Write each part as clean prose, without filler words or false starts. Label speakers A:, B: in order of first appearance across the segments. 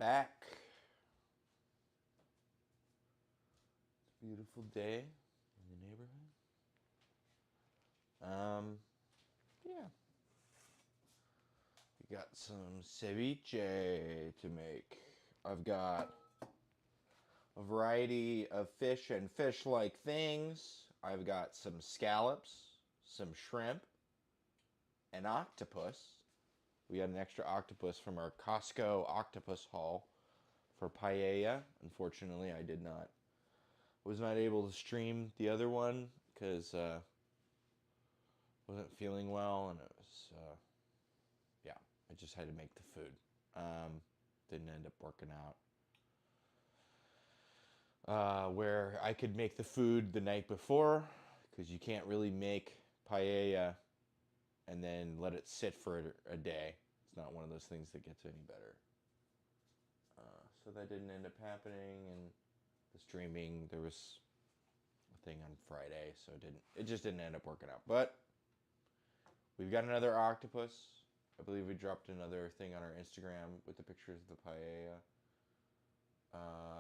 A: back. It's a beautiful day in the neighborhood. Yeah. We got some ceviche to make. I've got a variety of fish and fish-like things. I've got some scallops, some shrimp, an octopus. We got an extra octopus from our Costco octopus haul for paella. Unfortunately, I was not able to stream the other one because wasn't feeling well, and it was yeah, I just had to make the food. Didn't end up working out. Where I could make the food the night before, because you can't really make paella and then let it sit for a day. It's not one of those things that gets any better. So that didn't end up happening, and the streaming, there was a thing on Friday, so it just didn't end up working out. But we've got another octopus. I believe we dropped another thing on our Instagram with the pictures of the paella.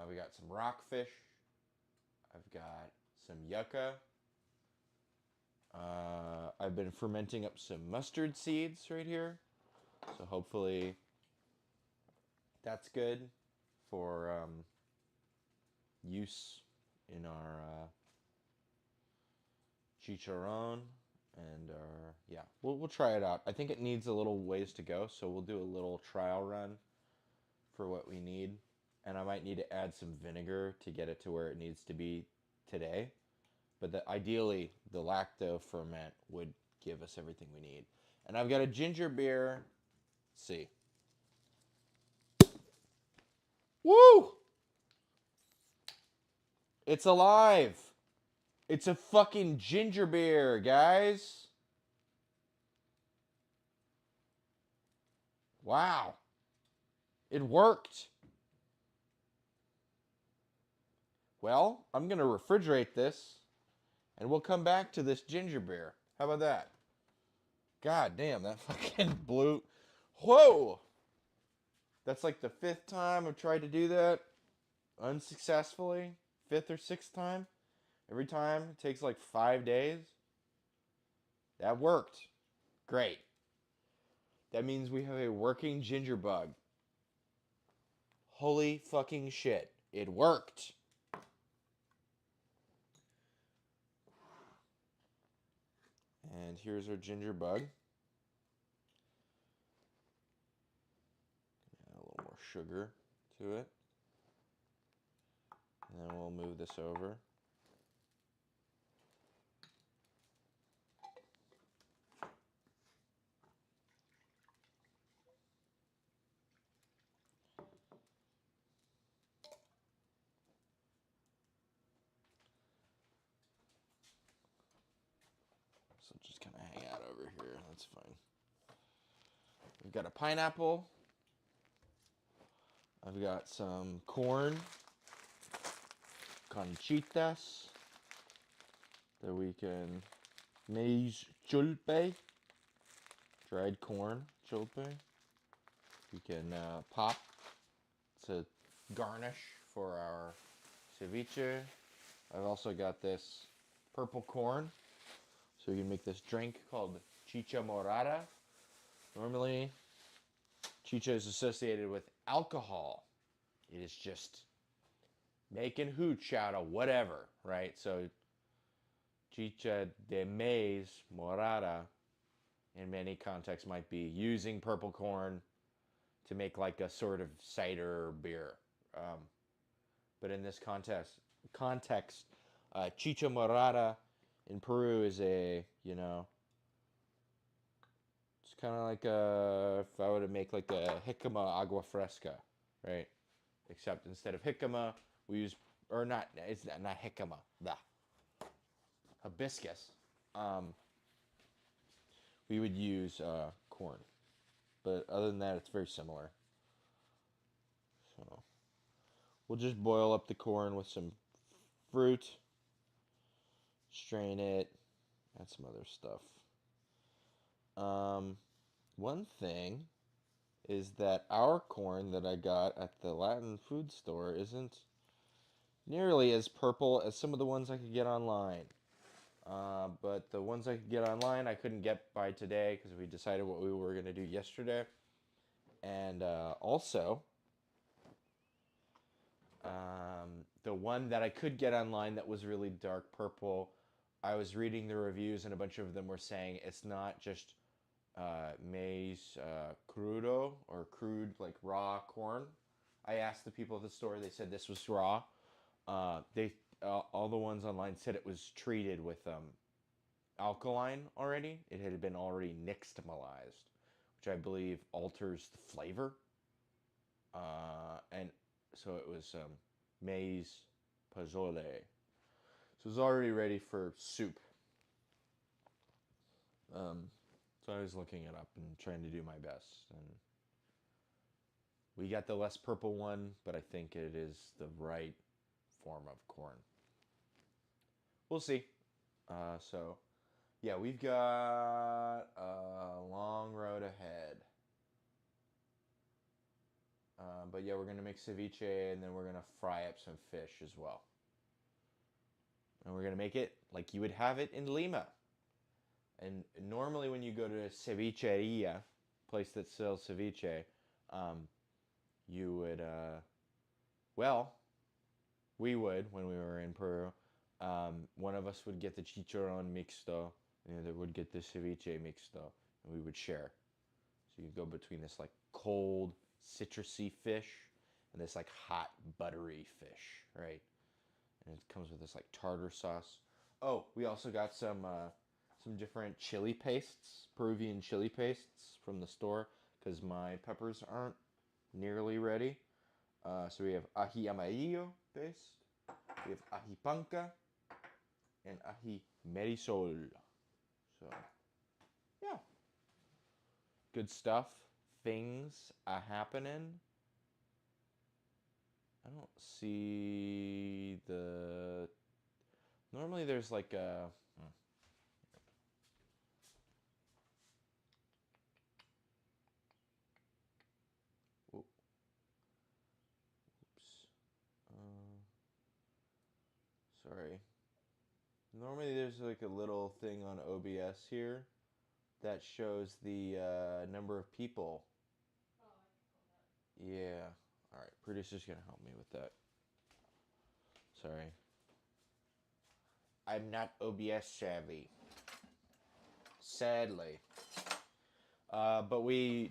A: We got some rockfish. I've got some yucca. I've been fermenting up some mustard seeds right here. So hopefully that's good for use in our chicharron. And yeah, we'll try it out. I think it needs a little ways to go, so we'll do a little trial run for what we need. And I might need to add some vinegar to get it to where it needs to be today. But ideally, the lacto ferment would give us everything we need. And I've got a ginger beer. Let's see. Woo! It's alive. It's a fucking ginger beer, guys. Wow. It worked. Well, I'm going to refrigerate this, and we'll come back to this ginger beer. How about that? God damn, that fucking blew. Whoa! That's like the 5th time I've tried to do that unsuccessfully. 5th or 6th time. Every time it takes like 5 days. That worked. Great. That means we have a working ginger bug. Holy fucking shit. It worked. And here's our ginger bug. Add a little more sugar to it. And then we'll move this over. So just kind of hang out over here. That's fine. We've got a pineapple. I've got some corn, conchitas, that we can maize chulpe, dried corn chulpe. We can pop to garnish for our ceviche. I've also got this purple corn, so we can make this drink called chicha morada. Normally, chicha is associated with alcohol. It is just making hooch out of whatever, right? So, chicha de maize morada, in many contexts, might be using purple corn to make like a sort of cider or beer. But in this context, chicha morada in Peru is a, it's kind of like if I were to make like a jicama agua fresca, right? Except instead of jicama, we use, or not, it's not jicama, hibiscus. We would use corn. But other than that, it's very similar. So we'll just boil up the corn with some fruit, strain it, add some other stuff. One thing is that our corn that I got at the Latin food store isn't nearly as purple as some of the ones I could get online. But the ones I could get online, I couldn't get by today because we decided what we were going to do yesterday. And also, the one that I could get online that was really dark purple, I was reading the reviews and a bunch of them were saying it's not just maize crudo or crude, like raw corn. I asked the people at the store, they said this was raw. They all the ones online said it was treated with alkaline already. It had been already nixtamalized, which I believe alters the flavor. And so it was maize pozole. So it's already ready for soup. So I was looking it up and trying to do my best. And we got the less purple one, but I think it is the right form of corn. We'll see. So, yeah, we've got a long road ahead. But yeah, we're going to make ceviche and then we're going to fry up some fish as well. And we're going to make it like you would have it in Lima. And normally when you go to a cevicheria, place that sells ceviche, you would, well, we would when we were in Peru. One of us would get the chicarron mixto, and the other would get the ceviche mixto, and we would share. So you go between this like cold, citrusy fish and this like hot, buttery fish, right? And it comes with this like tartar sauce. Oh, we also got some different chili pastes, Peruvian chili pastes from the store, because my peppers aren't nearly ready. So we have ají amarillo paste, we have ají panca, and ají marisol. So, yeah. Good stuff. Things are happening. I don't see the... Normally there's like a... Oops. Sorry. Normally there's like a little thing on OBS here that shows the number of people. Yeah. All right. Producer's gonna help me with that. Sorry. I'm not OBS savvy. Sadly. But we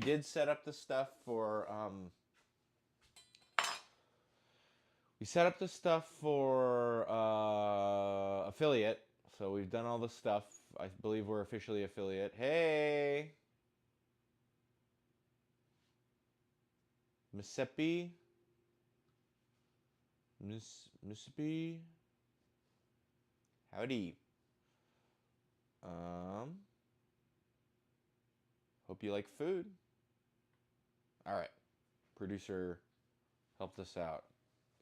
A: did set up the stuff for affiliate. So we've done all the stuff. I believe we're officially affiliate. Hey, Mississippi. Mississippi. Howdy. Hope you like food. All right. Producer helped us out.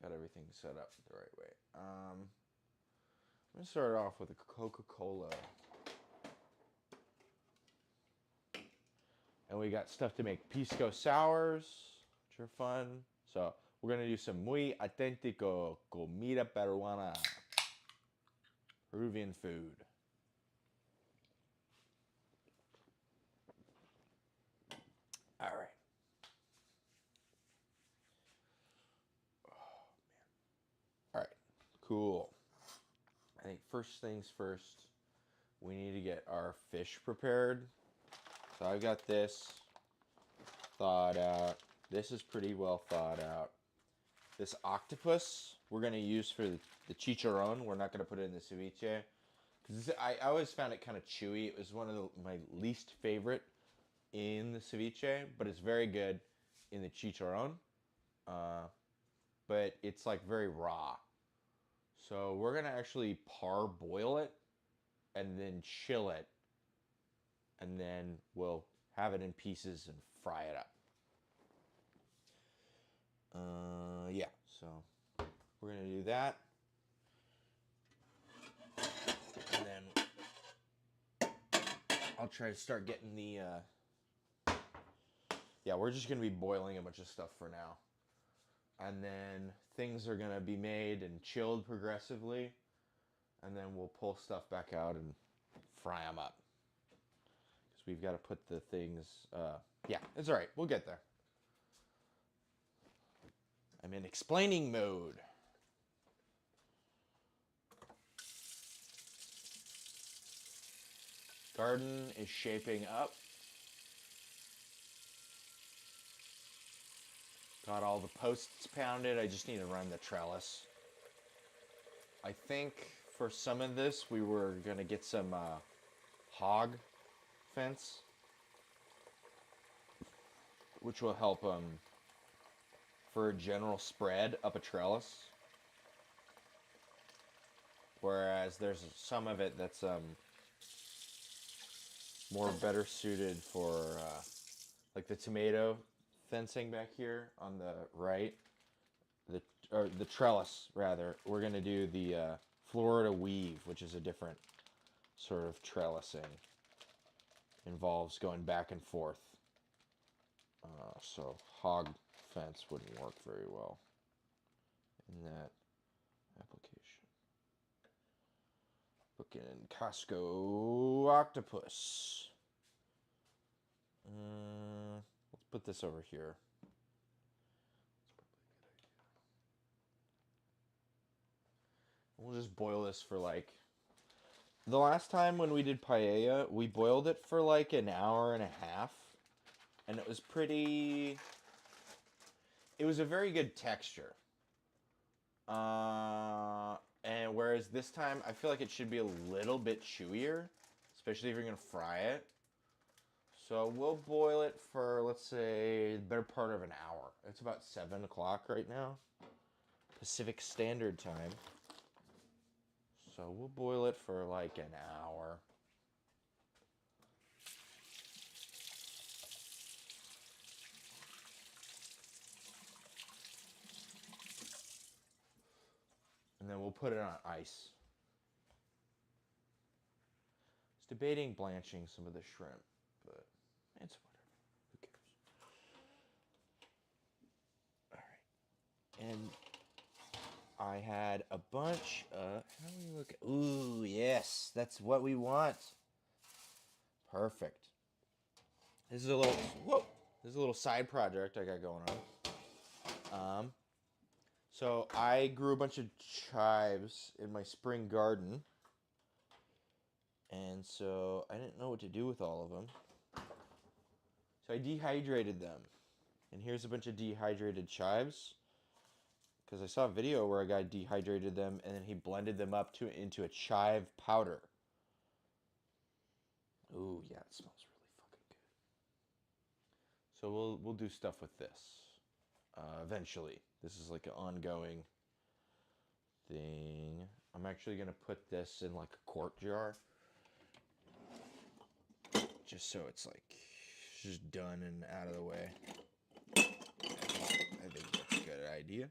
A: Got everything set up the right way. I'm going to start off with a Coca-Cola. And we got stuff to make pisco sours, which are fun. So we're going to do some muy auténtico comida peruana. Peruvian food. All right. Oh, man. All right. Cool. I think first things first, we need to get our fish prepared. So I've got this thawed out. This is pretty well thawed out. This octopus we're going to use for the chicharron. We're not going to put it in the ceviche. Because I always found it kind of chewy. It was one of my least favorite in the ceviche, but it's very good in the chicharron. But it's like very raw. So we're going to actually parboil it and then chill it. And then we'll have it in pieces and fry it up. Yeah, so we're going to do that. And then I'll try to start getting the yeah, we're just going to be boiling a bunch of stuff for now. And then things are going to be made and chilled progressively. And then we'll pull stuff back out and fry them up. Because we've got to put the things... yeah, it's all right. We'll get there. I'm in explaining mode. Garden is shaping up. Got all the posts pounded. I just need to run the trellis. I think for some of this, we were going to get some hog fence, which will help for a general spread up a trellis. Whereas there's some of it that's more better suited for like the tomato fencing back here on the right. The trellis, rather. We're going to do the Florida weave, which is a different sort of trellising. Involves going back and forth. So hog fence wouldn't work very well in that application. Looking Costco octopus. Let's put this over here. We'll just boil this for like... The last time when we did paella, we boiled it for like an hour and a half. And it was pretty... It was a very good texture. And whereas this time, I feel like it should be a little bit chewier. Especially if you're going to fry it. So we'll boil it for, let's say, the better part of an hour. It's about 7 o'clock right now. Pacific Standard Time. So we'll boil it for like an hour. And then we'll put it on ice. I was debating blanching some of the shrimp, but it's whatever. Who cares? Alright. And I had a bunch of... How do we look? Ooh, yes. That's what we want. Perfect. This is a little... Whoa! This is a little side project I got going on. So I grew a bunch of chives in my spring garden. And so I didn't know what to do with all of them. So I dehydrated them. And here's a bunch of dehydrated chives. Because I saw a video where a guy dehydrated them and then he blended them up into a chive powder. Ooh, yeah, it smells really fucking good. So we'll do stuff with this eventually. This is like an ongoing thing. I'm actually going to put this in like a quart jar. Just so it's like just done and out of the way. I think that's a good idea.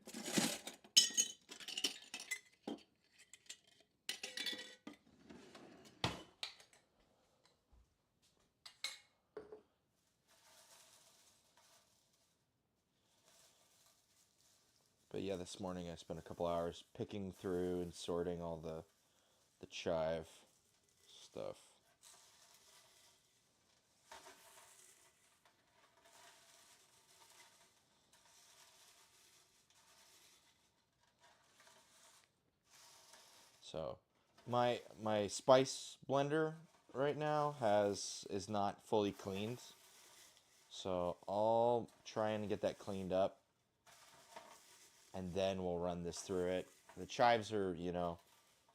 A: But yeah, this morning I spent a couple hours picking through and sorting all the chive stuff. So my spice blender right now is not fully cleaned. So I'll try and get that cleaned up. And then we'll run this through it. The chives are,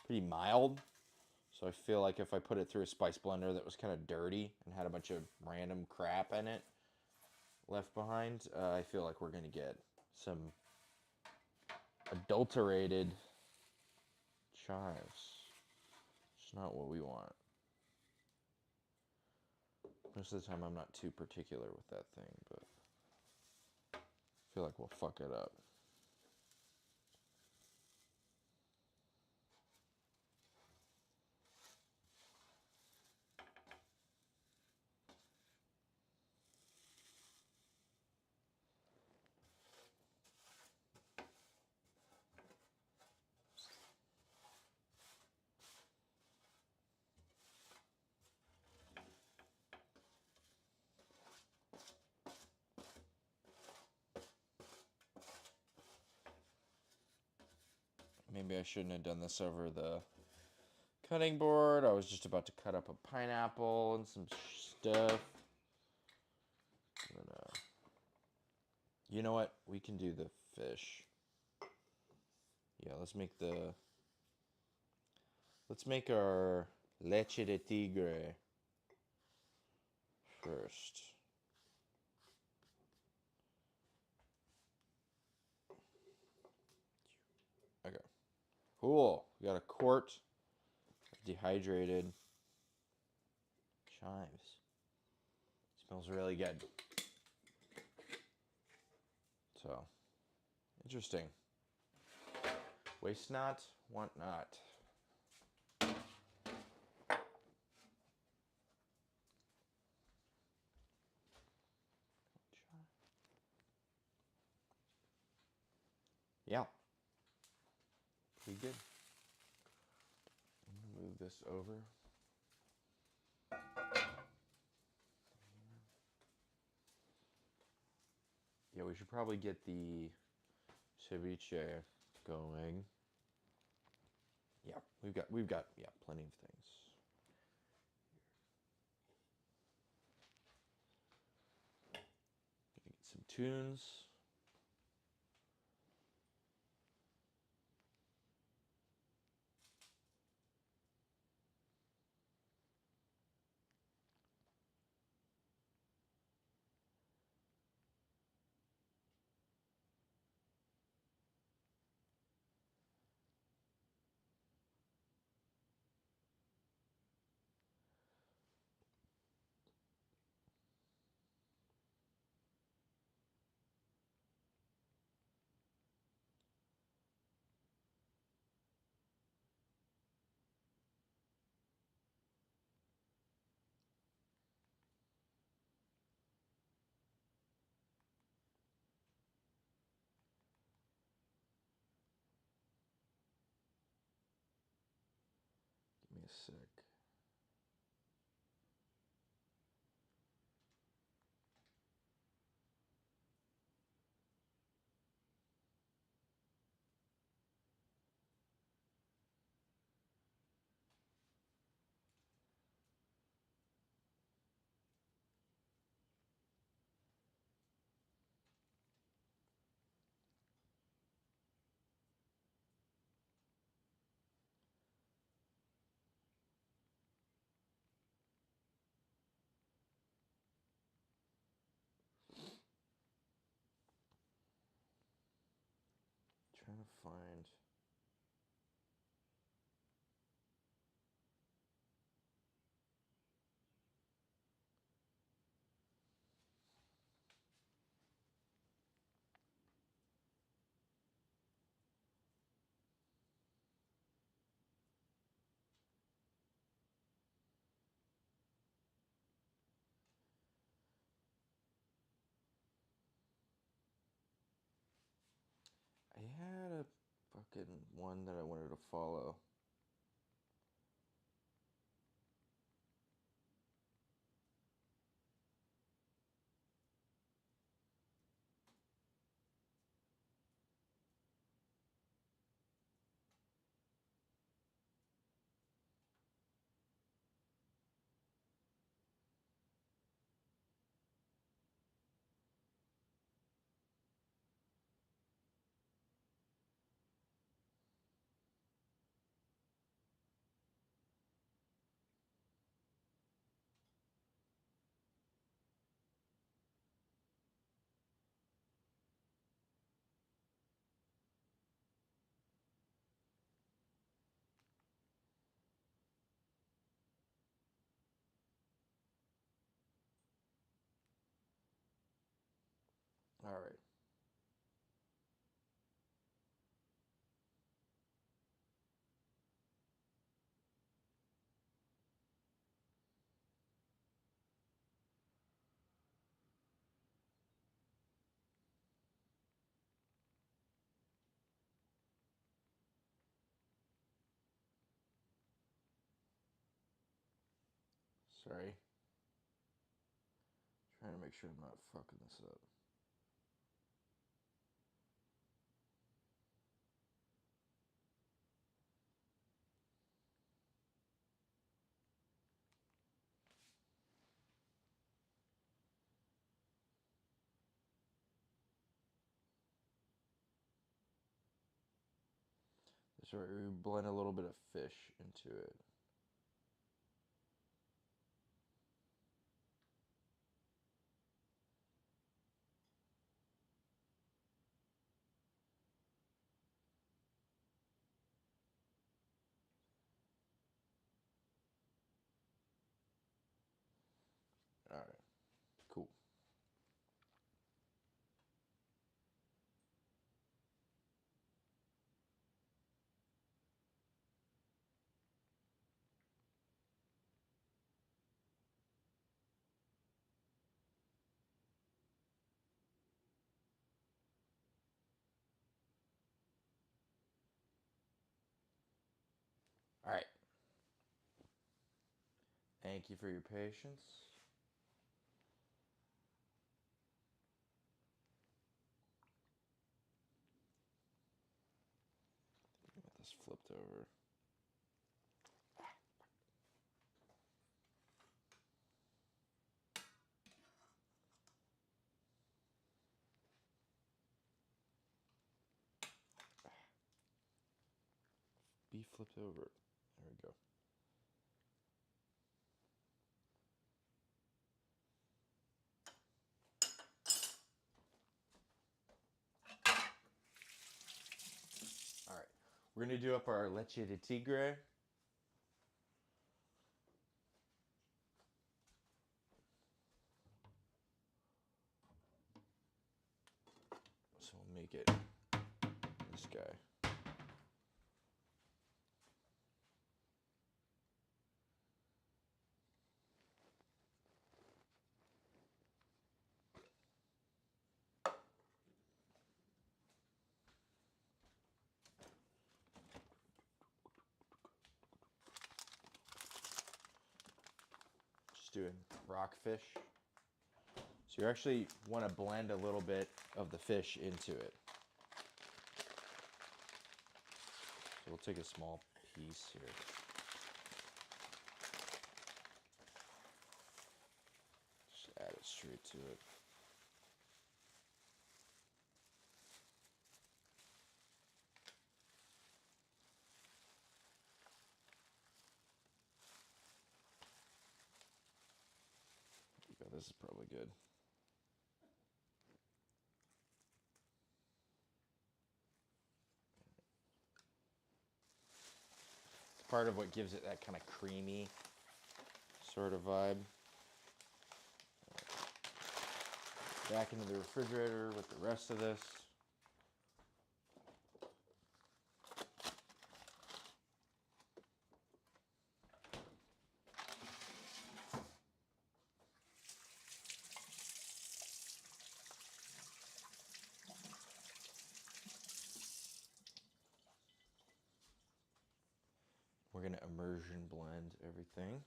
A: pretty mild. So I feel like if I put it through a spice blender that was kind of dirty and had a bunch of random crap in it left behind, I feel like we're going to get some adulterated chives. It's not what we want. Most of the time I'm not too particular with that thing, but I feel like we'll fuck it up. maybe I shouldn't have done this over the cutting board. I was just about to cut up a pineapple and some stuff. You know what? We can do the fish. Yeah, let's make our leche de tigre first. Okay. Cool. We got a quart of dehydrated chives. Smells really good. So, interesting. Waste not, want not. Yeah. Pretty good. I'm going to move this over. Yeah, we should probably get the ceviche going. Yeah, we've got plenty of things. Get some tunes. Give me a sec. Trying to find. I had a fucking one that I wanted to follow. All right. Sorry. Trying to make sure I'm not fucking this up. So we blend a little bit of fish into it. All right, cool. All right. Thank you for your patience. Get this flipped over. Be flipped over. There we go. All right. We're going to do up our leche de tigre. So we'll make it this guy. Just doing rockfish. So you actually want to blend a little bit of the fish into it. So we'll take a small piece here. Just add it straight to it. This is probably good. It's part of what gives it that kind of creamy sort of vibe. Back into the refrigerator with the rest of this. We're going to immersion blend everything.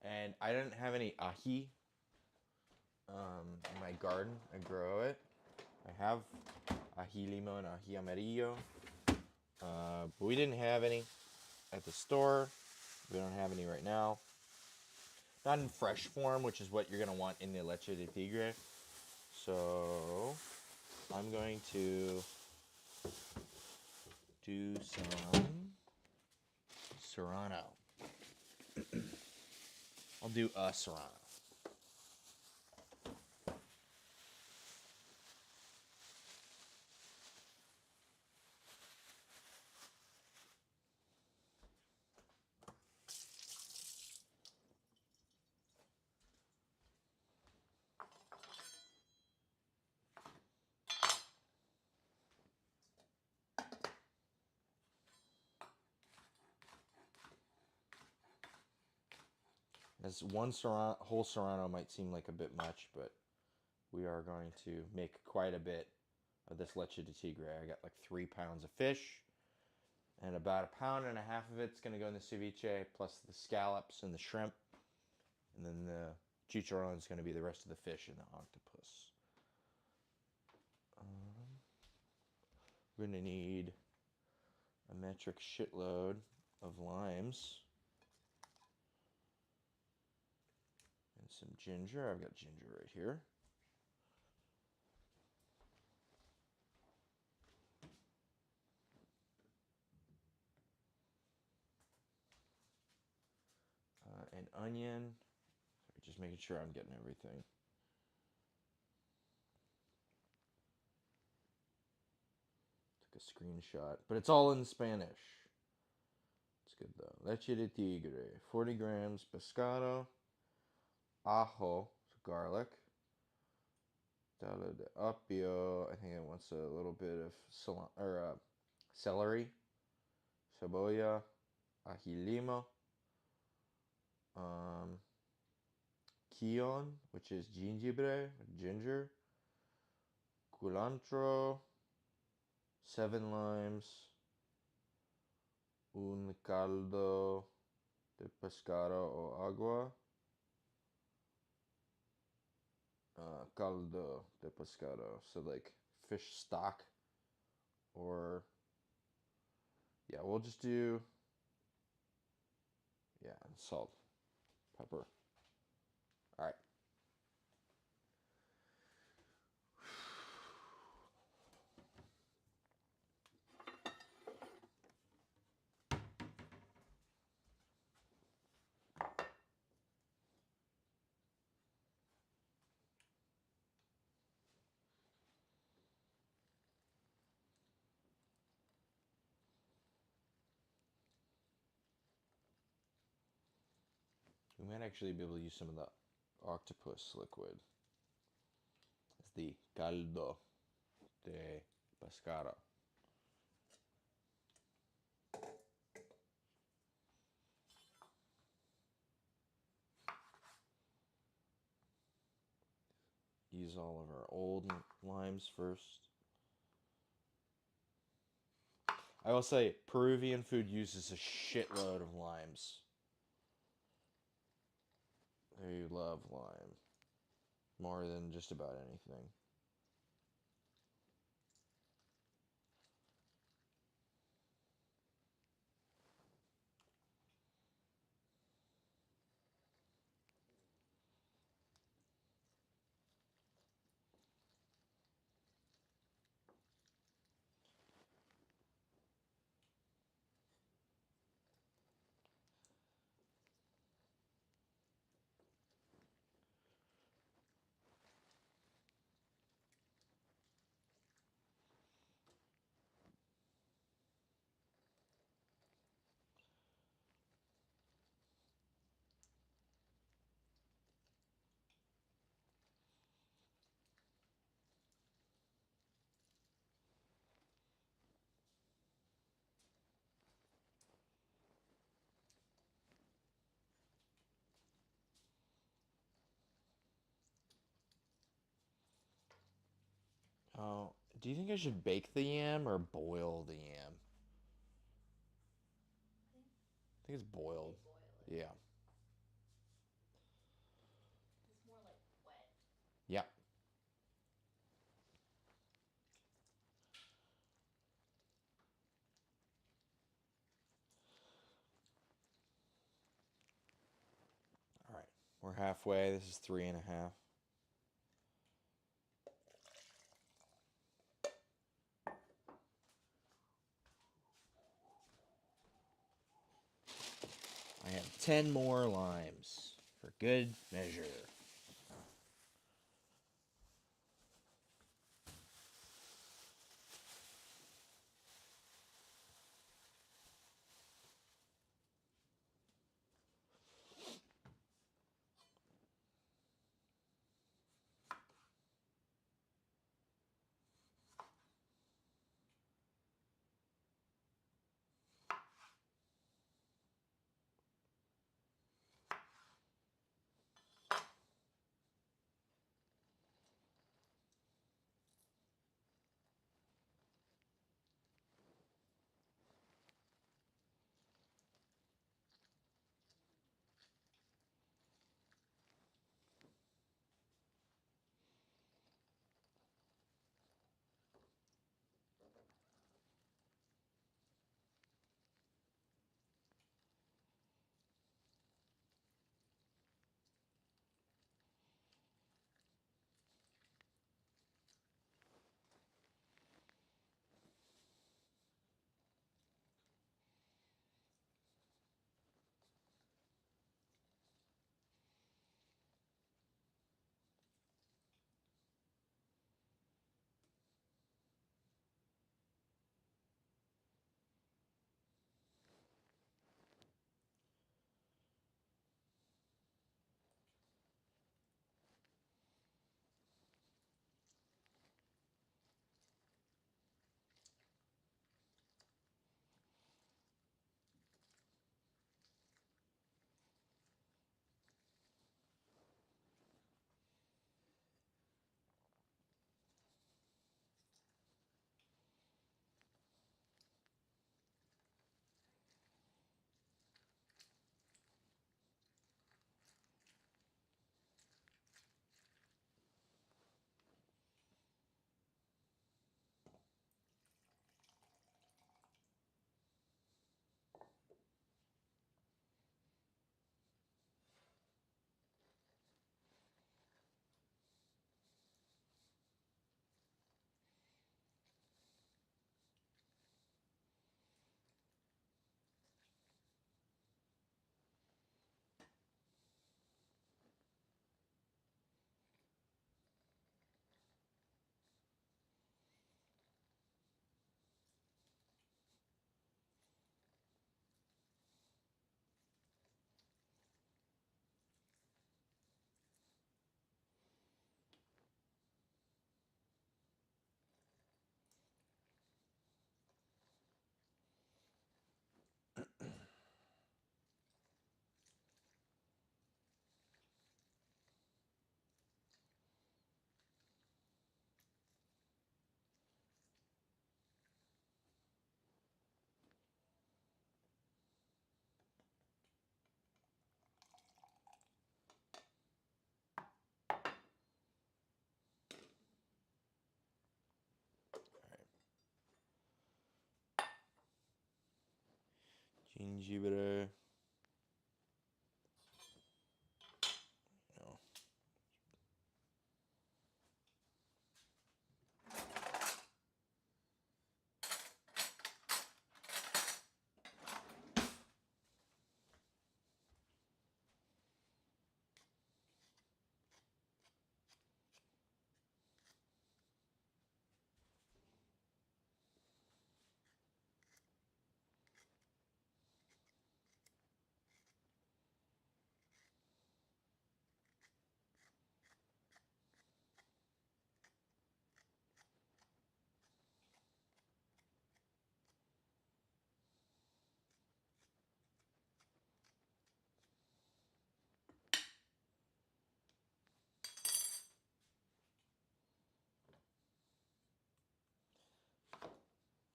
A: And I didn't have any ají in my garden. I grow it. I have ají limo and ají amarillo. But we didn't have any at the store. We don't have any right now. Not in fresh form, which is what you're going to want in the leche de tigre. So I'm going to do some serrano. I'll do a serrano. As one whole serrano might seem like a bit much, but we are going to make quite a bit of this leche de tigre. I got like 3 pounds of fish, and about 1.5 pounds of it's going to go in the ceviche, plus the scallops and the shrimp, and then the chicharron is going to be the rest of the fish and the octopus. We're going to need a metric shitload of limes. And some ginger. I've got ginger right here. onion. Just making sure I'm getting everything. Took a screenshot, but it's all in Spanish. It's good though. Leche de tigre, 40 grams, pescado, ajo, garlic, talo de apio. I think it wants a little bit of celery, cebolla, ají limo, quillon, which is ginger, culantro, 7 limes, un caldo de pescado o agua. Caldo de pescado. So like fish stock, or yeah, we'll just do salt, pepper. All right. We might actually be able to use some of the octopus liquid. It's the caldo de pescado. Use all of our old limes first. I will say, Peruvian food uses a shitload of limes. They love lime. More than just about anything. Oh, do you think I should bake the yam or boil the yam? I think it's boiled. Yeah.
B: It's more like wet.
A: Yeah. All right. We're halfway. This is 3.5. I have 10 more limes for good measure. Gingebre. No.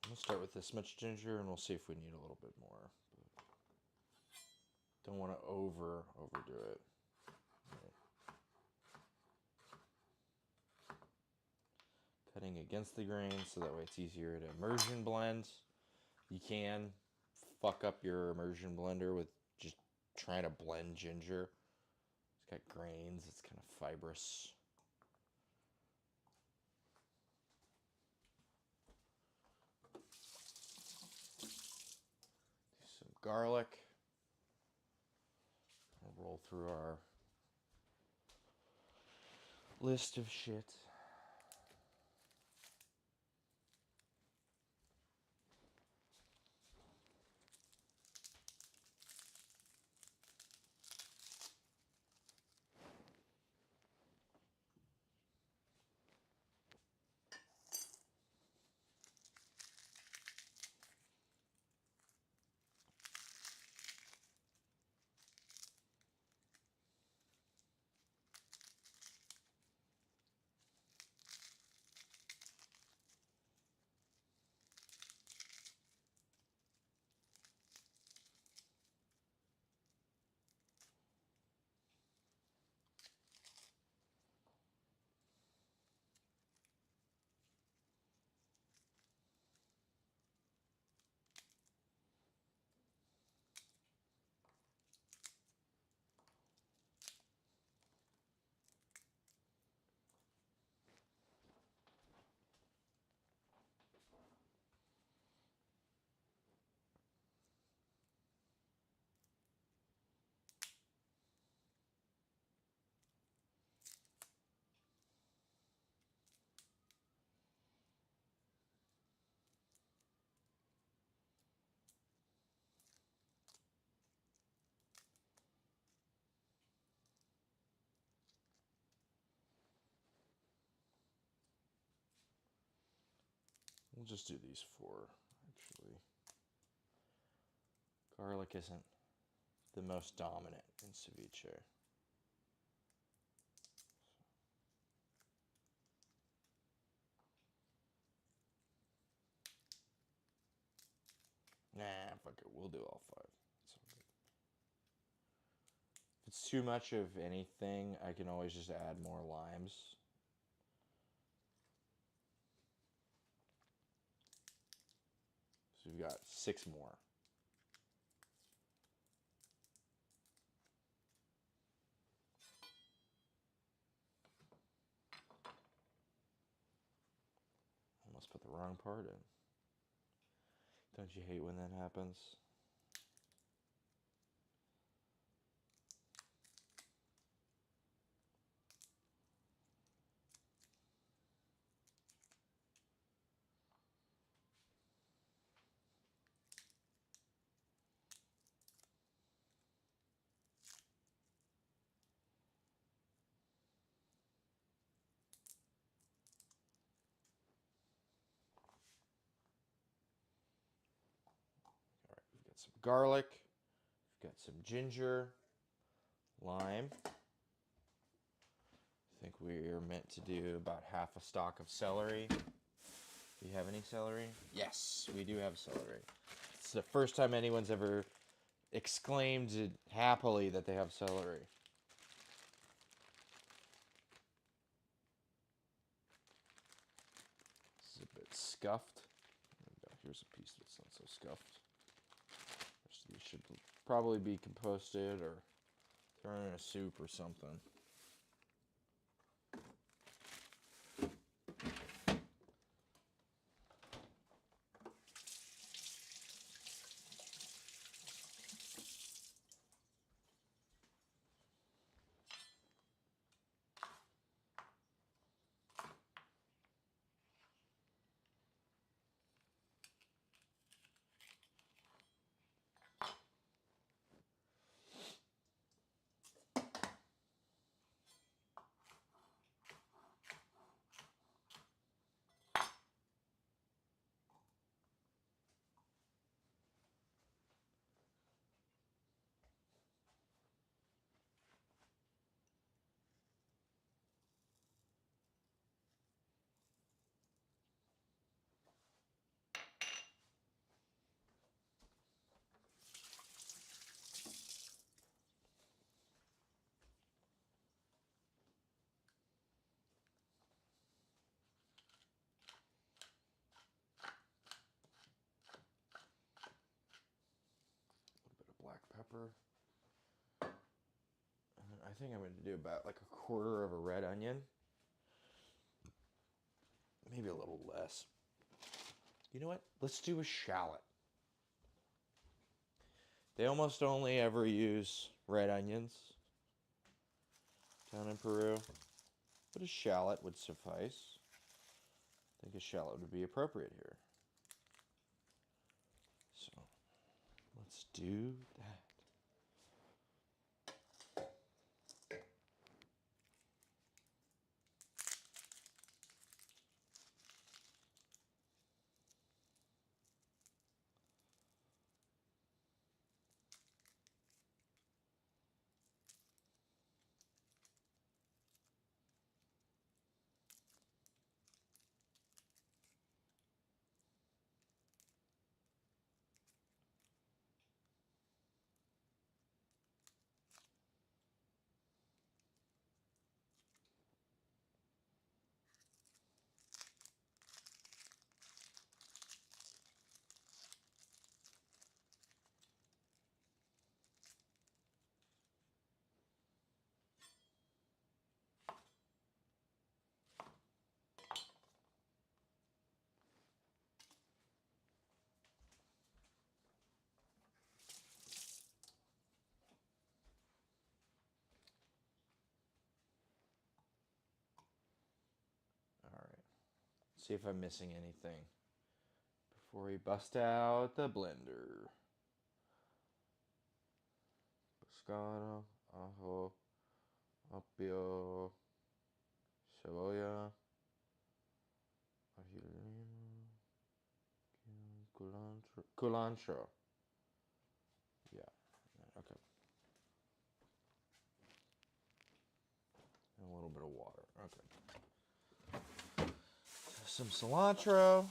A: We'll start with this much ginger, and we'll see if we need a little bit more. But don't want to overdo it. Right. Cutting against the grain so that way it's easier to immersion blend. You can fuck up your immersion blender with just trying to blend ginger. It's got grains, it's kind of fibrous. Some garlic. We'll roll through our list of shit. We'll just do these four, actually. Garlic isn't the most dominant in ceviche. Nah, fuck it. We'll do all five. If it's too much of anything, I can always just add more limes. So we've got 6 more. Almost put the wrong part in. Don't you hate when that happens? Alright, we've got some garlic. We've got some ginger, lime. I think we're meant to do about half a stalk of celery. Do you have any celery? Yes, we do have celery. It's the first time anyone's ever exclaimed happily that they have celery. This is a bit scuffed. Here's a piece that's not so scuffed. Rest You should probably be composted or thrown in a soup or something. Black pepper. And I think I'm going to do about like a quarter of a red onion. Maybe a little less. You know what? Let's do a shallot. They almost only ever use red onions down in Peru, but a shallot would suffice. I think a shallot would be appropriate here. So let's do that. All right. See if I'm missing anything before we bust out the blender. Pescado, ajo, apio, cebolla, ajilino, culantro. Yeah. Okay. And a little bit of water. Okay. Some cilantro.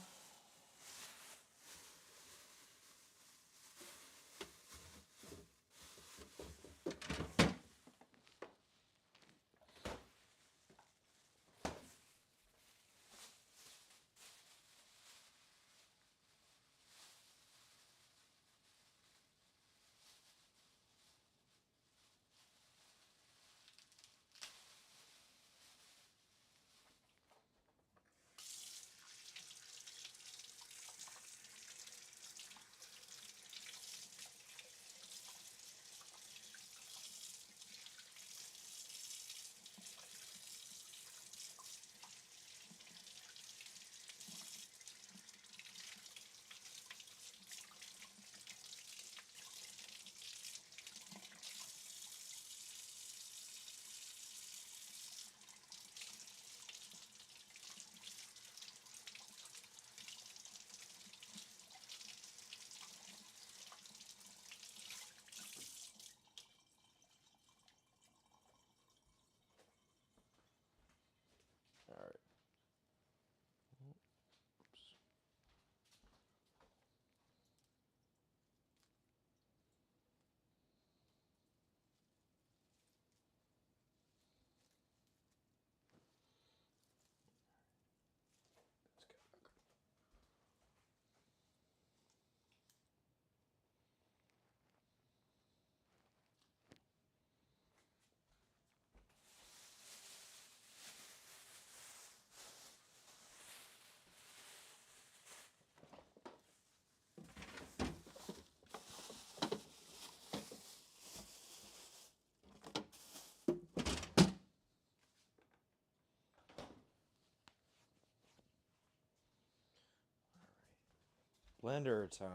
A: Blender time.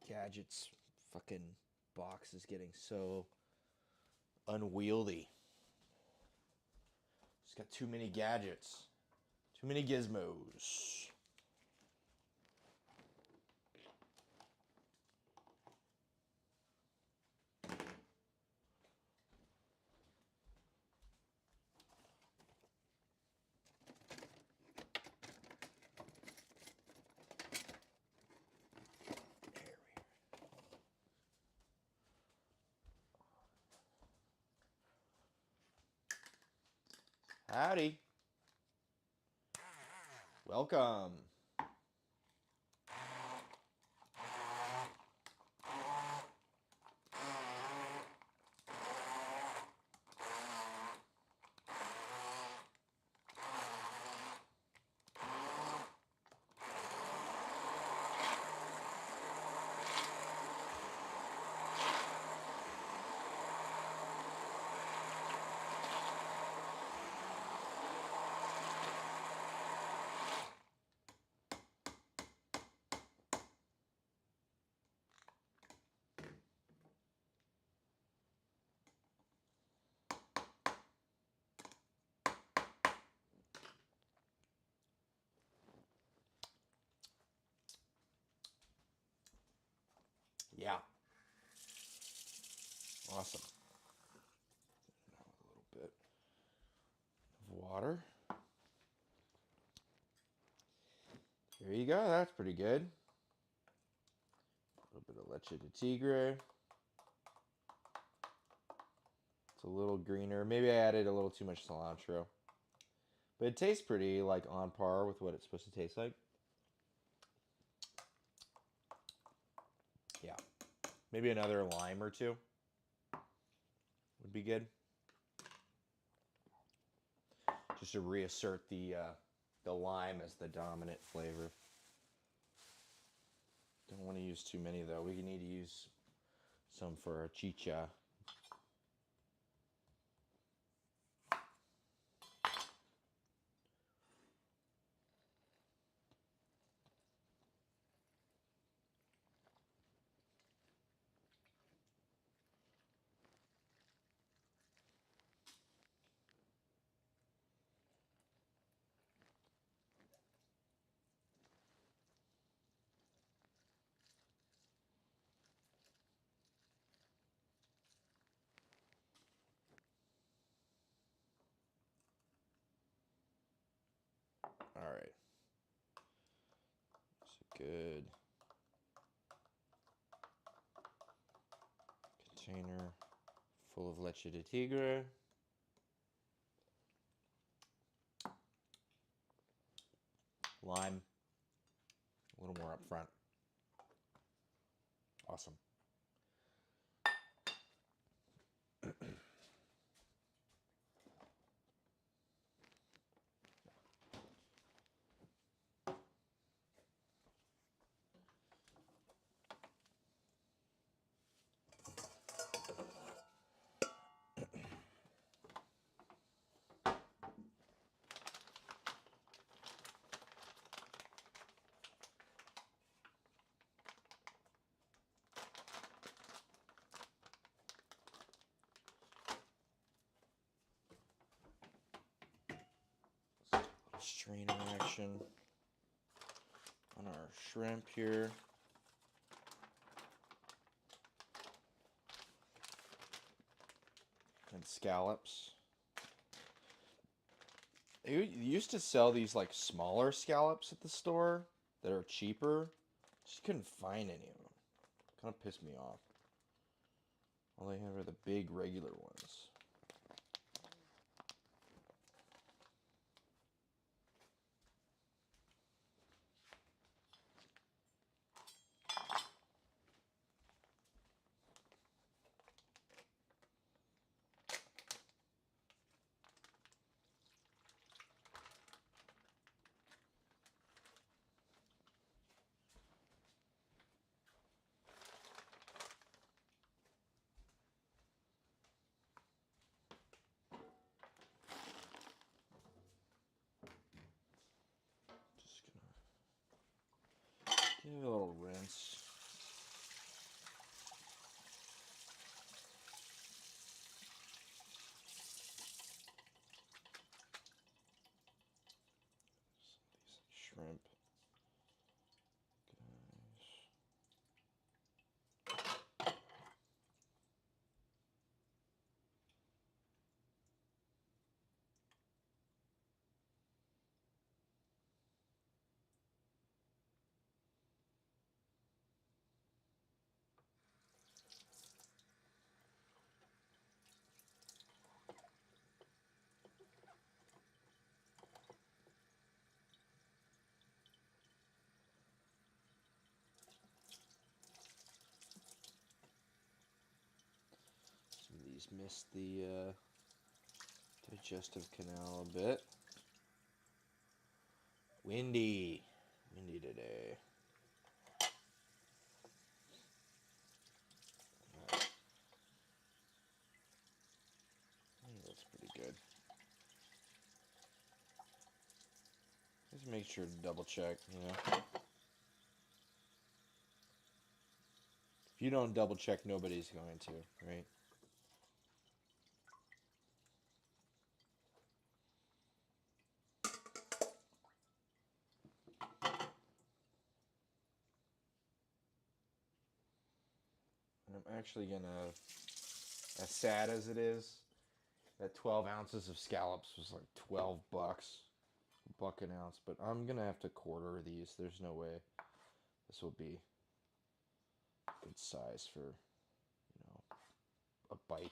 A: Gadgets fucking box is getting so unwieldy. It's got too many gadgets. Too many gizmos. Howdy. Welcome. Yeah. Awesome. Now a little bit of water. There you go. That's pretty good. A little bit of leche de tigre. It's a little greener. Maybe I added a little too much cilantro. But it tastes pretty like on par with what it's supposed to taste like. Yeah. Maybe another lime or two would be good. Just to reassert the lime as the dominant flavor. Don't want to use too many though. We need to use some for our chicha. All right. It's a good container full of leche de tigre. Lime. A little more up front. Awesome. Strainer action on our shrimp here. And scallops. They used to sell these like smaller scallops at the store that are cheaper. Just couldn't find any of them. Kind of pissed me off. All they have are the big regular ones. Give it a little rinse. Some of these shrimp. Some of these miss the digestive canal a bit. Windy today. Right. I think that's pretty good. Just make sure to double check, you know. If you don't double check, nobody's going to, right? And I'm actually gonna, as sad as it is, that 12 ounces of scallops was like $12, $1 an ounce. But I'm gonna have to quarter these. There's no way this will be a good size for, you know, a bite.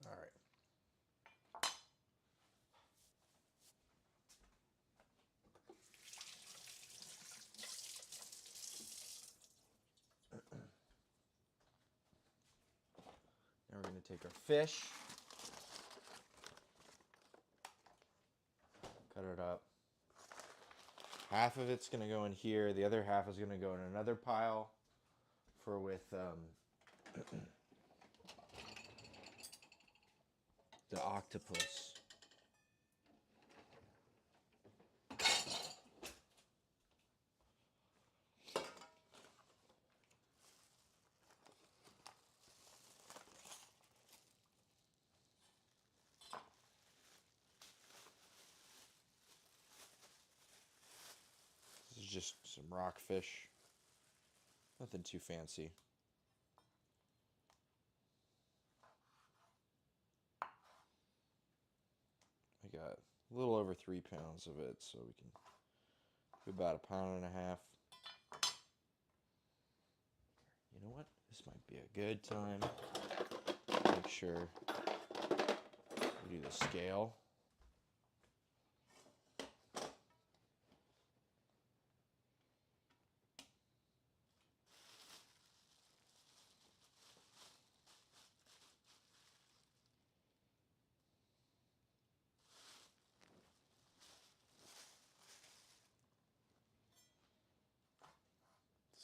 A: All right. Now we're gonna take our fish, cut it up. Half of it's gonna go in here. The other half is gonna go in another pile for with the octopus. This is just some rockfish. Nothing too fancy. I got a little over 3 pounds of it, so we can do about 1.5 pounds. You know what? This might be a good time. Make sure we do the scale.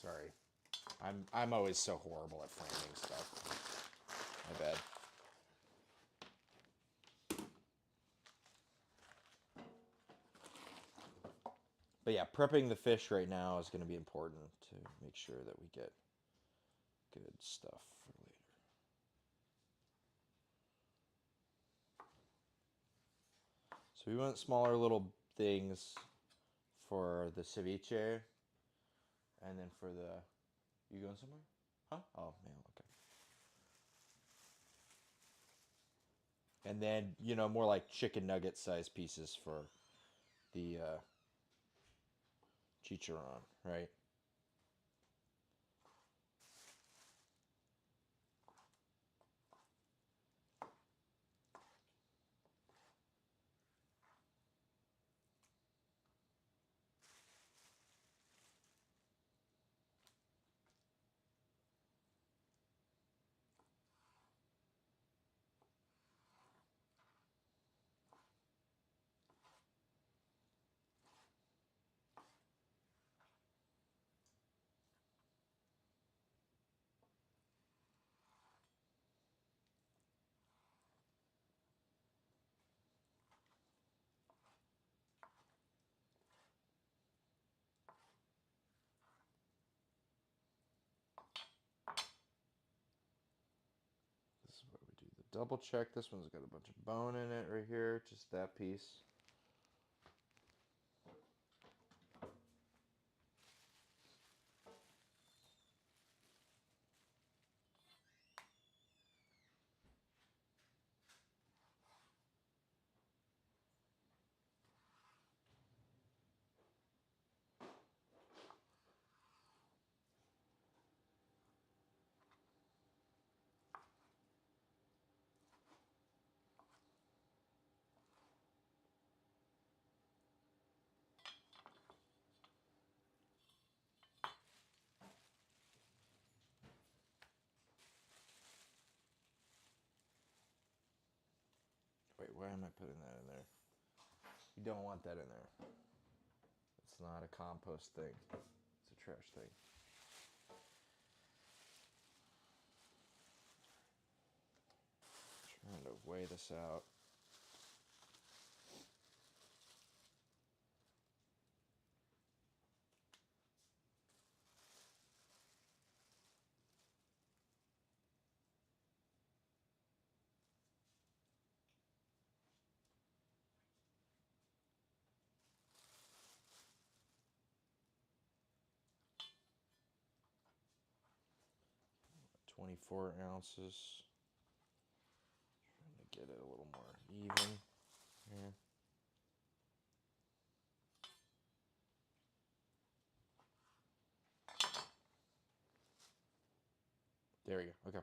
A: Sorry. I'm always so horrible at framing stuff. My bad. But yeah, prepping the fish right now is going to be important to make sure that we get good stuff for later. So we want smaller little things for the ceviche, and then for the... You going somewhere? Huh? Oh, man, okay. And then, you know, more like chicken nugget size pieces for the chicharon, right? This is what we do. The double check. This one's got a bunch of bone in it right here. Just that piece. Wait, why am I putting that in there? You don't want that in there. It's not a compost thing. It's a trash thing. Trying to weigh this out. .24 ounces. Trying to get it a little more even here. There we go. Okay.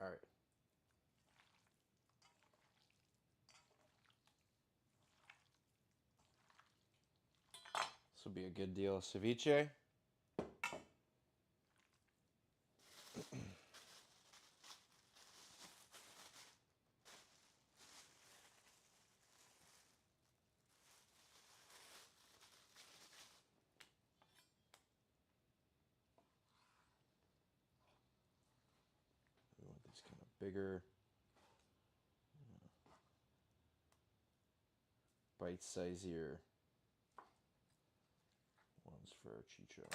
A: All right. This will be a good deal of ceviche. We want these kind of bigger, bite-sizier ones for our chicha.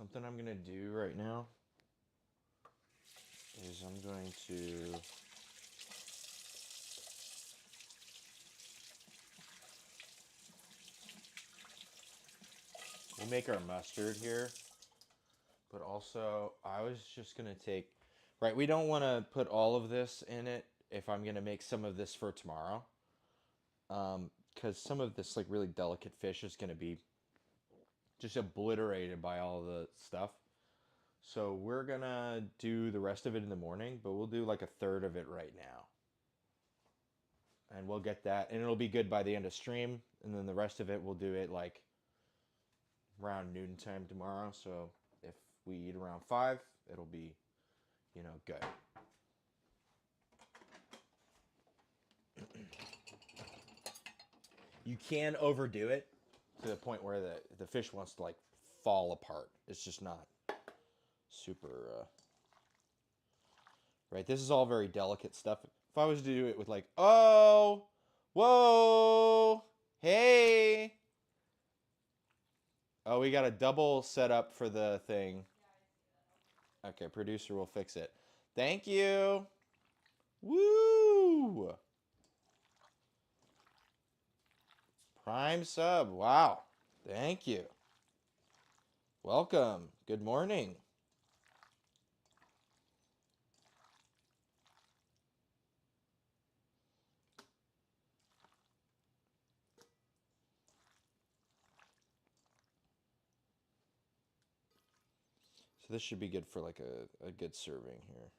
A: something I'm gonna do right now is I'm going to we'll make our mustard here, but also I was just gonna take right. We don't want to put all of this in it if I'm gonna make some of this for tomorrow, because some of this like really delicate fish is gonna be just obliterated by all the stuff. So we're gonna do the rest of it in the morning, but we'll do like a third of it right now. And we'll get that, and it'll be good by the end of stream, and then the rest of it we'll do it like around noontime tomorrow. So if we eat around 5, it'll be, good. You can overdo it to the point where the fish wants to like fall apart. It's just not super right. This is all very delicate stuff. If I was to do it with like, oh, whoa, hey, oh, we got a double setup for the thing. Okay, producer will fix it. Thank you. Woo! Prime sub. Wow. Thank you. Welcome. Good morning. So this should be good for like a good serving here.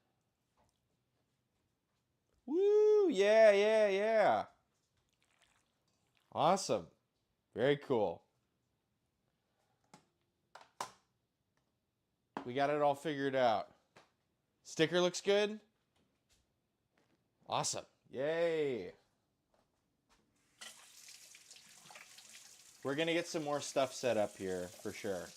A: Woo! Yeah, yeah, yeah. Awesome. Very cool. We got it all figured out. Sticker looks good. Awesome. Yay. We're going to get some more stuff set up here for sure.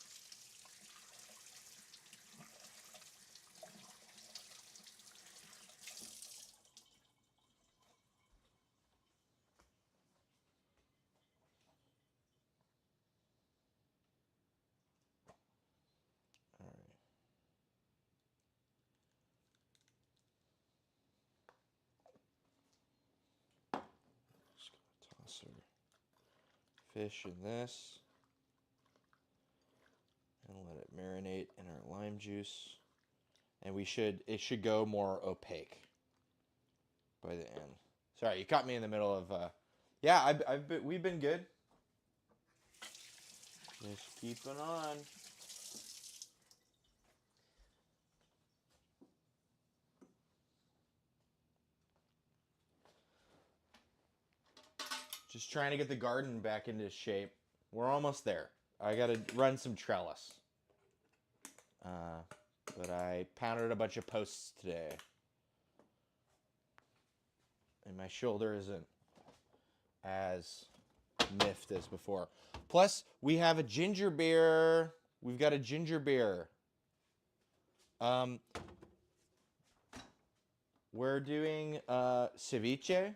A: All right. Just going to toss our fish in this and let it marinate in our lime juice. And it should go more opaque by the end. Sorry, you caught me in the middle of yeah, we've been good. Just keeping on. Just trying to get the garden back into shape. We're almost there. I got to run some trellis. But I pounded a bunch of posts today. And my shoulder isn't as miffed as before. Plus, we have a ginger beer. We've got a ginger beer. We're doing ceviche.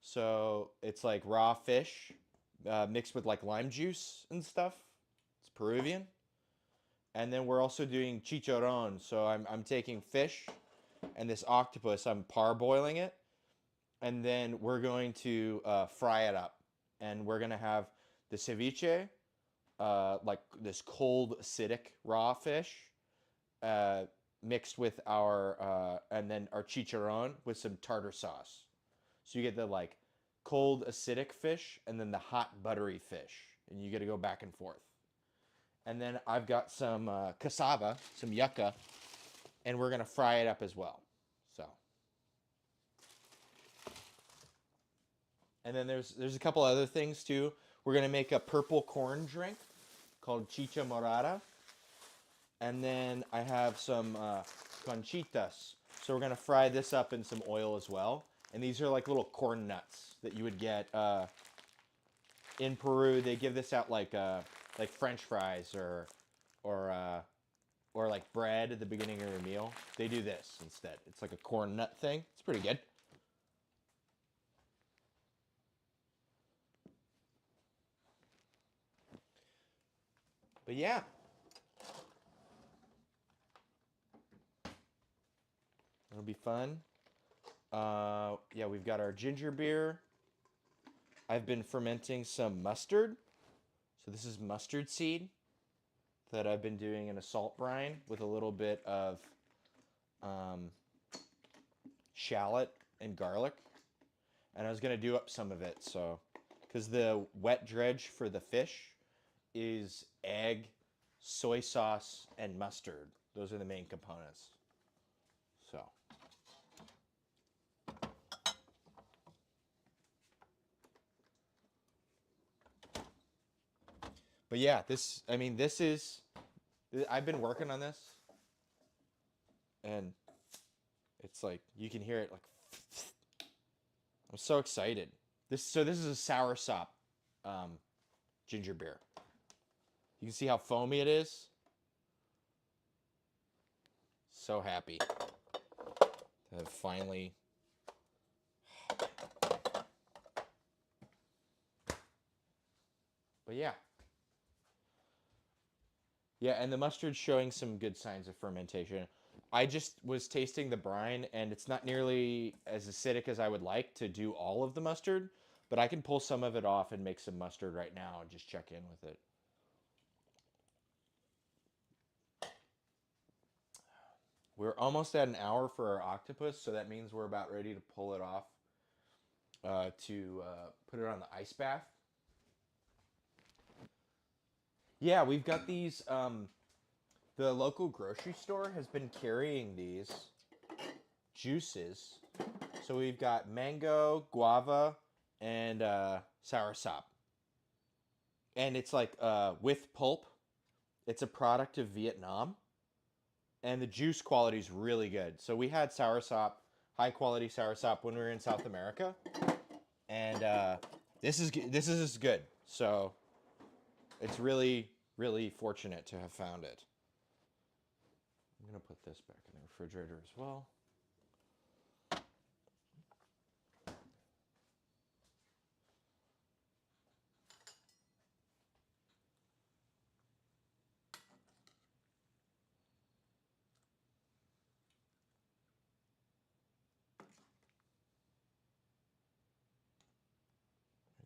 A: So it's like raw fish mixed with like lime juice and stuff. It's Peruvian. And then we're also doing chicarron. So I'm taking fish and this octopus. I'm parboiling it. And then we're going to fry it up. And we're going to have the ceviche, like this cold acidic raw fish, mixed with and then our chicharron with some tartar sauce. So you get the like cold acidic fish and then the hot buttery fish. And you get to go back and forth. And then I've got some cassava, some yucca, and we're going to fry it up as well. So. And then there's a couple other things too. We're going to make a purple corn drink called chicha morada. And then I have some conchitas. So we're going to fry this up in some oil as well. And these are like little corn nuts that you would get in Peru. They give this out like French fries or like bread at the beginning of your meal. They do this instead. It's like a corn nut thing. It's pretty good. But yeah, It'll be fun. Yeah, we've got our ginger beer. I've been fermenting some mustard. So this is mustard seed that I've been doing in a salt brine with a little bit of shallot and garlic. And I was going to do up some of it, so because the wet dredge for the fish is egg, soy sauce, and mustard. Those are the main components. So. But yeah, I've been working on this, and it's like, you can hear it like, I'm so excited. This is a soursop ginger beer. You can see how foamy it is. So happy to have finally. But yeah. Yeah, and the mustard's showing some good signs of fermentation. I just was tasting the brine, and it's not nearly as acidic as I would like to do all of the mustard, but I can pull some of it off and make some mustard right now and just check in with it. We're almost at an hour for our octopus, so that means we're about ready to pull it off to put it on the ice bath. Yeah, we've got these. The local grocery store has been carrying these juices. So we've got mango, guava, and soursop. And it's like with pulp. It's a product of Vietnam. And the juice quality is really good. So we had soursop, high quality soursop, when we were in South America. And this is good. So it's really, really fortunate to have found it. I'm going to put this back in the refrigerator as well.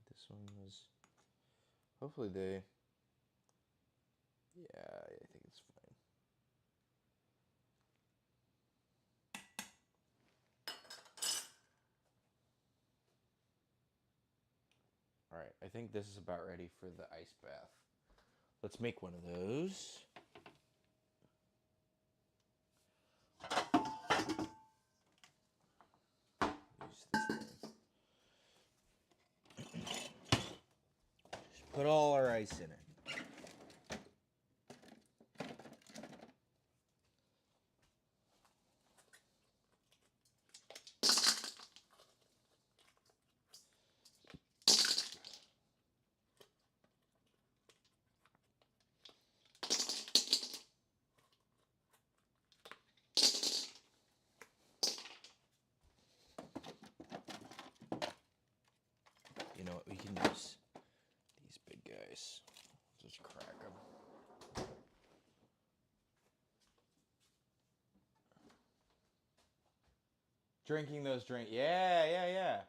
A: This one was, hopefully they, yeah, I think it's fine. All right, I think this is about ready for the ice bath. Let's make one of those. Use this thing. Just put all our ice in it. You know what, we can use these big guys. Just crack them. Drinking those drinks. Yeah.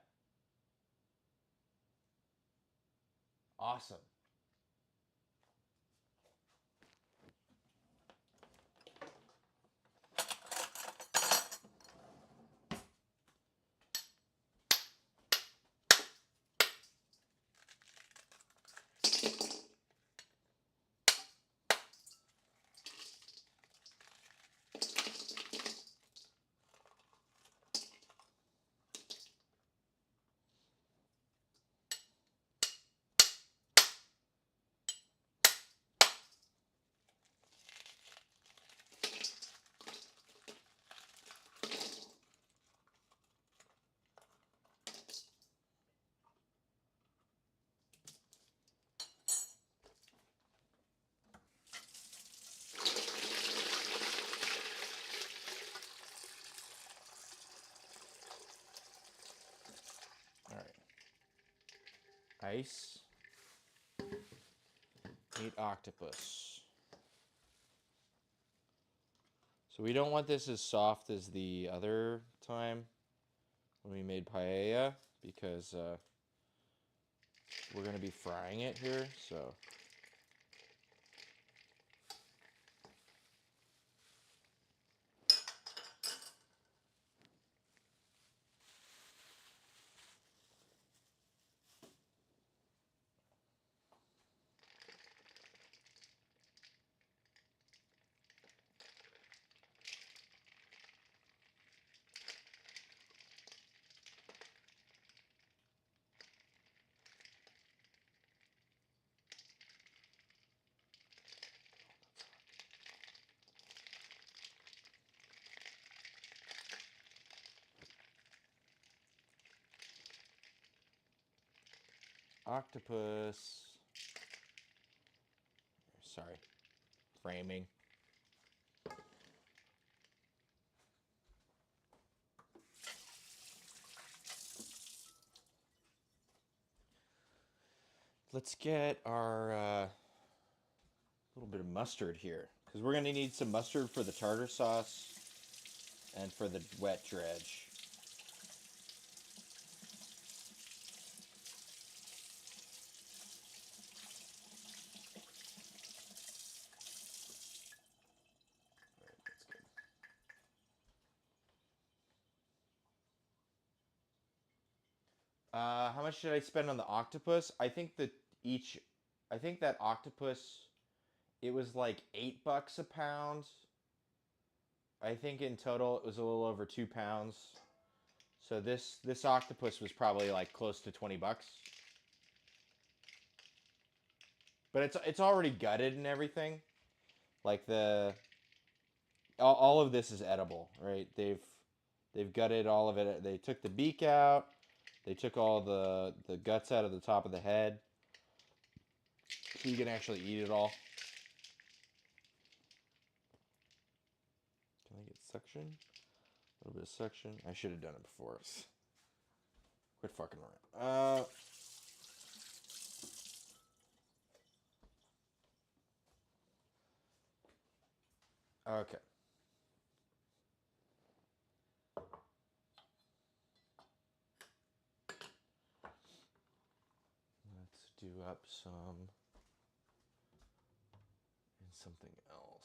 A: Awesome. Ice, meat octopus. So we don't want this as soft as the other time when we made paella because we're going to be frying it here, so... Octopus. Sorry. Framing. Let's get our little bit of mustard here, because we're going to need some mustard for the tartar sauce and for the wet dredge. How much did I spend on the octopus? I think that octopus, it was like $8 a pound. I think in total it was a little over 2 pounds. So this octopus was probably like close to $20. But it's already gutted and everything. Like all of this is edible, right? They've gutted all of it. They took the beak out. They took all the guts out of the top of the head. So you can actually eat it all. Can I get suction? A little bit of suction. I should have done it before. Quit fucking around. Okay. Let's do up some and something else.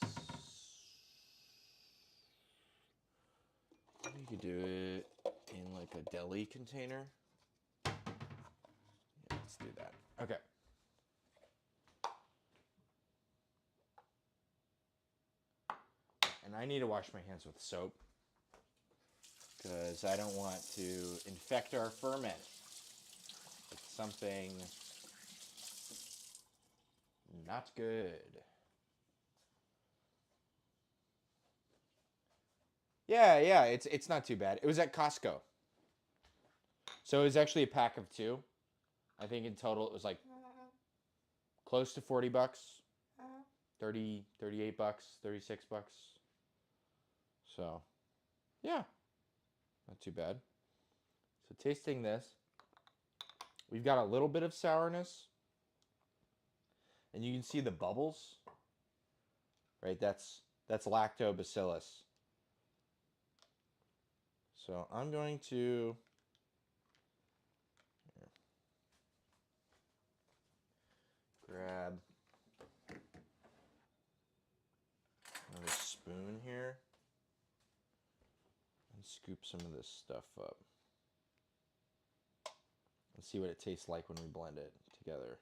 A: You could do it in like a deli container. Yeah, let's do that. Okay. And I need to wash my hands with soap because I don't want to infect our ferment with something not good. Yeah, it's not too bad. It was at Costco. So it was actually a pack of 2. I think in total it was like close to $40. 38 bucks, $36. So, yeah. Not too bad. So tasting this, we've got a little bit of sourness. And you can see the bubbles. Right? That's lactobacillus. So I'm going to grab another spoon here and scoop some of this stuff up. Let's see what it tastes like when we blend it together.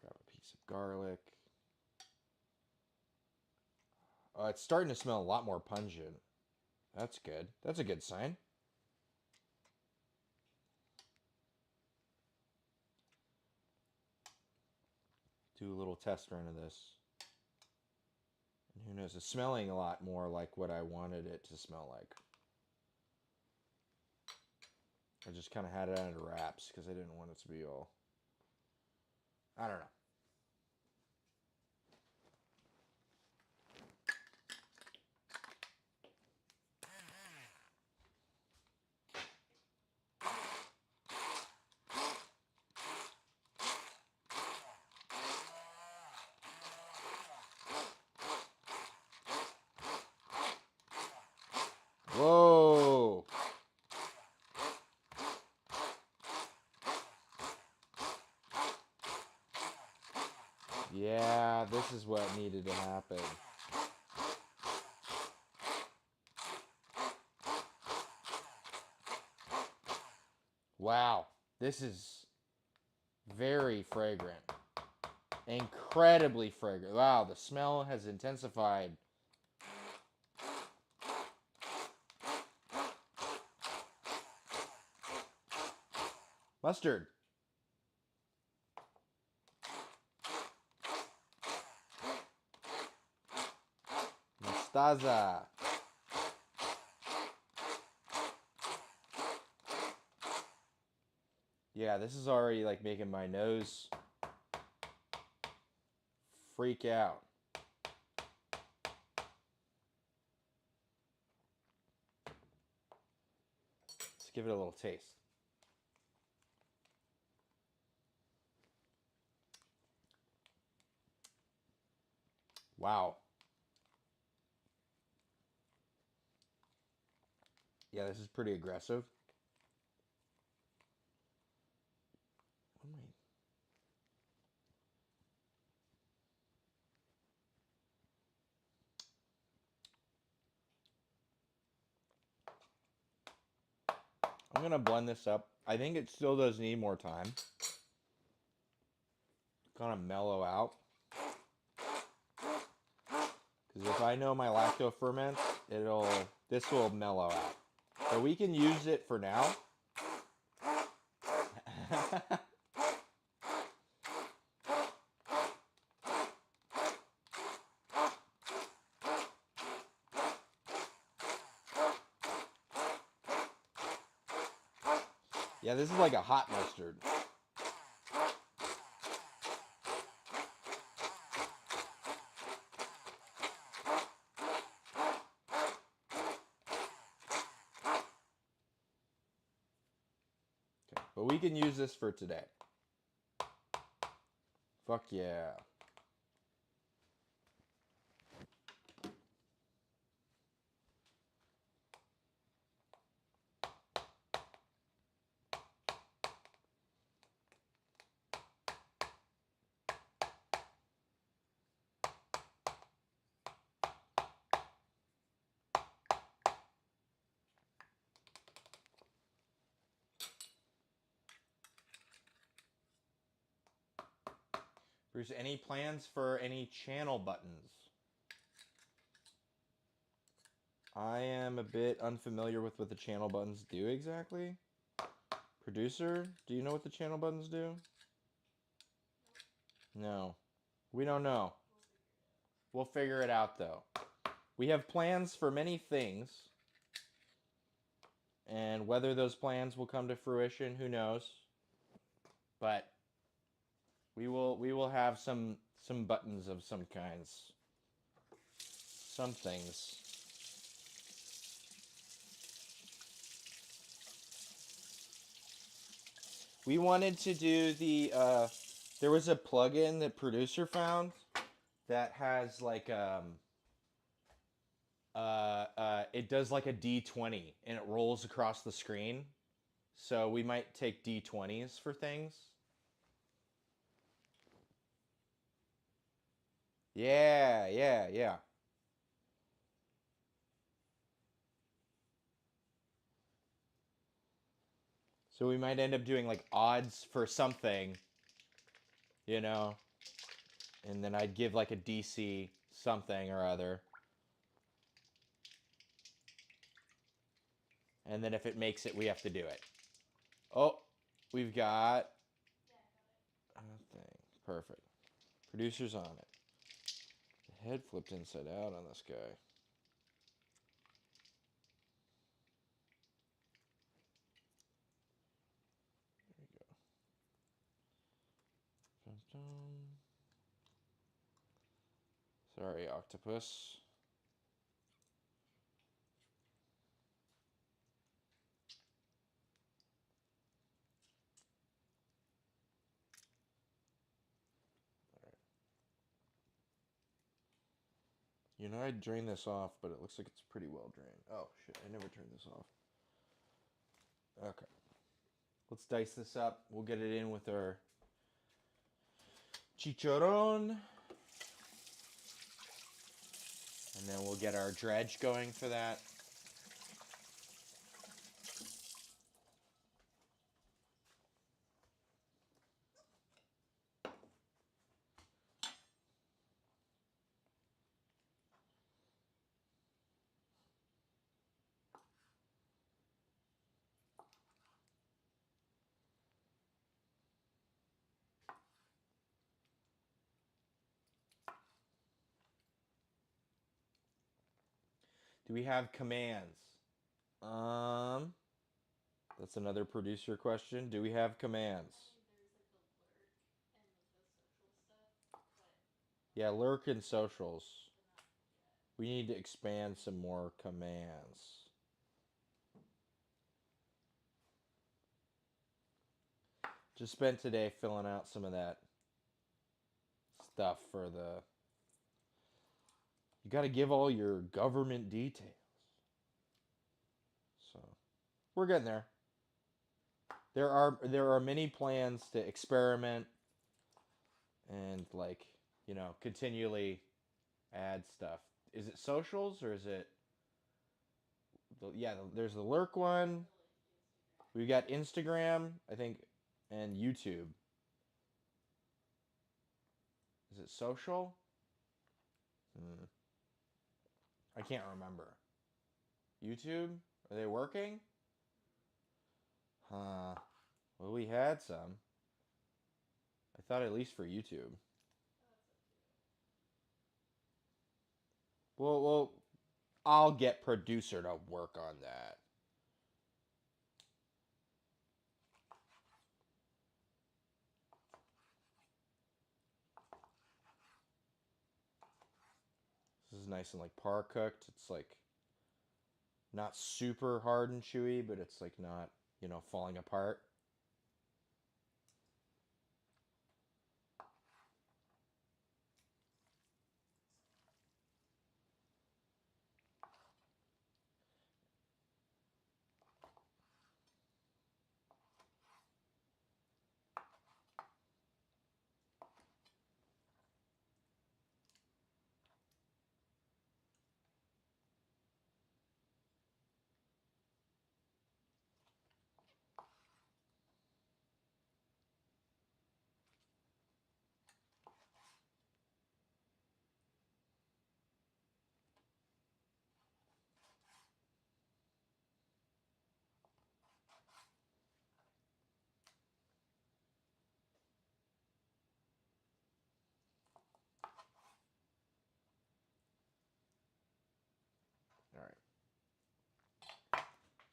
A: Grab a piece of garlic. Oh, it's starting to smell a lot more pungent. That's good. That's a good sign. Do a little test run of this. And who knows, it's smelling a lot more like what I wanted it to smell like. I just kind of had it under wraps because I didn't want it to be all... I don't know. Yeah, this is what needed to happen. Wow, this is very fragrant. Incredibly fragrant. Wow, the smell has intensified. Mustard. Mostaza. Yeah, this is already like making my nose freak out. Let's give it a little taste. Wow. Yeah, this is pretty aggressive. I'm going to blend this up. I think it still does need more time. Kind of mellow out. Because if I know my lacto ferment, this will mellow out. So we can use it for now. Yeah, this is like a hot mustard. Okay, but we can use this for today. Fuck yeah. Bruce, any plans for any channel buttons? I am a bit unfamiliar with what the channel buttons do exactly. Producer, do you know what the channel buttons do? No. We don't know. We'll figure it out though. We have plans for many things. And whether those plans will come to fruition, who knows? But we will have some buttons of some kinds. Some things. We wanted to do the there was a plugin that producer found that has like it does like a D20 and it rolls across the screen. So we might take D20s for things. Yeah, yeah, yeah. So we might end up doing like odds for something, you know, and then I'd give like a DC something or other. And then if it makes it, we have to do it. Oh, we've got a thing. Perfect. Producer's on it. The head flipped inside out on this guy. There we go. Dun, dun. Sorry, octopus. You know, I'd drain this off, but it looks like it's pretty well drained. Oh, shit, I never turned this off. Okay. Let's dice this up. We'll get it in with our chicharron. And then we'll get our dredge going for that. Do we have commands? That's another producer question. Do we have commands?
B: I mean, there's like the lurk and the social stuff, but
A: Yeah, lurk and socials.
B: not yet.
A: We need to expand some more commands. Just spent today filling out some of that stuff for the. You got to give all your government details. So we're getting there. There are many plans to experiment and continually add stuff. Is it socials or is it? There's the lurk one. We got Instagram, I think, and YouTube. Is it social? I can't remember. YouTube? Are they working? Huh. Well, we had some. I thought at least for YouTube. Well, I'll get producer to work on that. This is nice and like par cooked. It's like not super hard and chewy, but it's like not, falling apart. All right.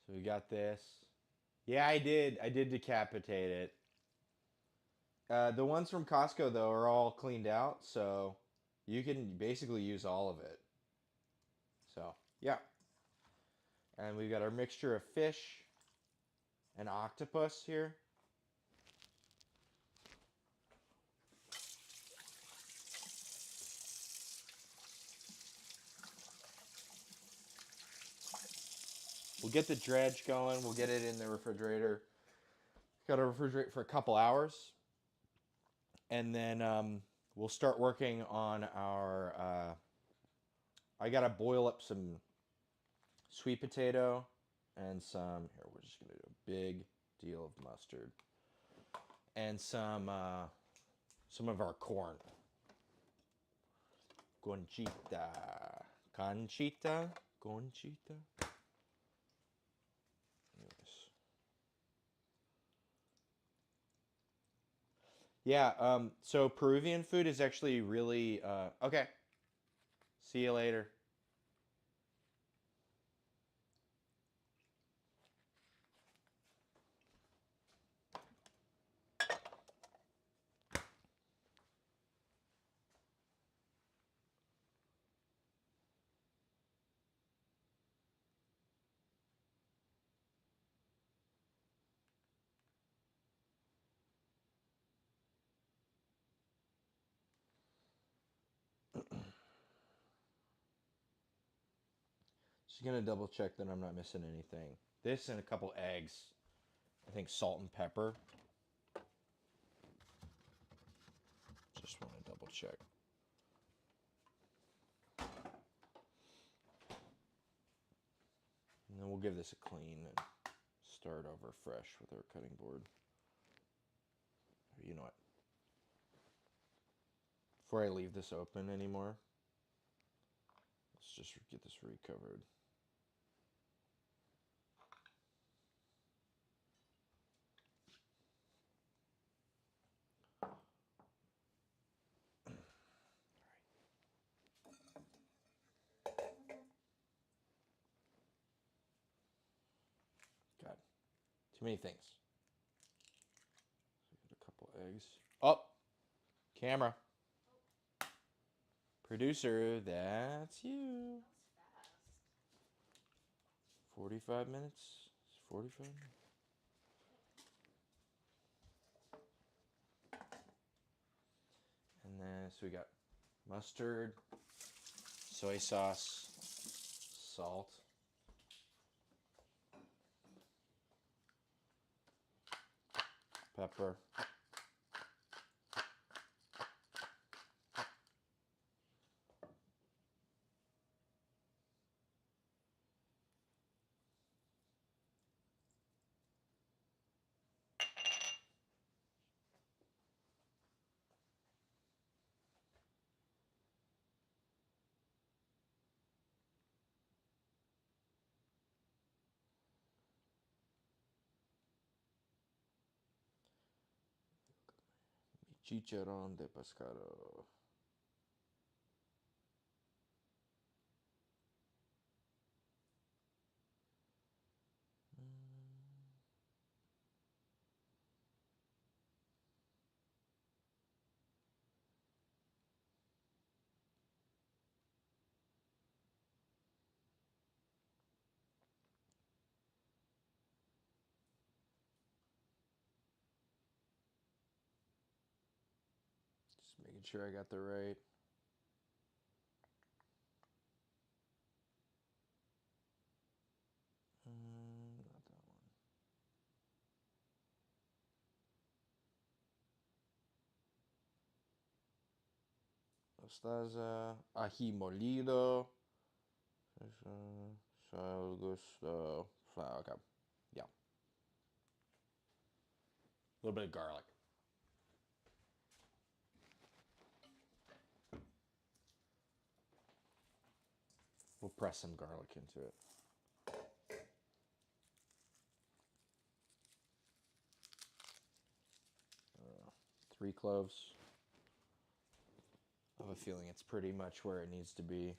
A: So we got this. Yeah, I did. I did decapitate it. The ones from Costco though are all cleaned out, so you can basically use all of it. So yeah, and we've got our mixture of fish and octopus here. We'll get the dredge going. We'll get it in the refrigerator. Got to refrigerate for a couple hours, and then we'll start working on our. I gotta boil up some sweet potato and some. Here, we're just gonna do a big deal of mustard and some of our corn. Conchita, conchita, conchita. Yeah, so Peruvian food is actually really okay. See you later. Just gonna double check that I'm not missing anything. This and a couple eggs. I think salt and pepper. Just one. check. And then we'll give this a clean and start over fresh with our cutting board. You know what? Before I leave this open anymore, let's just get this recovered. God, too many things. So get a couple eggs. Oh, camera. Producer, that's you.
B: That was fast.
A: 45 minutes. 45 minutes. And then, so we got mustard, soy sauce, salt, pepper, chicarron de pescado. Just making sure I got the right. Not that one. Mostaza, ají molido, sal, gusto, flour. Okay, yeah. A little bit of garlic. We'll press some garlic into it. 3 cloves. I have a feeling it's pretty much where it needs to be.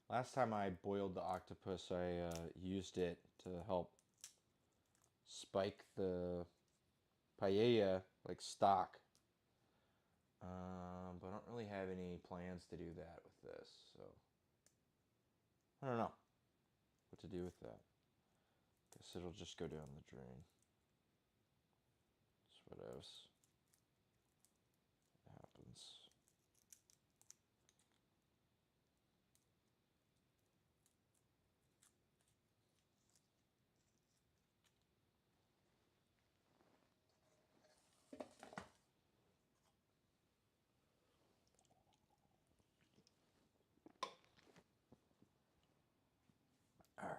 A: Last time I boiled the octopus, I used it to help spike the paella, like stock. But I don't really have any plans to do that with this, so I don't know what to do with that. Guess it'll just go down the drain. That's what else happens. All right.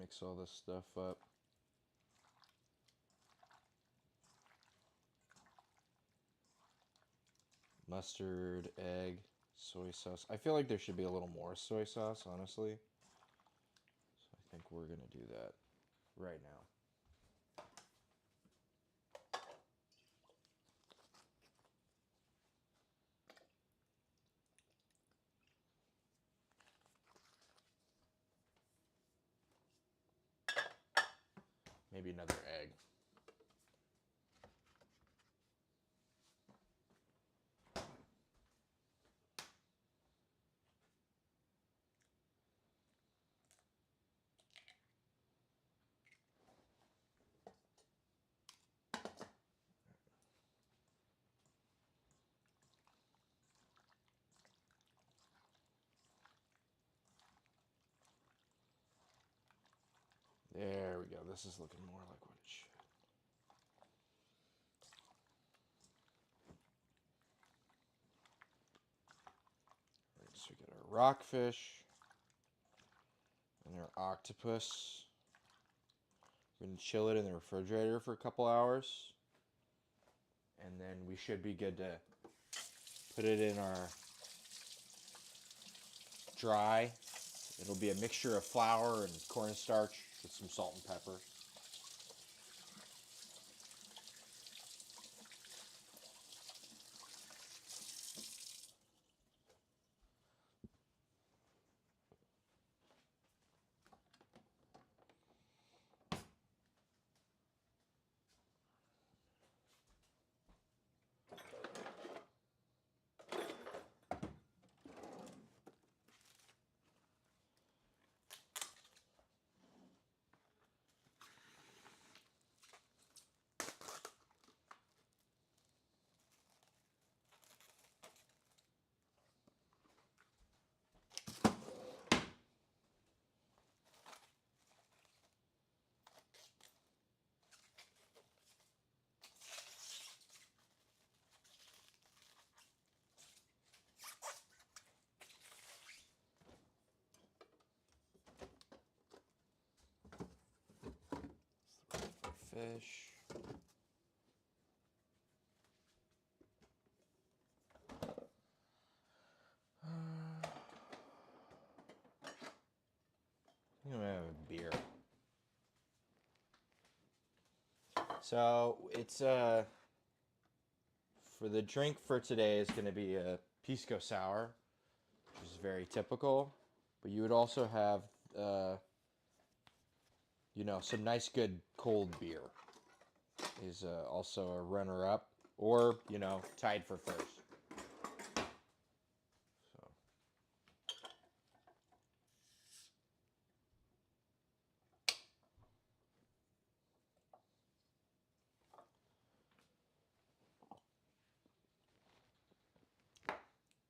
A: mix all this stuff up. Mustard, egg, soy sauce. I feel like there should be a little more soy sauce, honestly. So I think we're going to do that right now. Maybe another egg. There we go. This is looking more like what it should. All right, so we got our rockfish and our octopus. We're going to chill it in the refrigerator for a couple hours. And then we should be good to put it in our dry. It'll be a mixture of flour and cornstarch with some salt and pepper. Fish. I'm gonna have a beer. So it's for the drink for today is gonna be a pisco sour, which is very typical. But you would also have some nice good cold beer is also a runner-up, or tied for first.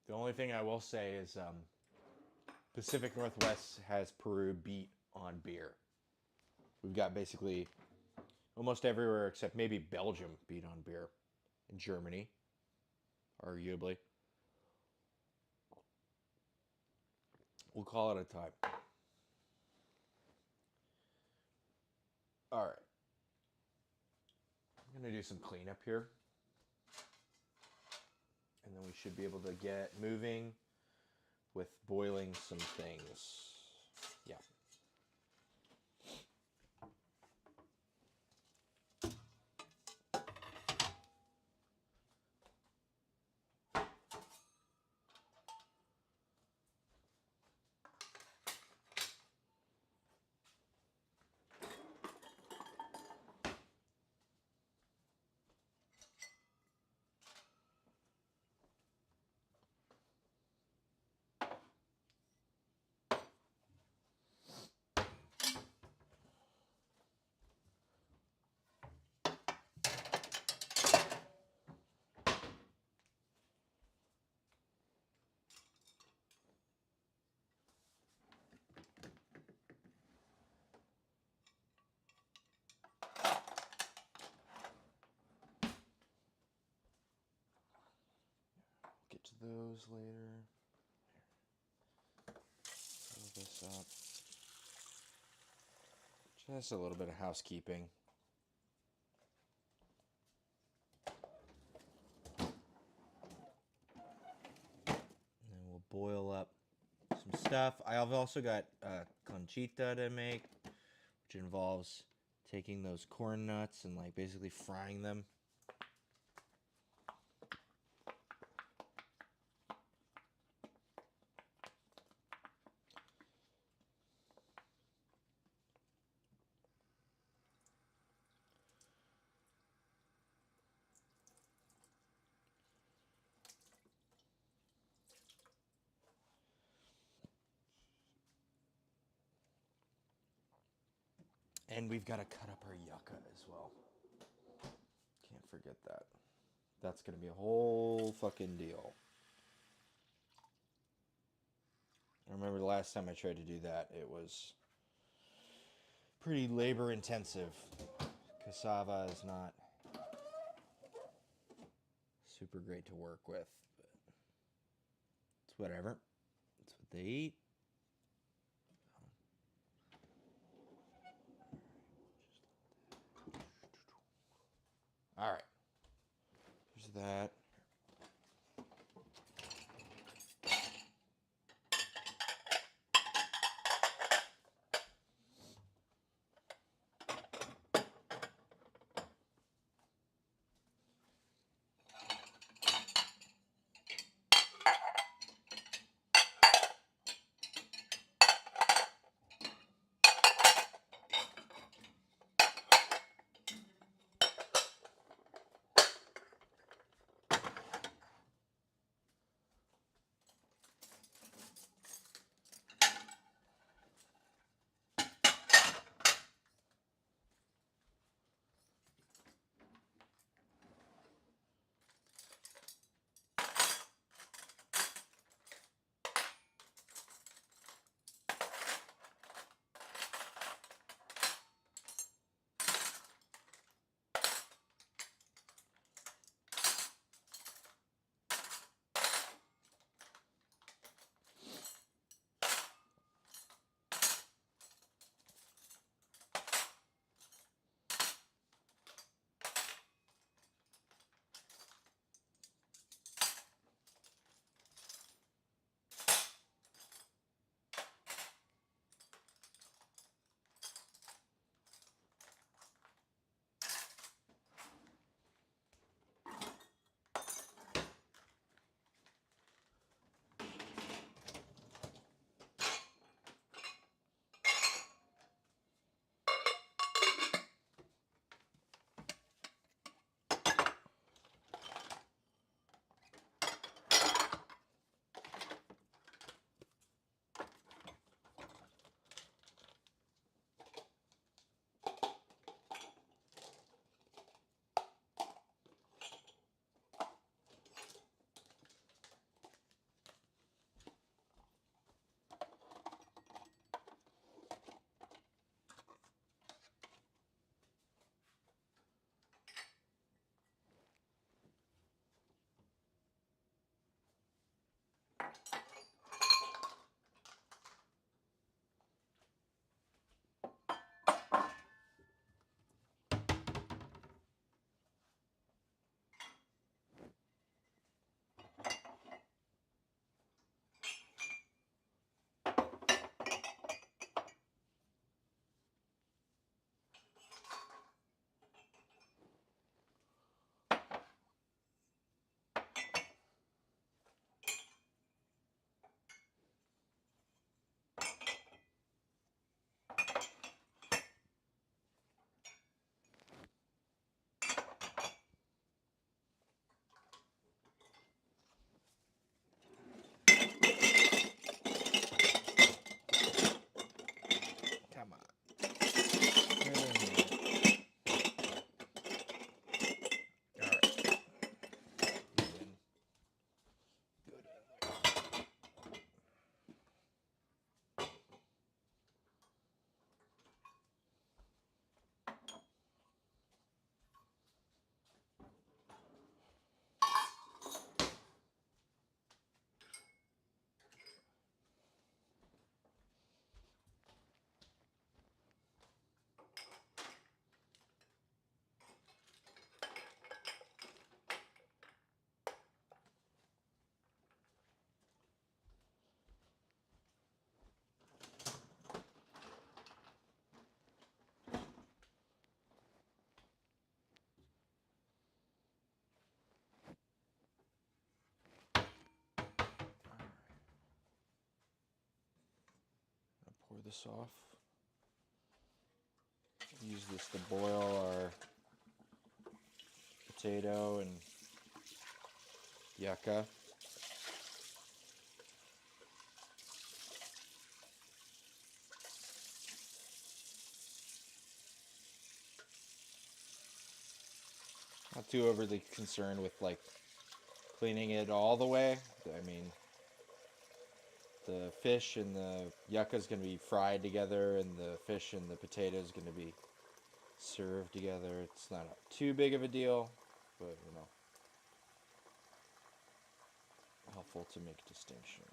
A: So the only thing I will say is Pacific Northwest has Peru beat on beer. We've got basically almost everywhere except maybe Belgium beat on beer, and Germany, arguably. We'll call it a tie. All right. I'm going to do some cleanup here. And then we should be able to get moving with boiling some things. Yeah. Get to those later. Fill this up.
B: Just a little bit of housekeeping. And we'll boil up some stuff. I've also got conchita to make, which involves taking those corn nuts and like basically frying them. And we've got to cut up our yucca as well. Can't forget that. That's going to be a whole fucking deal. I remember the last time I tried to do that, it was pretty labor intensive. Cassava is not super great to work with, but it's whatever. It's what they eat. All right. Here's that.
A: this off. Use this to boil our potato and yucca. Not too overly concerned with like cleaning it all the way. I mean, the fish and the yucca is going to be fried together, and the fish and the potato is going to be served together. It's not too big of a deal, but you know, helpful to make distinction.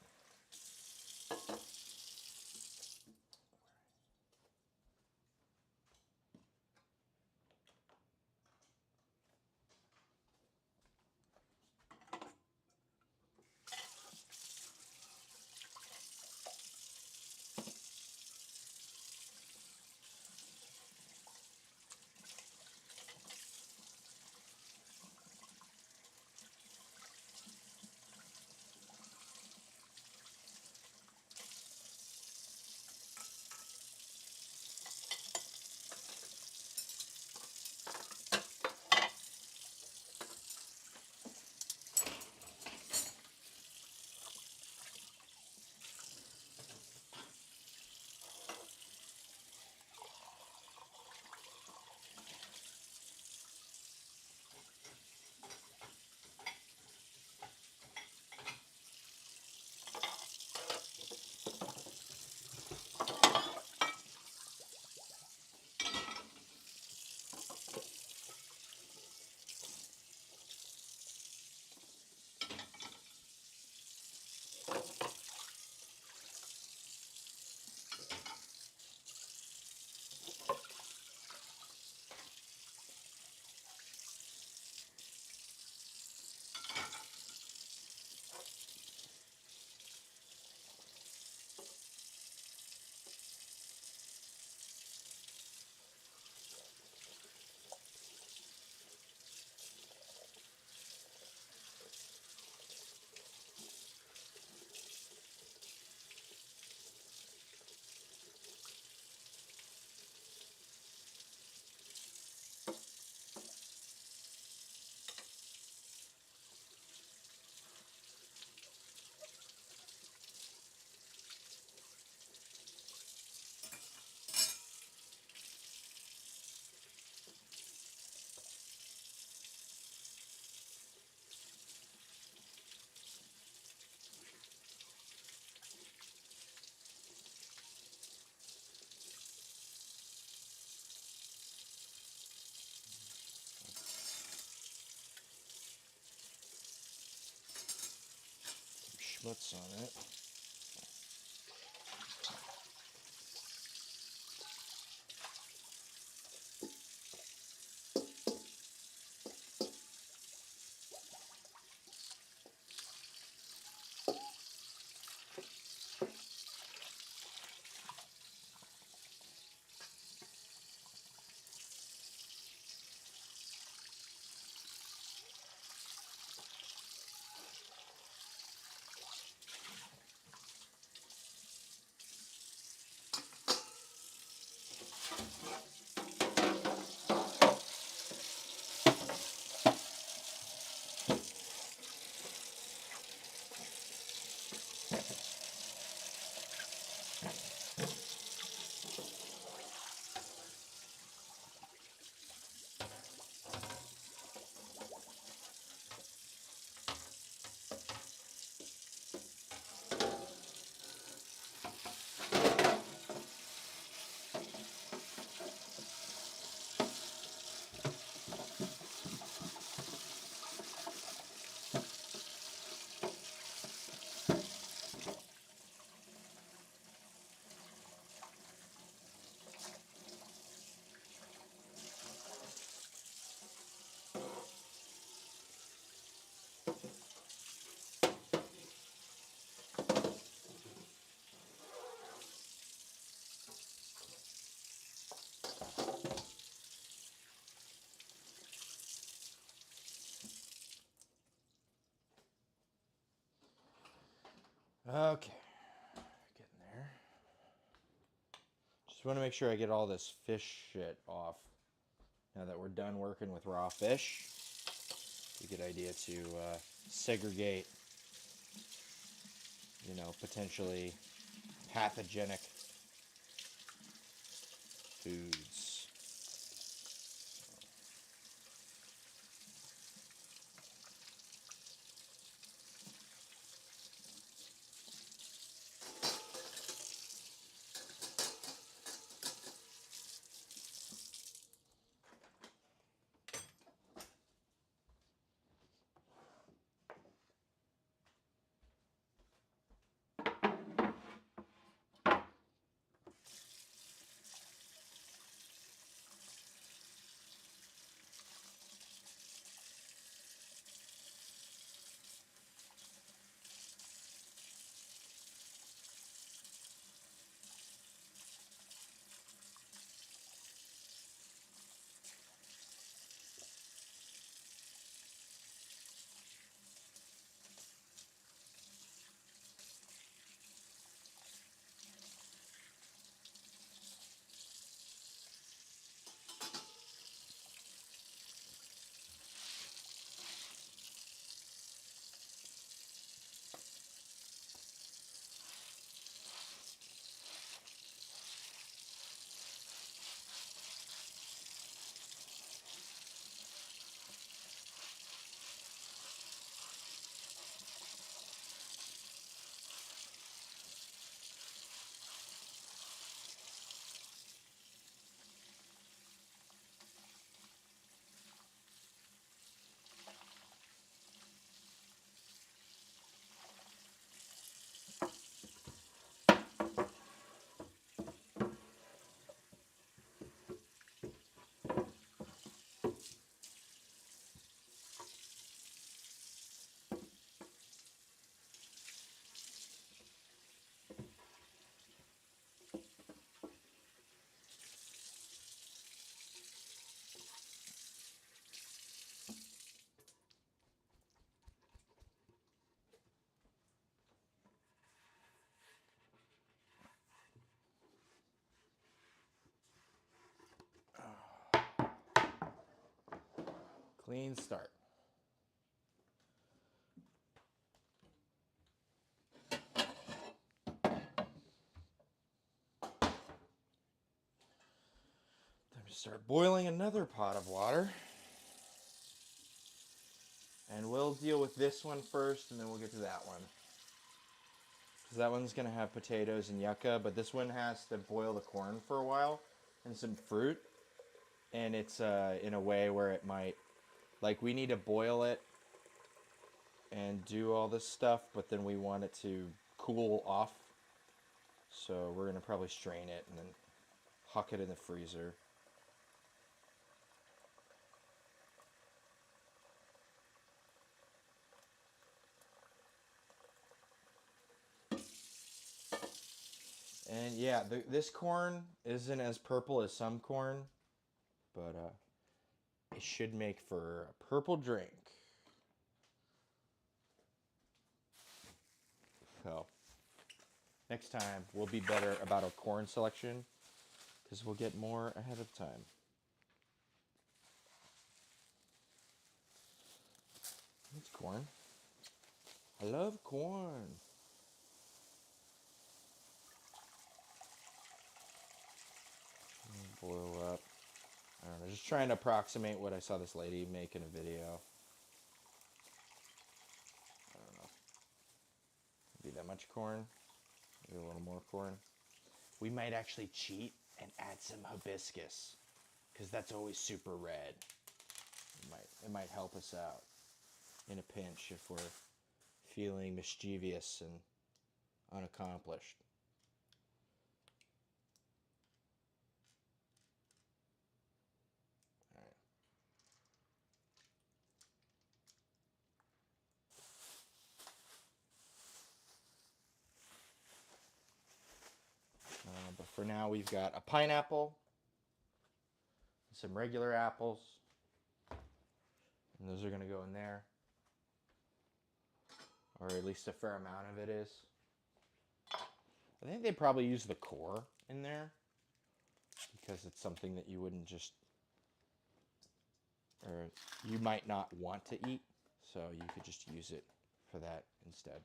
A: Schmutz on it. Okay, getting there.
B: Just want to make sure I get all this fish shit off. Now that we're done working with raw fish, it's a good idea to segregate, potentially pathogenic foods. Clean start. Time to start boiling another pot of water. And we'll deal with this one first, and then we'll get to that one. Because that one's going to have potatoes and yucca, but this one has to boil the corn for a while and some fruit. And it's in a way where it might, like, we need to boil it and do all this stuff, but then we want it to cool off. So we're going to probably strain it and then huck it in the freezer. And yeah, this corn isn't as purple as some corn, but it should make for a purple drink. So next time we'll be better about our corn selection because we'll get more ahead of time. It's corn. I love corn. Boil up. I don't know, just trying to approximate what I saw this lady make in a video. I don't know. Maybe that much corn. Maybe a little more corn. We might actually cheat and add some hibiscus because that's always super red. It might help us out in a pinch if we're feeling mischievous and unaccomplished. But for now, we've got a pineapple, some regular apples, and those are going to go in there, or at least a fair amount of it is. I think they probably use the core in there, because it's something that you wouldn't just, or you might not want to eat, so you could just use it for that instead.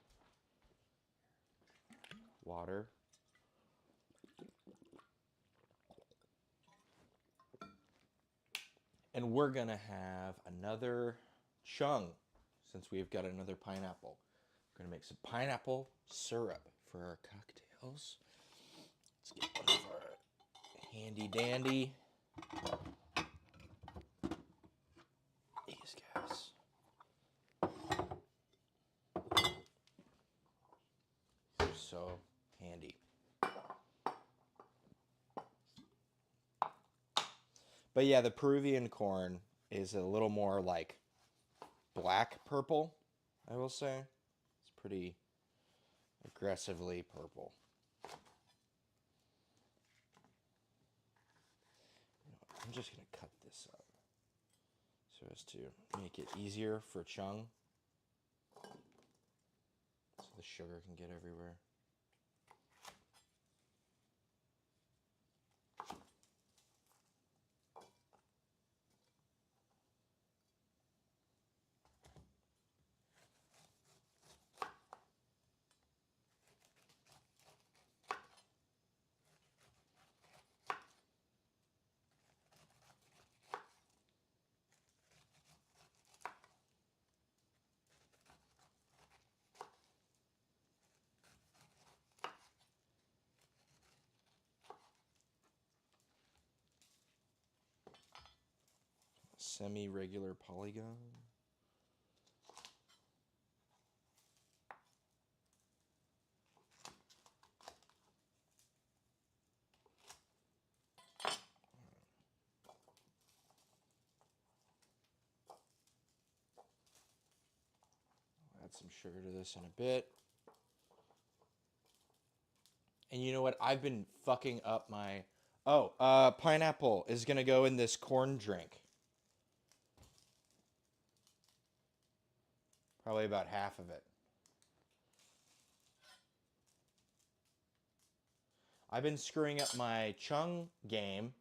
B: Water. And we're going to have another chung since we've got another pineapple. We're going to make some pineapple syrup for our cocktails. Let's get one of our handy dandy. These guys. They're so handy. But yeah, the Peruvian corn is a little more like black purple, I will say. It's pretty aggressively purple. I'm just going to cut this up so as to make it easier for chung, so the sugar can get everywhere. Semi-regular polygon. I'll add some sugar to this in a bit. And you know what? I've been fucking up my... Oh, pineapple is going to go in this corn drink. Probably about half of it. I've been screwing up my chung game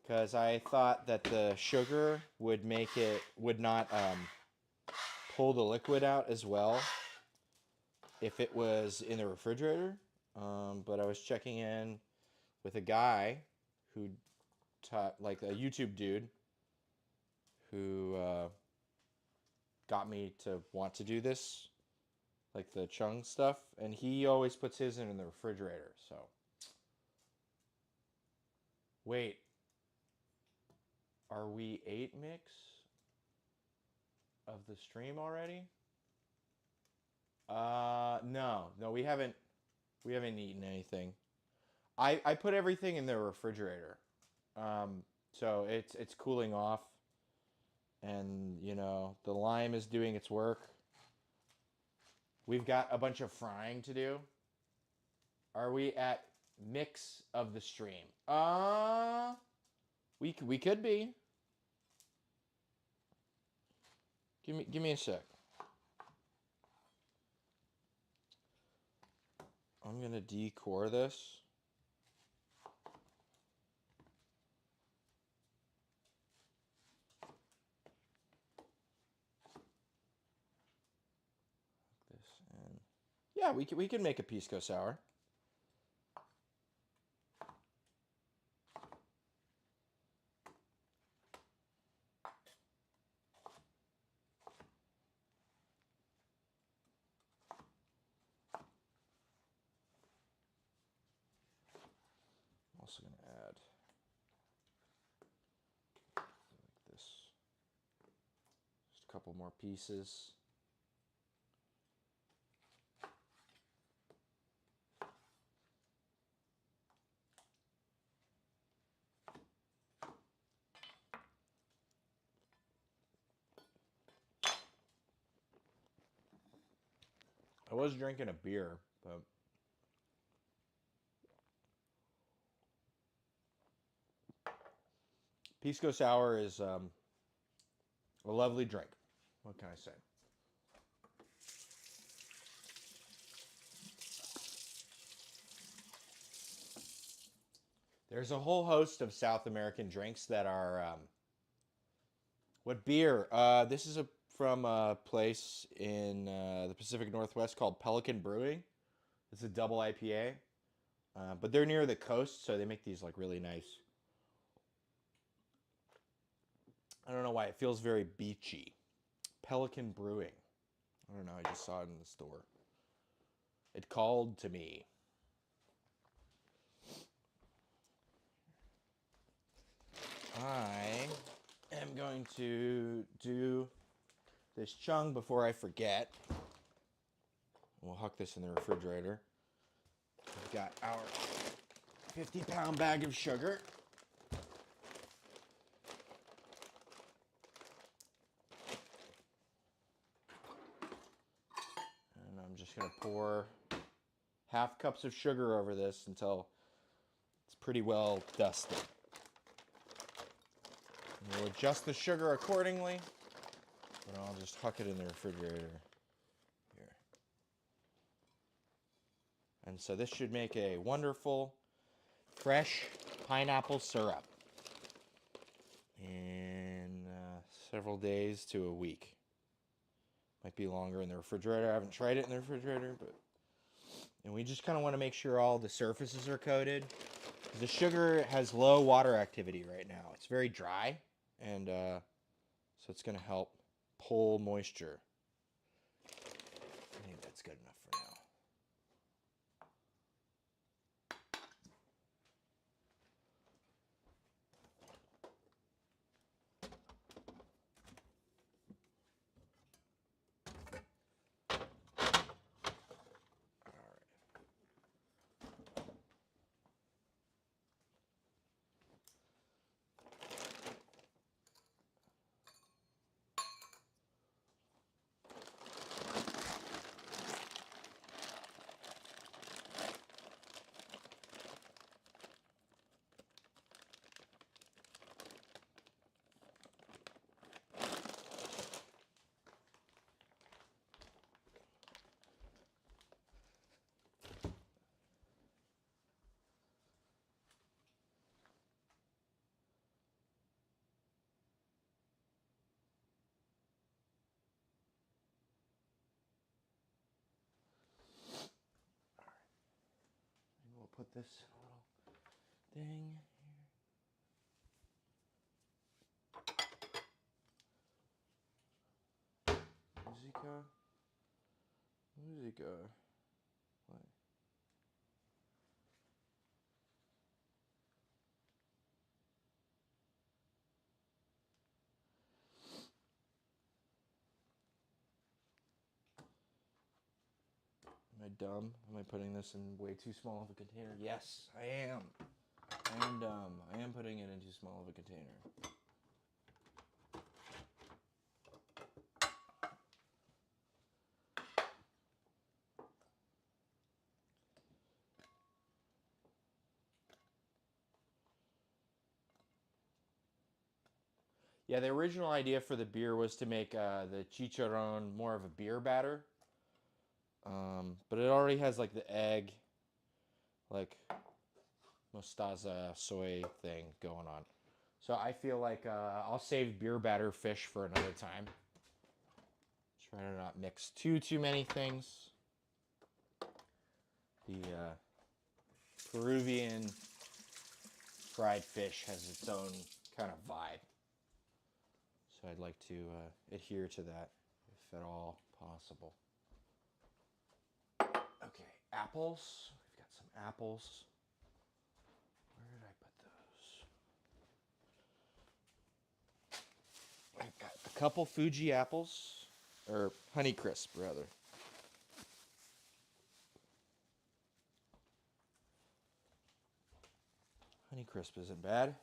B: because I thought that the sugar would make it, would not pull the liquid out as well if it was in the refrigerator. But I was checking in with a guy who taught, like a YouTube dude who got me to want to do this, like the chung stuff, and he always puts his in the refrigerator. So wait, are we 8 mix of the stream already? No, we haven't eaten anything. I put everything in the refrigerator, so it's cooling off, and you know the lime is doing its work. We've got a bunch of frying to do. Are we at mix of the stream? We could be. Give me a sec. I'm gonna decore this. And yeah, we can make a pisco sour. I'm also going to add like this, just a couple more pieces. I was drinking a beer, but pisco sour is a lovely drink. What can I say? There's a whole host of South American drinks that are. What beer? This is from a place in the Pacific Northwest called Pelican Brewing. It's a double IPA, but they're near the coast, so they make these like really nice. I don't know why it feels very beachy. Pelican Brewing. I don't know. I just saw it in the store. It called to me. I am going to do this chung before I forget. We'll huck this in the refrigerator. We've got our 50-pound bag of sugar. And I'm just going to pour half cups of sugar over this until it's pretty well dusted. And we'll adjust the sugar accordingly, but I'll just huck it in the refrigerator here. And so this should make a wonderful, fresh pineapple syrup in several days to a week. Might be longer in the refrigerator. I haven't tried it in the refrigerator, but... And we just kind of want to make sure all the surfaces are coated. The sugar has low water activity right now. It's very dry, and so it's going to help pull moisture. I think that's good enough for now. We'll put this in a little thing here. Musica. What? Am I dumb? Am I putting this in way too small of a container? Yes, I am. I am dumb. I am putting it in too small of a container. Yeah, the original idea for the beer was to make the chicarron more of a beer batter. But it already has like the egg, like mostaza soy thing going on. So I feel like I'll save beer batter fish for another time. Try to not mix too many things. The Peruvian fried fish has its own kind of vibe. So I'd like to adhere to that if at all possible. Okay, apples. We've got some apples. Where did I put those? I've got a couple Fuji apples, or Honeycrisp rather. Honeycrisp isn't bad.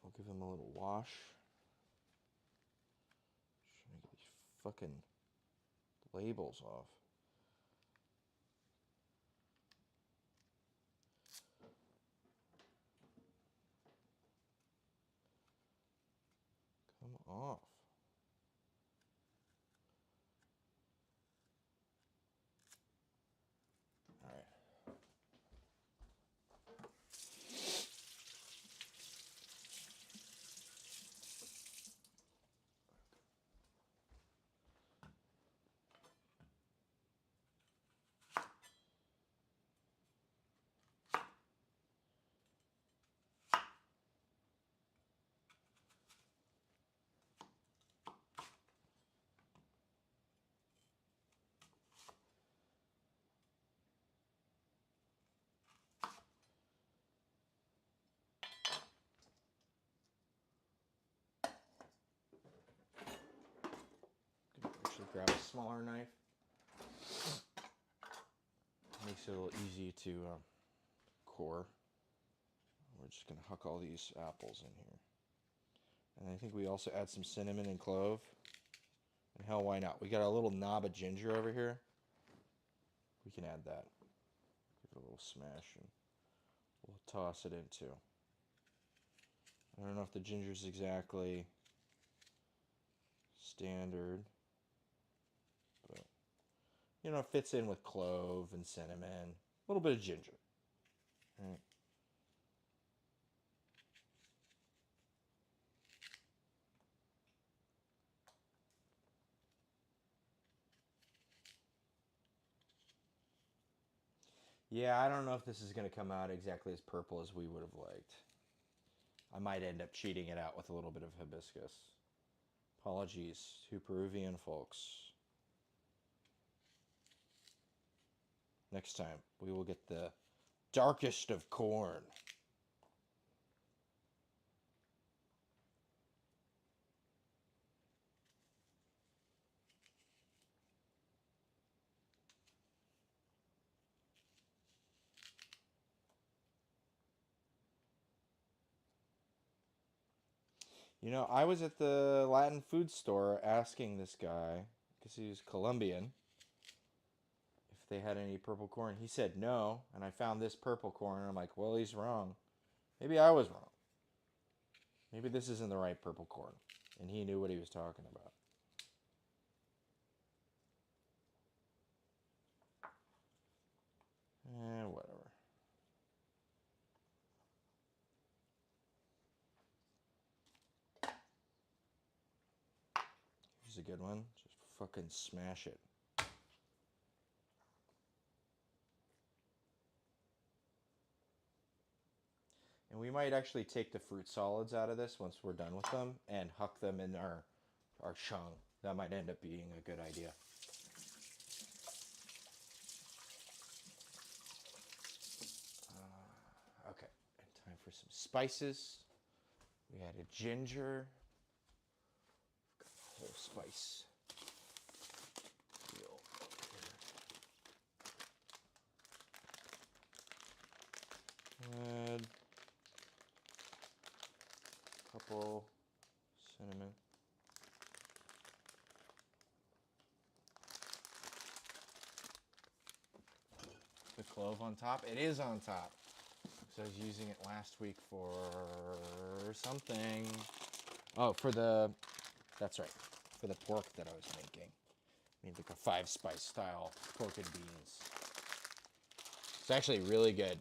B: I'll give them a little wash. Trying to get these fucking labels off. Come off. All right. grab a smaller knife. Makes it a little easy to core. We're just going to huck all these apples in here. And I think we also add some cinnamon and clove. And hell, why not? We got a little knob of ginger over here. We can add that. Give it a little smash and we'll toss it in too. I don't know if the ginger's exactly standard, but you know, it fits in with clove and cinnamon, a little bit of ginger. All right. Yeah, I don't know if this is going to come out exactly as purple as we would have liked. I might end up cheating it out with a little bit of hibiscus. Apologies to Peruvian folks. Next time, we will get the darkest of corn. You know, I was at the Latin food store asking this guy, because he's Colombian, if they had any purple corn. He said no, and I found this purple corn, and I'm like, well, he's wrong. Maybe I was wrong. Maybe this isn't the right purple corn, and he knew what he was talking about. Whatever. Here's a good one. Just fucking smash it. And we might actually take the fruit solids out of this once we're done with them and huck them in our chung. That might end up being a good idea. Okay, and time for some spices. We added ginger. Got a whole spice. Add a couple cinnamon. The clove on top. It is on top. So I was using it last week for something. Oh, that's right, for the pork that I was making. I made like a 5-spice style pork and beans. It's actually really good.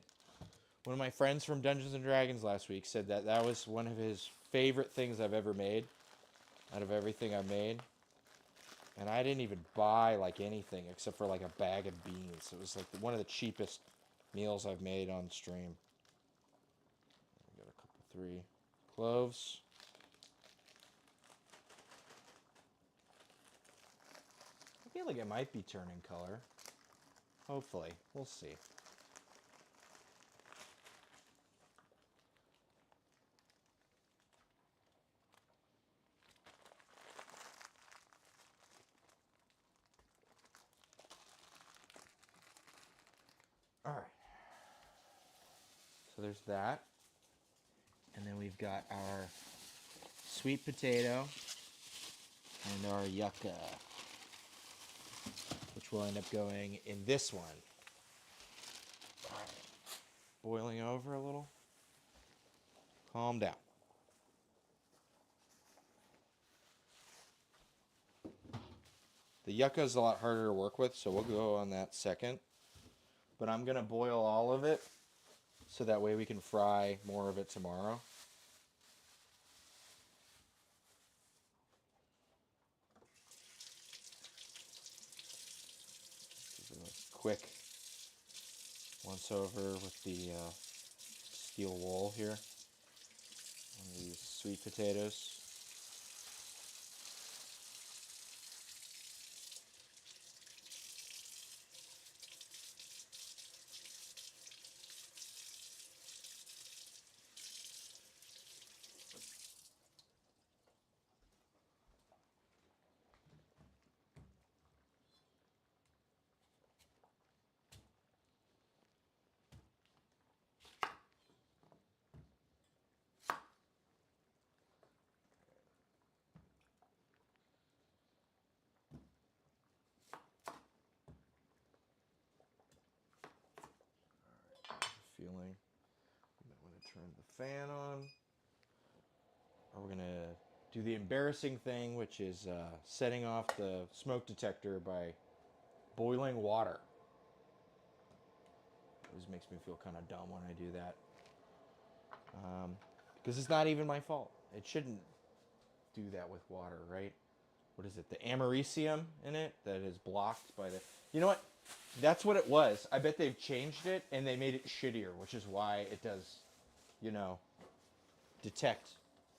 B: One of my friends from Dungeons and Dragons last week said that that was one of his favorite things I've ever made out of everything I've made. And I didn't even buy like anything except for like a bag of beans. It was like one of the cheapest meals I've made on stream. We got a couple, 3 cloves. I feel like it might be turning color. Hopefully. We'll see. All right. So there's that. And then we've got our sweet potato and our yucca, which will end up going in this one. All right. Boiling over a little. Calm down. The yucca is a lot harder to work with, so we'll go on that second. But I'm going to boil all of it so that way we can fry more of it tomorrow. Quick once over with the steel wool here on these sweet potatoes.
A: boiling. I'm going to turn the fan on. We're going to do the embarrassing thing, which is setting off the smoke detector by boiling water. It always makes me feel kind of dumb when I do that. Because it's not even my fault. It shouldn't do that with water, right? What is it? The americium in it that is blocked by the... You know what? That's what it was. I bet they've changed it and they made it shittier, which is why it does, you know, detect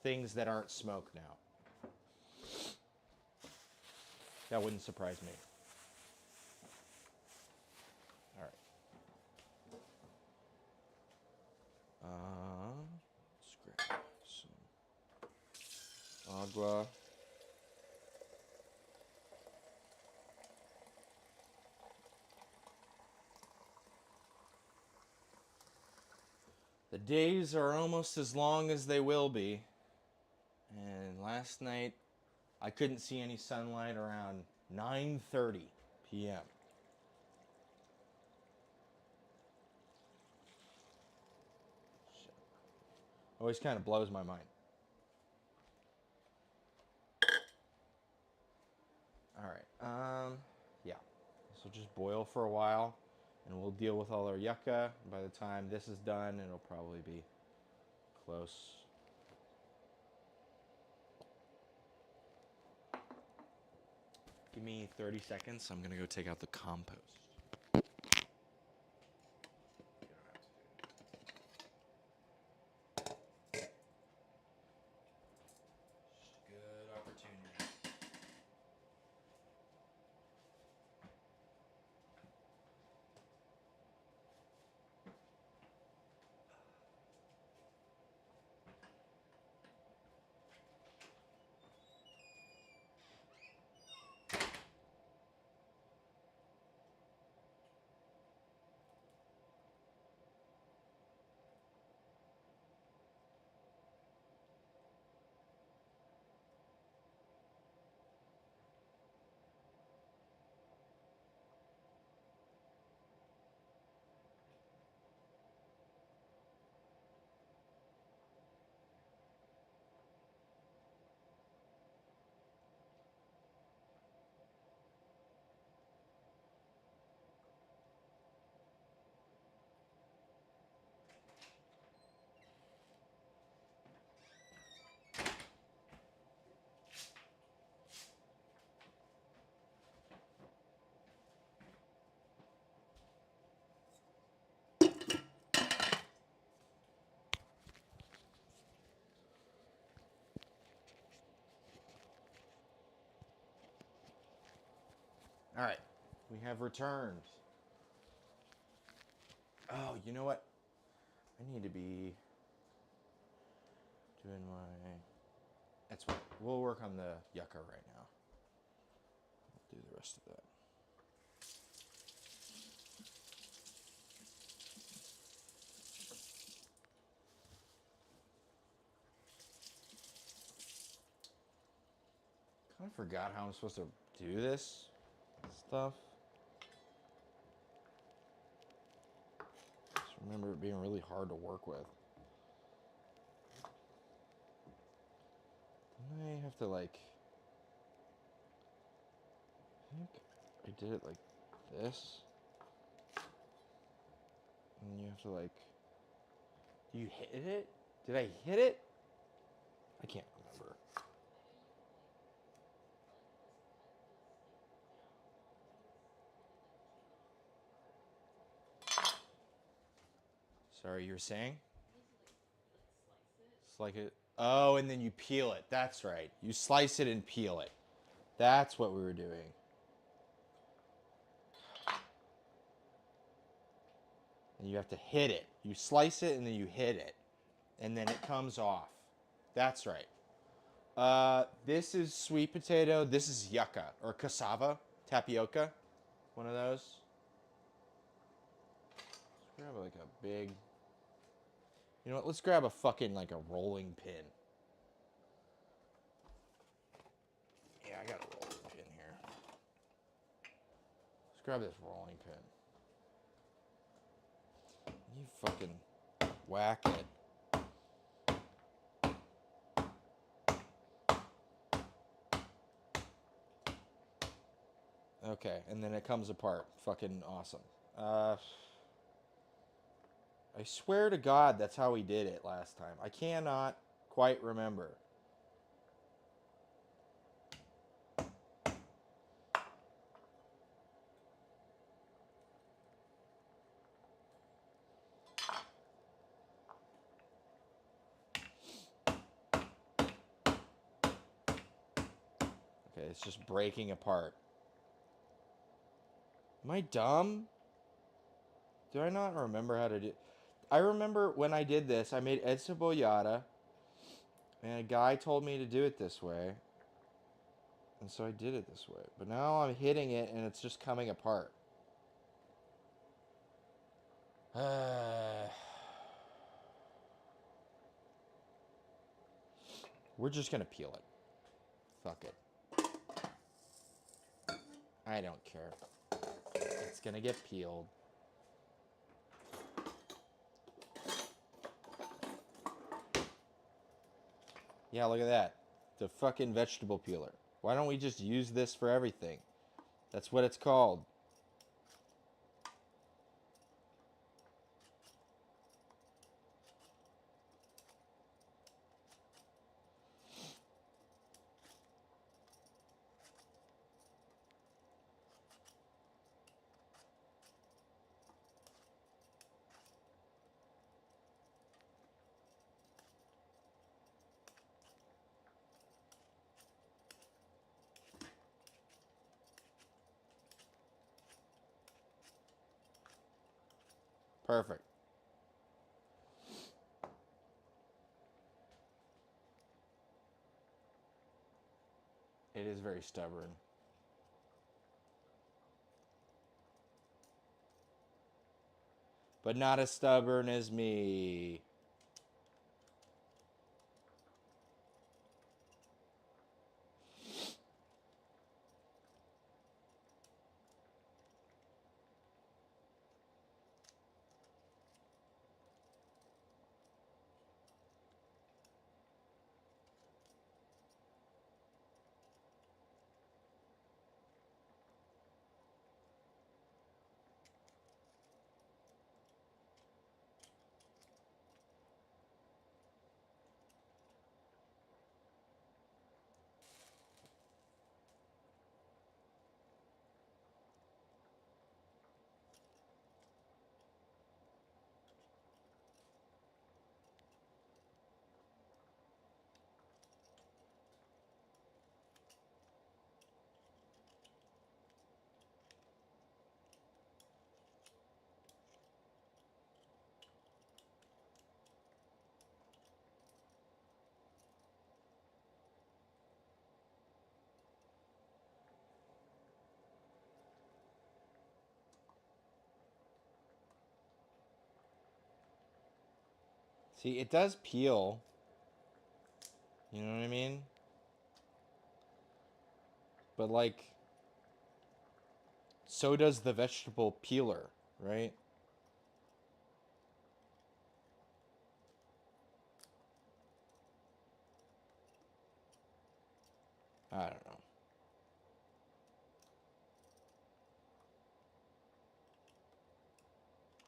A: things that aren't smoke now. That wouldn't surprise me. All right. Let's grab some agua. The days are almost as long as they will be. And last night, I couldn't see any sunlight around 9:30 p.m. Always kind of blows my mind. All right. Yeah. This will just boil for a while, and we'll deal with all our yucca. By the time this is done, it'll probably be close. Give me 30 seconds. I'm going to go take out the compost. Good opportunity. All right, we have returned. Oh, you know what? I need to be doing my... That's what we'll work on the yucca right now. I'll do the rest of that. I forgot how I'm supposed to do this stuff. Just remember it being really hard to work with. Don't I have to like... I think I did it like this. And you have to like... You hit it? Did I hit it? I can't remember. Sorry, you were saying? Slice it. Oh, and then you peel it. That's right. You slice it and peel it. That's what we were doing. And you have to hit it. You slice it and then you hit it. And then it comes off. That's right. This is sweet potato. This is yucca or cassava, tapioca. One of those. Let's grab like a big... You know what? Let's grab a fucking like a rolling pin. Yeah, I got a rolling pin here. Let's grab this rolling pin. You
B: fucking whack it. Okay, and then it comes apart. Fucking awesome. I swear to God that's how we did it last time. I cannot quite remember. Okay, it's just breaking apart. Am I dumb? Do I not remember how to do... I remember when I did this, I made cebollada, and a guy told me to do it this way. And so I did it this way. But now I'm hitting it, and it's just coming apart. We're just going to peel it. Fuck it. I don't care. It's going to get peeled. Yeah, look at that. The fucking vegetable peeler. Why don't we just use this for everything? That's what it's called. Perfect. It is very stubborn. But not as stubborn as me. See, it does peel. You know what I mean? But like, so does the vegetable peeler, right? I don't know.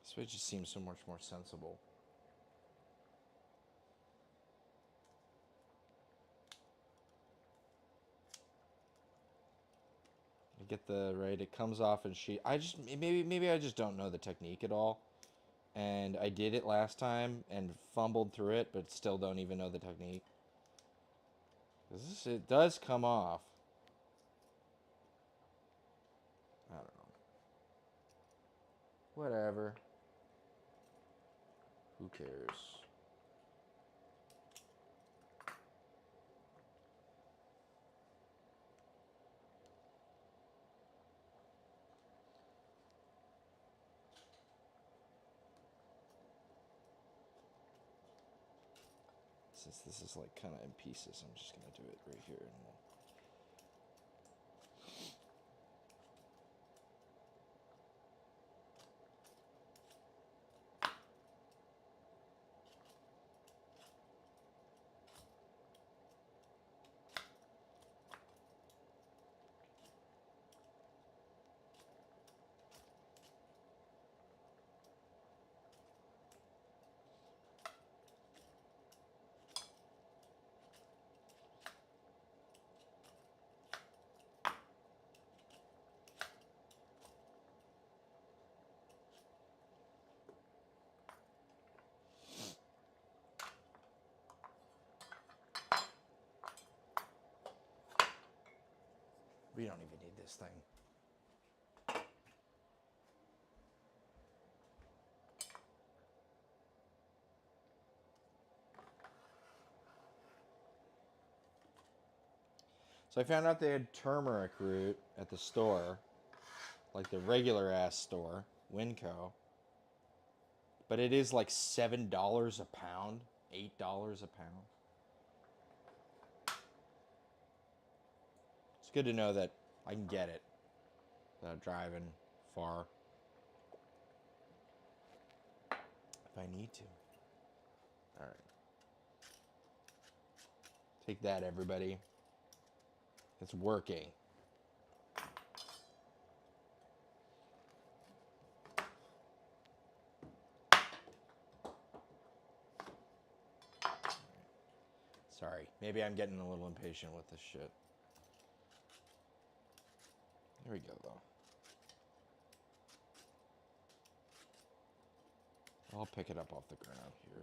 B: This way just seems so much more sensible. I get the right. It comes off and maybe I just don't know the technique at all. And I did it last time and fumbled through it, but still don't even know the technique. It does come off. I don't know. Whatever. Who cares? Since this is like kind of in pieces, I'm just gonna do it right here and we'll... We don't even need this thing. So I found out they had turmeric root at the store, like the regular ass store, Winco. But it is like $7 a pound, $8 a pound. It's good to know that I can get it without driving far if I need to. All right. Take that, everybody. It's working. Sorry. Maybe I'm getting a little impatient with this shit. There we go, though. I'll pick it up off the ground here.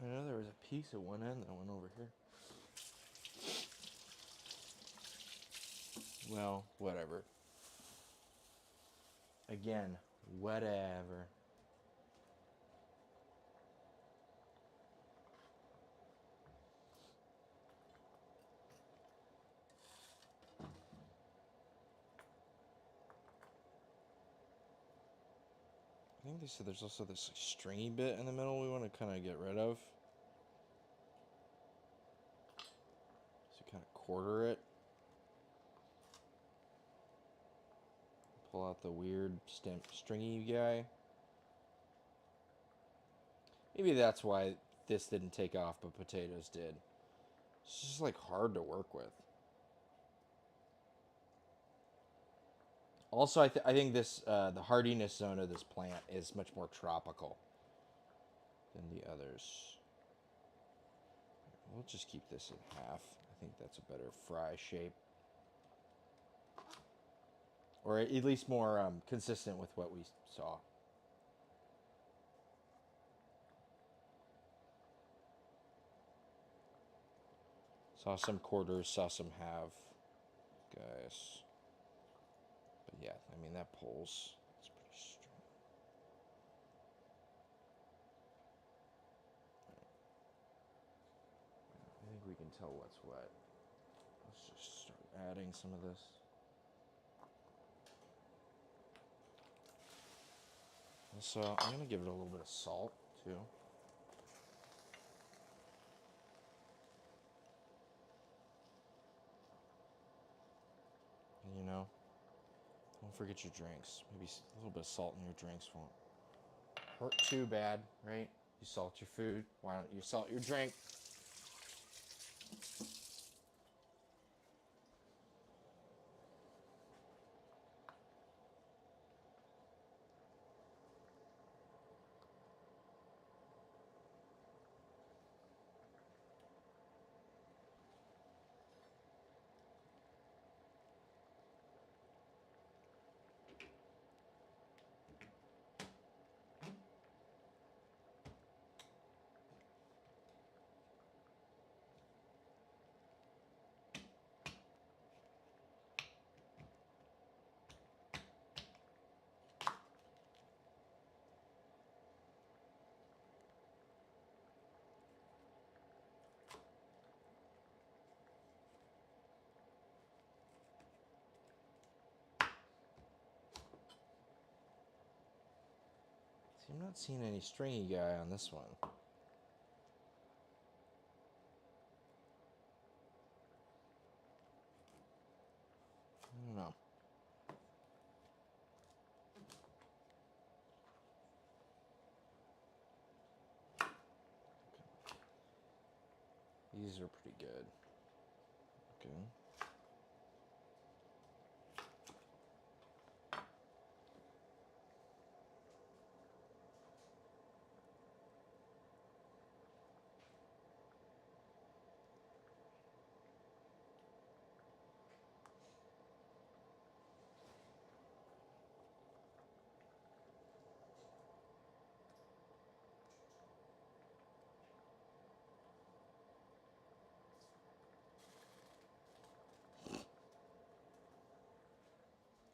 B: I know there was a piece at one end that went over here. Well, whatever. Again, whatever. I think they said there's also this stringy bit in the middle we want to kind of get rid of. So kind of quarter it. Pull out the weird stringy guy. Maybe that's why this didn't take off, but potatoes did. It's just like hard to work with. Also, I think this the hardiness zone of this plant is much more tropical than the others. We'll just keep this in half. I think that's a better fry shape. Or at least more consistent with what we saw. Saw some quarters, saw some half, guys. But yeah, I mean, that pulls. It's pretty strong. I think we can tell what's what. Let's just start adding some of this. So I'm going to give it a little bit of salt, too. And, you know, don't forget your drinks. Maybe a little bit of salt in your drinks won't hurt too bad, right? You salt your food. Why don't you salt your drink? See, I'm not seeing any stringy guy on this one. I don't know. These are pretty good. Okay.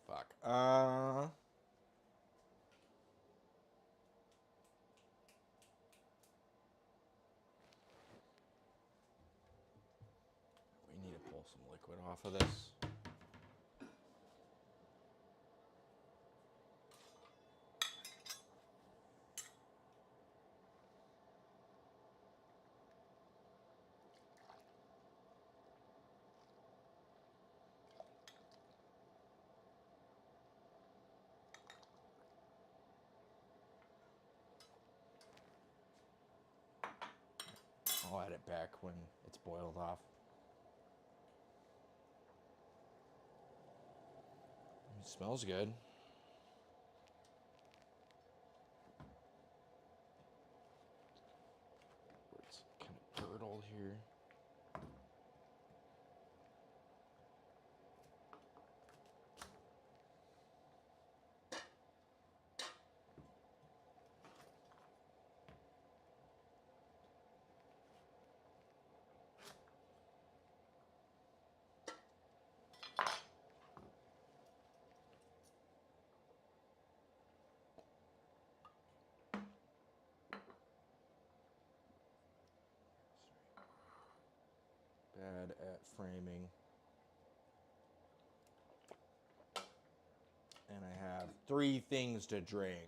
B: Fuck. We need to pull some liquid off of this. I'll add it back when it's boiled off. It smells good. It's kind of curdled here. Bad at framing. And I have 3 things to drink.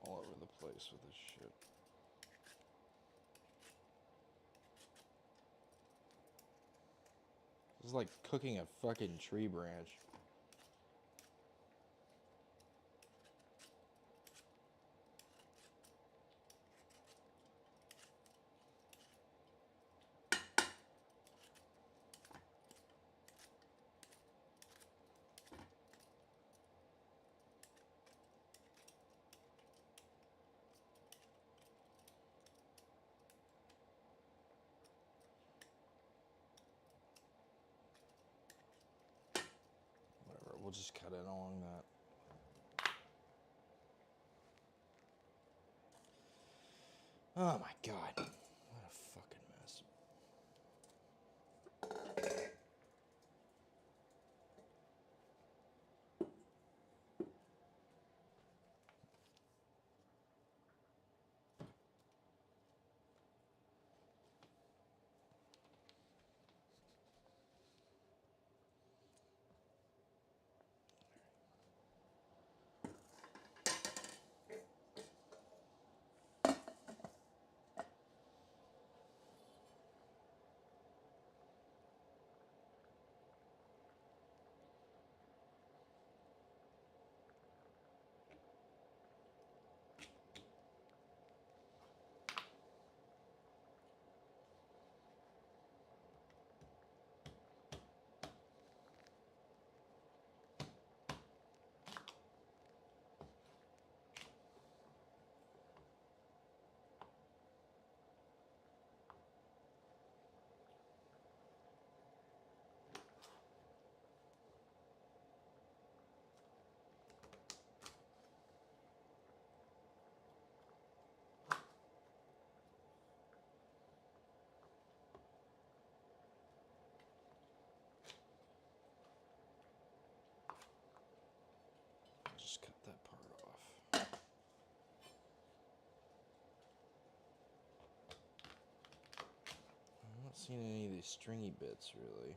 B: All over the place with this shit. This is like cooking a fucking tree branch. just cut it along that. Oh my god. What a fucking mess. Just cut that part off. I'm not seeing any of these stringy bits really.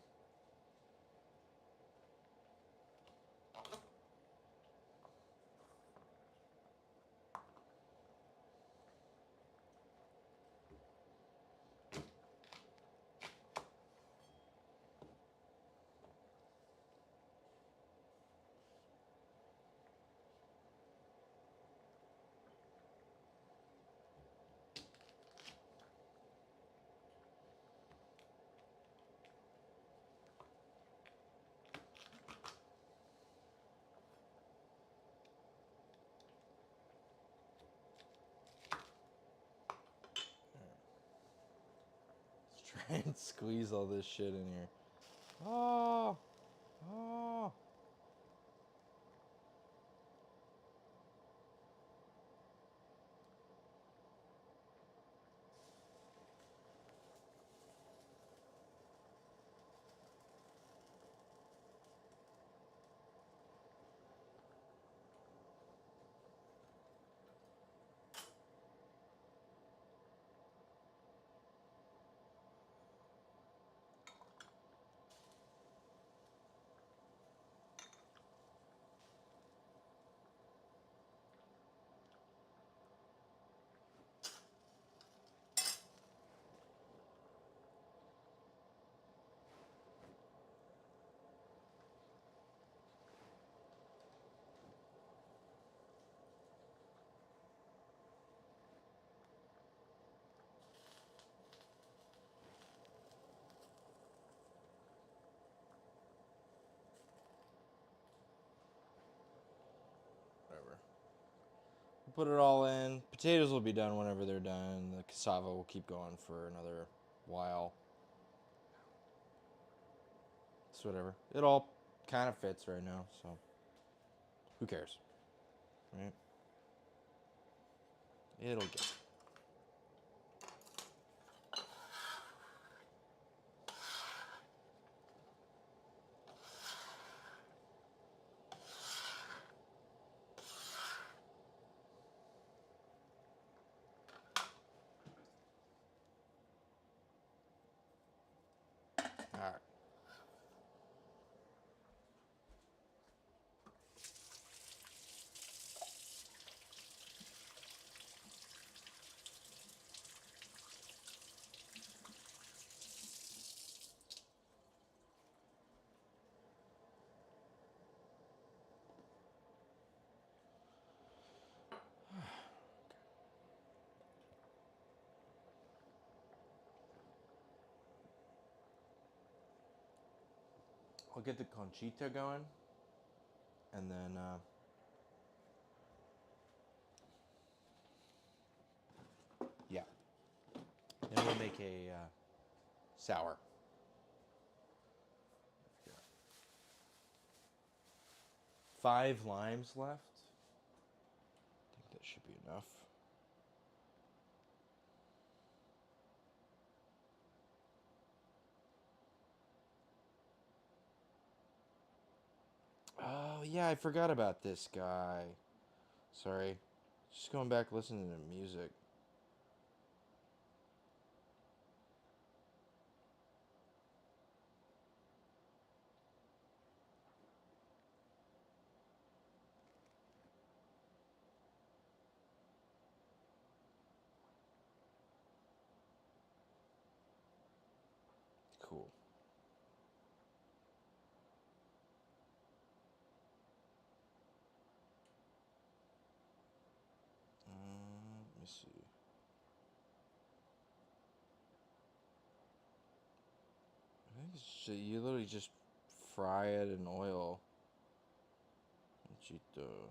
B: Let's try and squeeze all this shit in here. Oh, oh. Whatever. We'll put it all in. Potatoes will be done whenever they're done. The cassava will keep going for another while. It's whatever. It all kind of fits right now, so who cares, right? It'll get. All right. I'll get the conchita going, and then yeah, then we'll make a sour. 5 limes left. I think that should be enough. Oh, yeah, I forgot about this guy. Sorry. Just going back listening to music. Cool. Let me see. I think you literally just fry it in oil. Conchito.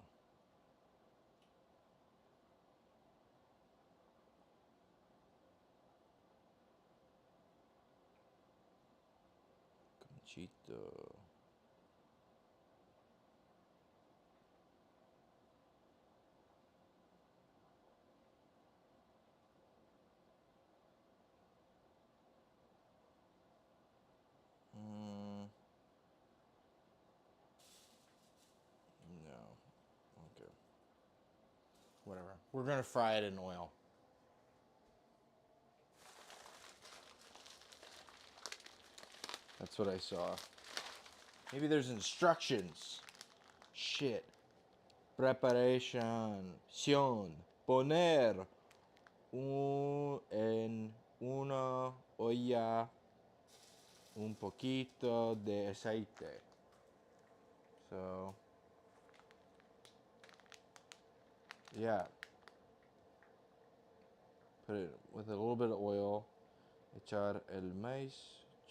B: Conchito. No. Okay. Whatever. We're gonna fry it in oil. That's what I saw. Maybe there's instructions. Shit. Preparación. Poner en una olla un poquito de aceite. So, yeah. Put it with a little bit of oil. Echar el maíz,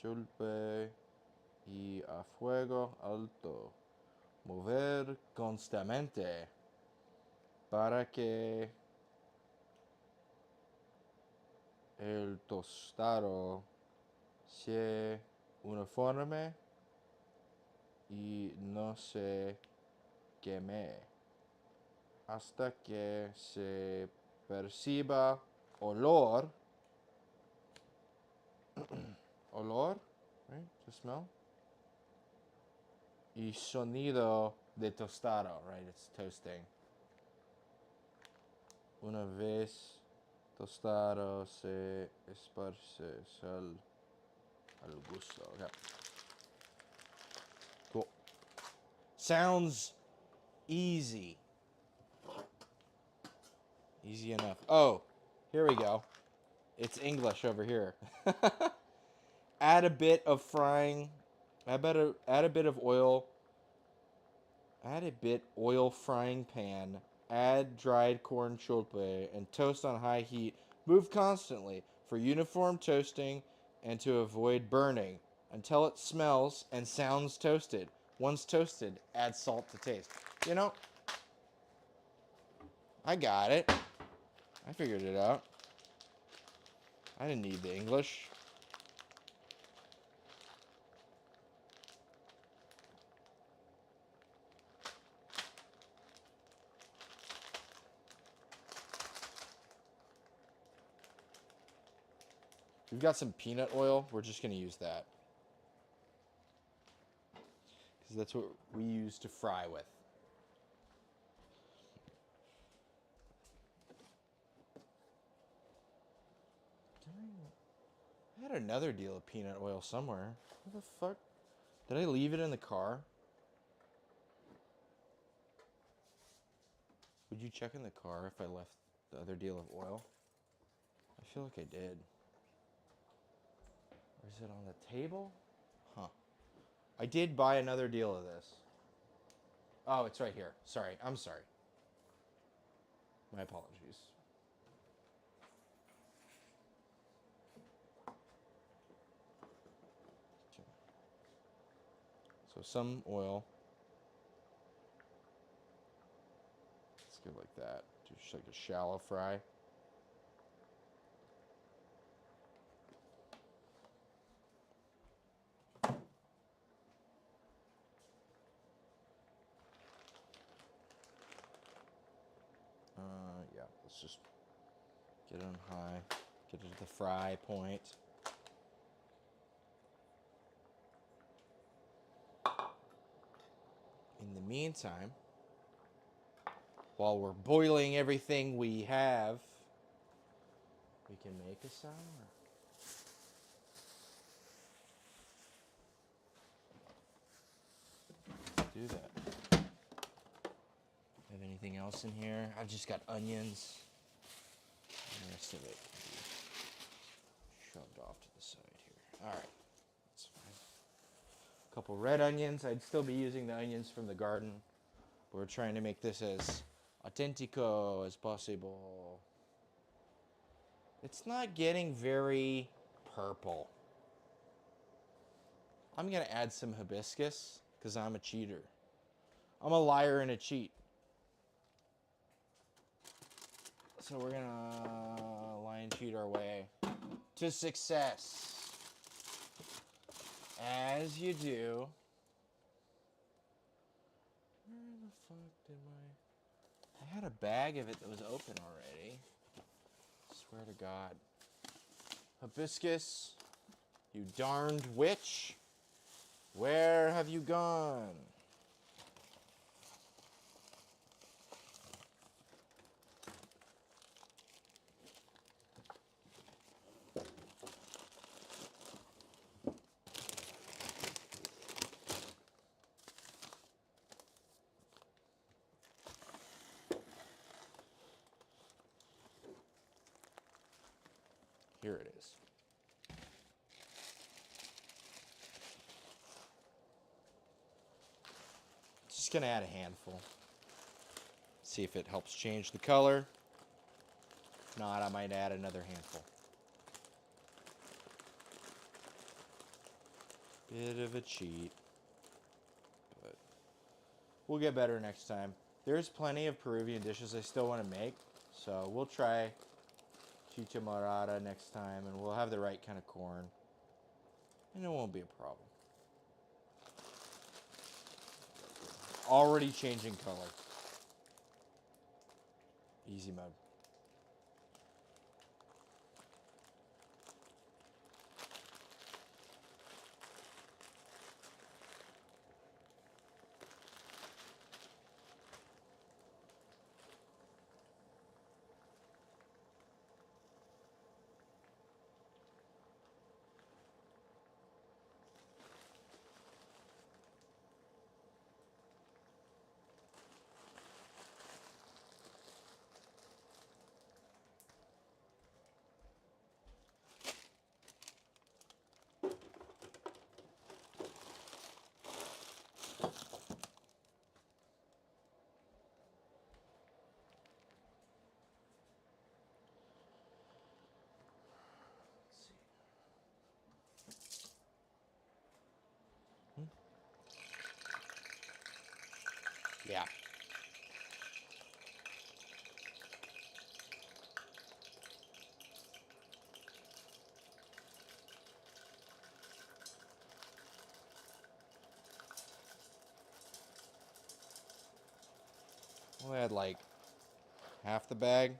B: chulpe y a fuego alto. Mover constantemente para que el tostado sea uniforme y no se queme hasta que se perciba olor, right? To smell. Y sonido de tostado, right? It's toasting. Una vez tostado se esparce sal al gusto. Okay. Cool. Sounds easy. Easy enough. Oh, here we go. It's English over here. Add a bit of frying. Add a bit of oil. Add a bit oil frying pan. Add dried corn chulpe and toast on high heat. Move constantly for uniform toasting and to avoid burning until it smells and sounds toasted. Once toasted, add salt to taste. You know, I got it. I figured it out. I didn't need the English. We've got some peanut oil. We're just going to use that. Because that's what we use to fry with. I had another deal of peanut oil somewhere. Where the fuck? Did I leave it in the car? Would you check in the car if I left the other deal of oil? I feel like I did. Or is it on the table? Huh. I did buy another deal of this. Oh, it's right here. Sorry. I'm sorry. My apologies. So some oil. Let's go like that. Just like a shallow fry. Let's just get it on high. Get it to the fry point. In the meantime, while we're boiling everything we have, we can make a sour. Do that. Have anything else in here? I've just got onions. The rest of it can be shoved off to the side here. All right, that's fine. A couple red onions. I'd still be using the onions from the garden. We're trying to make this as authentico as possible. It's not getting very purple. I'm gonna add some hibiscus because I'm a cheater. I'm a liar and a cheat. So we're gonna lie and cheat our way to success. As you do. Where the fuck did I had a bag of it that was open already. Swear to God. Hibiscus, you darned witch. Where have you gone? Here it is. Just gonna add a handful. See if it helps change the color. If not, I might add another handful. Bit of a cheat. But we'll get better next time. There's plenty of Peruvian dishes I still want to make. So we'll try chicha morada next time, and we'll have the right kind of corn. And it won't be a problem. Already changing color. Easy mode. Yeah. We'll add like half the bag.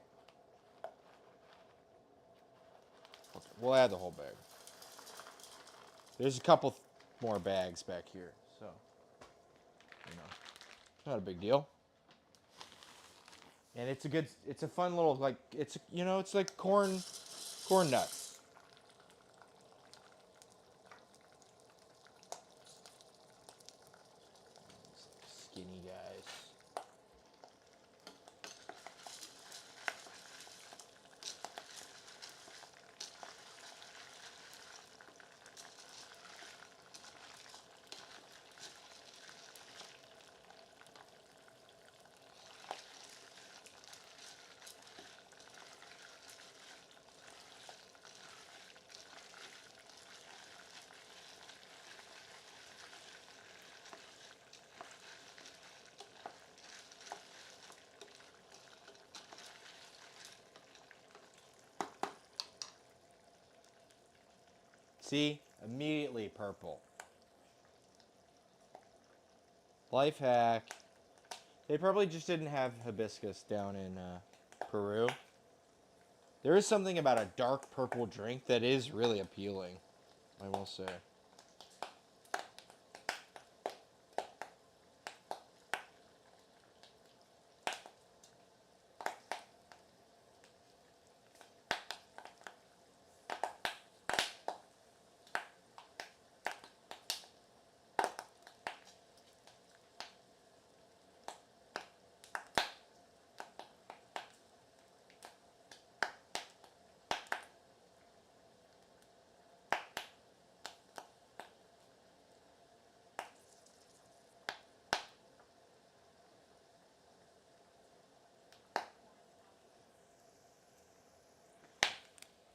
B: We'll add the whole bag. There's a couple more bags back here, so not a big deal. And it's a fun little it's like corn nuts. Skinny guys. See? Immediately purple. Life hack. They probably just didn't have hibiscus down in Peru. There is something about a dark purple drink that is really appealing, I will say.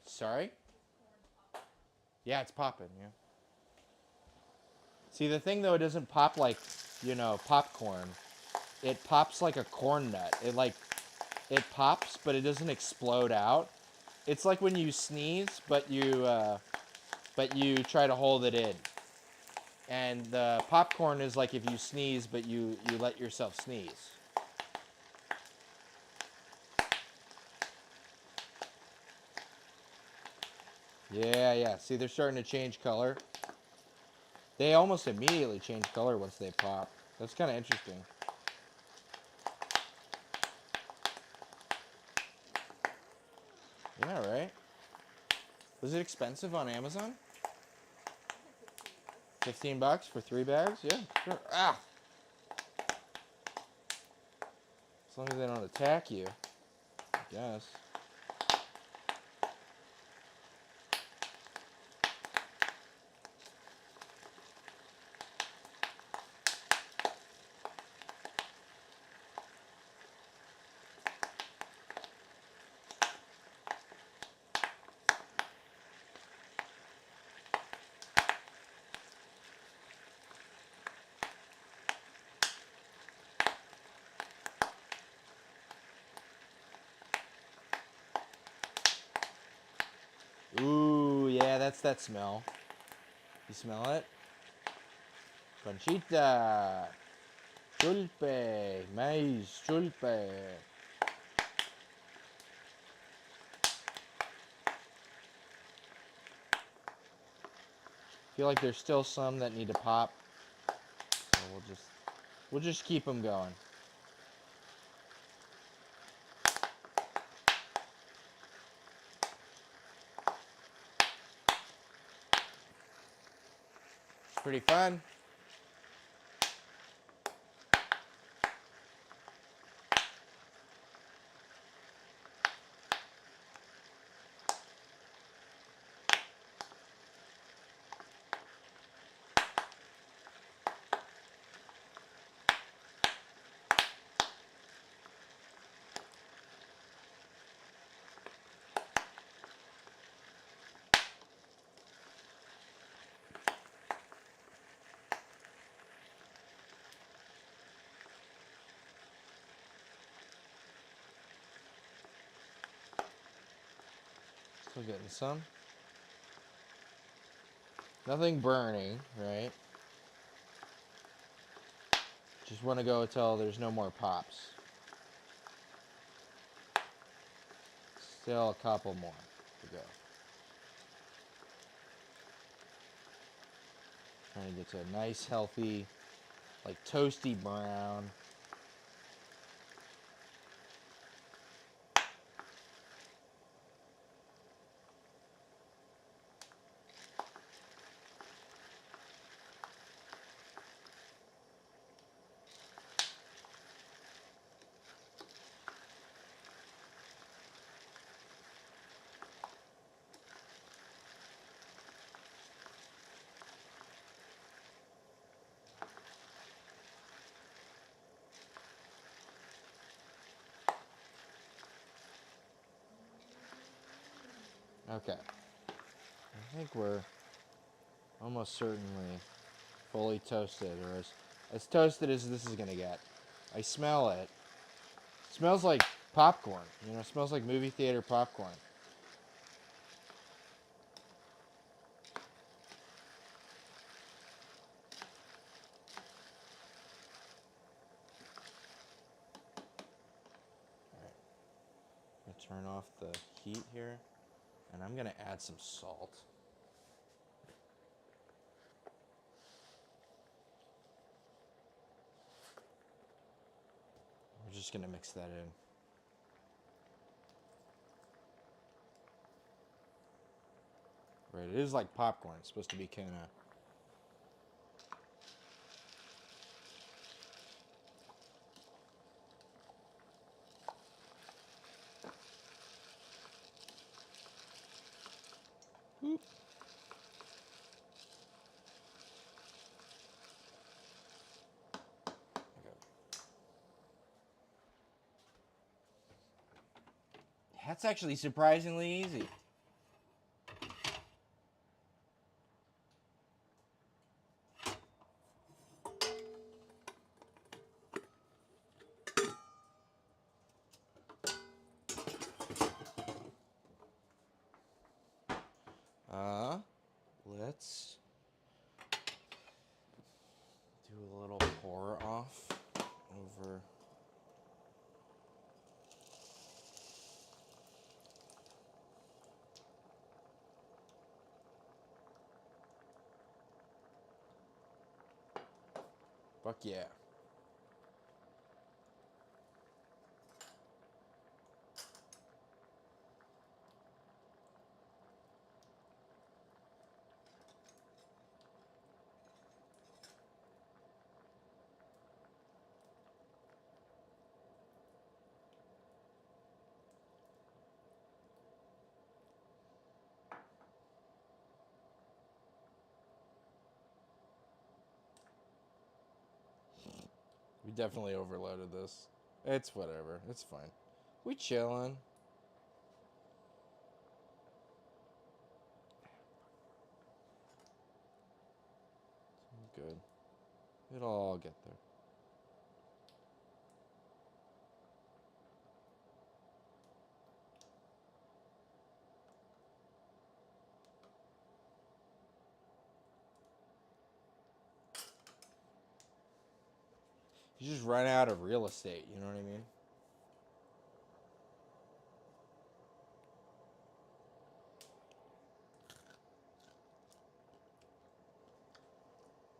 B: Sorry? Yeah, it's popping, yeah. See, the thing though, it doesn't pop like, popcorn. It pops like a corn nut. It pops, but it doesn't explode out. It's like when you sneeze, but you try to hold it in. And the popcorn is like if you sneeze, but you let yourself sneeze. Yeah, yeah. See, they're starting to change color. They almost immediately change color once they pop. That's kind of interesting. Yeah, right? Was it expensive on Amazon? $15 for 3 bags? Yeah, sure. Ah! As long as they don't attack you, I guess. Ooh, yeah, that's that smell. You smell it? Conchita. Chulpe. Maize. Chulpe. Feel like there's still some that need to pop. So we'll just keep them going. Pretty fun. Still getting some. Nothing burning, right? Just want to go until there's no more pops. Still a couple more to go. Trying to get to a nice, healthy, like toasty brown. Okay. I think we're almost certainly fully toasted, or as toasted as this is gonna get. I smell it. It smells like popcorn. It smells like movie theater popcorn. turn off the heat here, and I'm gonna add some salt. We're just gonna mix that in. Right, it is like popcorn. It's supposed to be kind of... Whoop. Okay. That's actually surprisingly easy. Let's do a little pour off over. Fuck yeah. We definitely overloaded this. It's whatever. It's fine. We chillin'. Good. It'll all get there. You just run out of real estate, you know what I mean?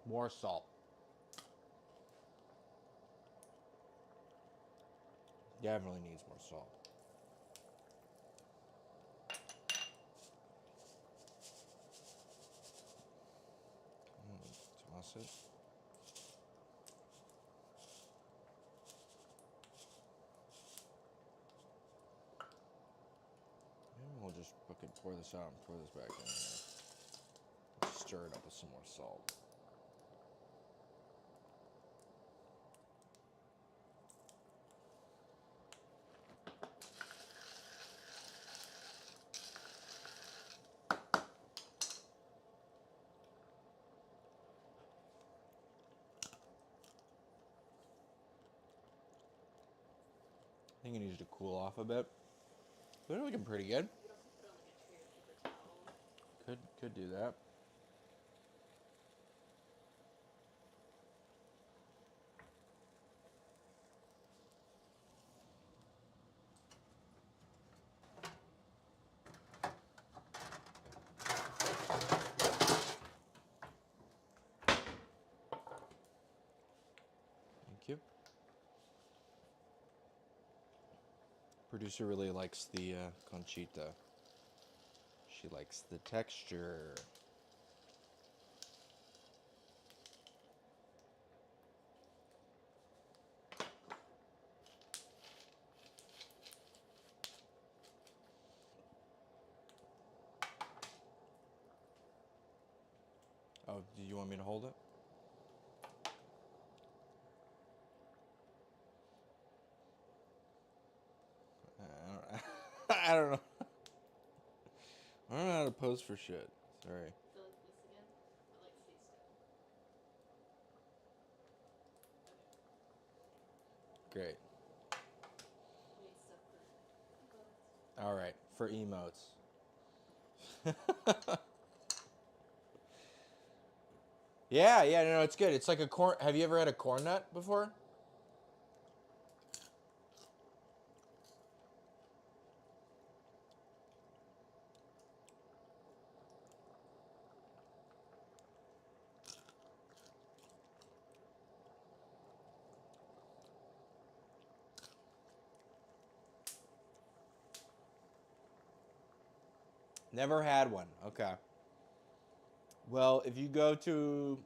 B: More salt. Definitely needs more salt. Toss it. Maybe we'll just fucking pour this out and pour this back in here. Stir it up with some more salt. I think it needs to cool off a bit. They're looking pretty good. Could do that. Thank you. Producer really likes the conchita. She likes the texture. Oh, do you want me to hold it? I don't know. I don't know how to pose for shit. Sorry.
C: So like this again, but like stay still.
B: Great.
C: We need stuff for
B: All right, for emotes. Yeah, no, it's good. It's like a corn. Have you ever had a corn nut before? Never had one. Okay. Well, if you go to,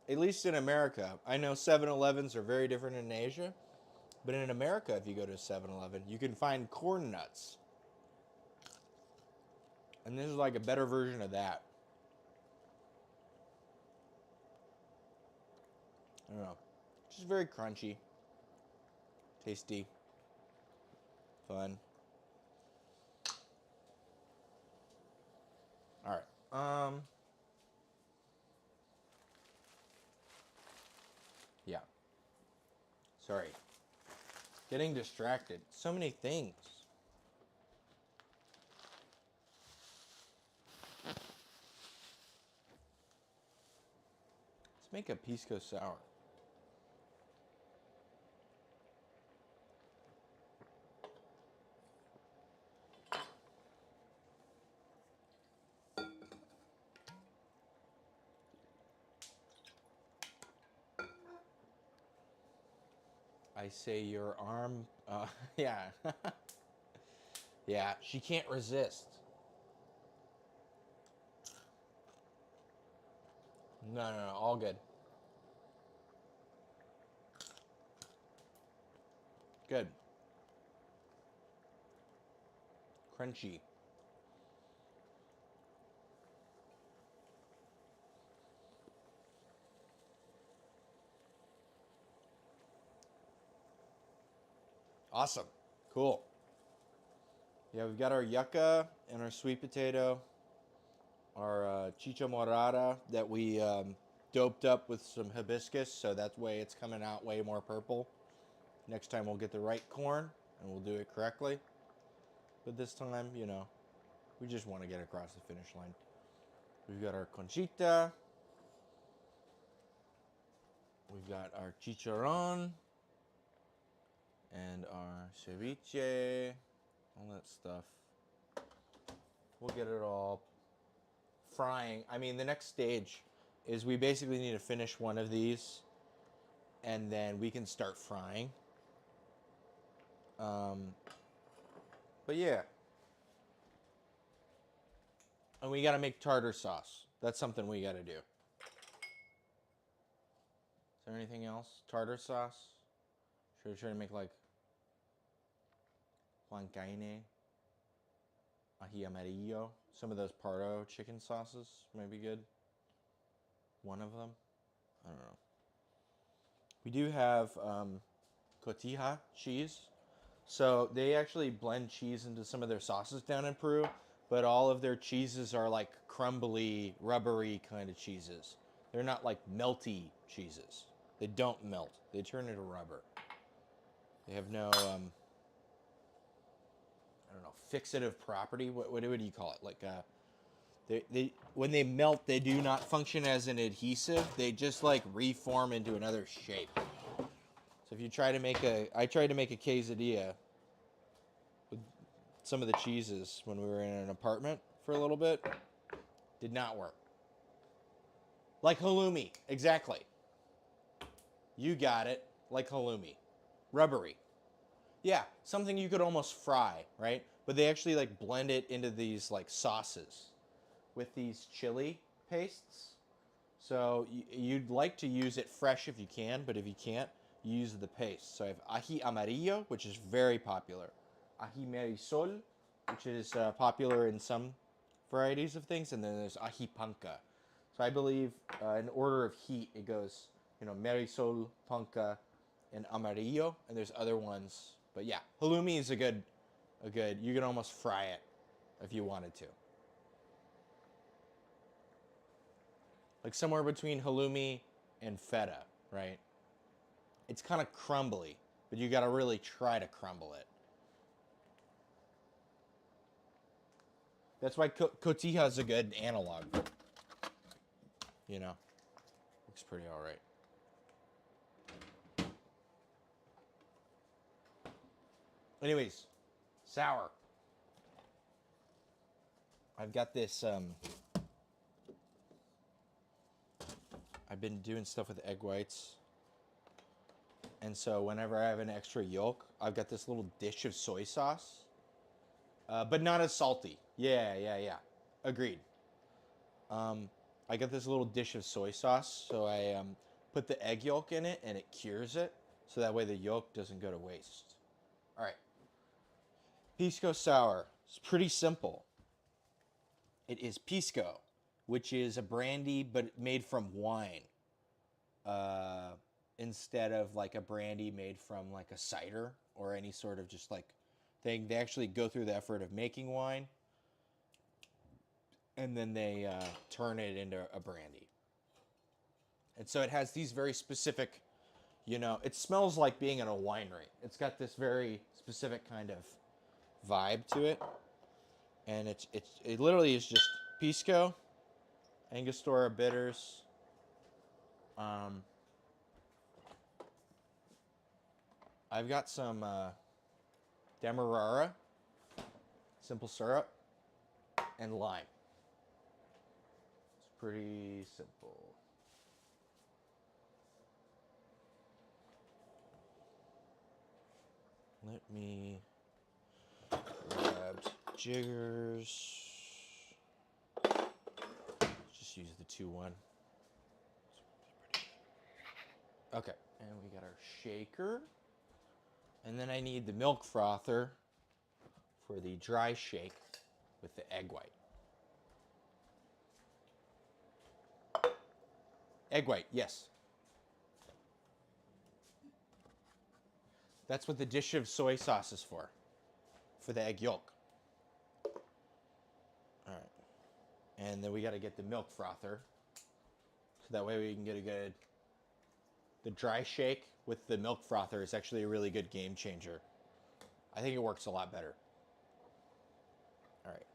B: at least in America, I know 7-Elevens are very different in Asia, but in America, if you go to 7-Eleven, you can find corn nuts. And this is like a better version of that. I don't know. Just very crunchy, tasty, fun. All right. Yeah. Sorry. Getting distracted. So many things. Let's make a pisco sour. I say your arm. Yeah. Yeah, she can't resist. No, no, no, all good. Good. Crunchy. Awesome. Cool. Yeah, we've got our yucca and our sweet potato, our chicha morada that we doped up with some hibiscus, so that way it's coming out way more purple. Next time we'll get the right corn and we'll do it correctly. But this time, you know, we just want to get across the finish line. We've got our conchita. We've got our chicarron and our ceviche, all that stuff. We'll get it all frying. I mean, the next stage is we basically need to finish one of these and then we can start frying. But yeah. And we got to make tartar sauce. That's something we got to do. Is there anything else? Tartar sauce? Should we try to make like huancaine, ají amarillo? Some of those Pardo chicken sauces might be good. One of them. I don't know. We do have cotija cheese. So they actually blend cheese into some of their sauces down in Peru, but all of their cheeses are like crumbly, rubbery kind of cheeses. They're not like melty cheeses. They don't melt. They turn into rubber. They have no, I don't know, fixative property. What do you call it? Like, they when they melt, they do not function as an adhesive. They just like reform into another shape. So if you try to make I tried to make a quesadilla with some of the cheeses when we were in an apartment for a little bit. Did not work. Like halloumi, exactly. You got it, like halloumi. Rubbery. Yeah, something you could almost fry, right? But they actually like blend it into these like sauces with these chili pastes. So you'd like to use it fresh if you can, but if you can't, use the paste. So I have ají amarillo, which is very popular. Ají marisol, which is popular in some varieties of things, and then there's ají panca. So I believe in order of heat, it goes, you know, marisol, panca, and amarillo, and there's other ones. But yeah, halloumi is a good, you can almost fry it if you wanted to. Like somewhere between halloumi and feta, right? It's kind of crumbly, but you got to really try to crumble it. That's why cotija is a good analog. You know, looks pretty all right. Anyways, sour. I've got this, I've been doing stuff with egg whites. And so whenever I have an extra yolk, I've got this little dish of soy sauce. But not as salty. Yeah. Agreed. I got this little dish of soy sauce, so I put the egg yolk in it, and it cures it, so that way the yolk doesn't go to waste. All right. Pisco sour. It's pretty simple. It is pisco, which is a brandy, but made from wine. Instead of like a brandy made from like a cider or any sort of just like thing. They actually go through the effort of making wine, and then they turn it into a brandy. And so it has these very specific, it smells like being in a winery. It's got this very specific kind of vibe to it. And it literally is just pisco, Angostura bitters, I've got some demerara, simple syrup, and lime. It's pretty simple. Let me grab jiggers. Just use the 2-1. Okay, and we got our shaker. And then I need the milk frother for the dry shake with the egg white. Egg white, yes. That's what the dish of soy sauce is for the egg yolk. All right. And then we got to get the milk frother, so that way we can get a good... The dry shake with the milk frother is actually a really good game changer. I think it works a lot better. All right.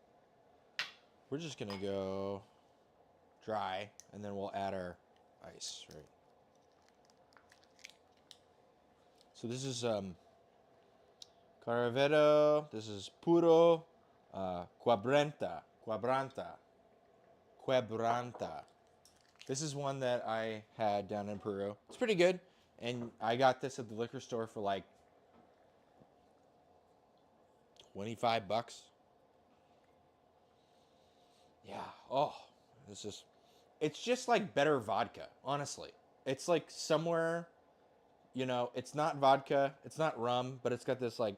B: We're just going to go dry, and then we'll add our ice, right? So this is Caravedo. This is Puro Quebranta. This is one that I had down in Peru. It's pretty good. And I got this at the liquor store for like $25. Yeah. Oh, it's just like better vodka, honestly. It's like somewhere, it's not vodka, it's not rum, but it's got this like,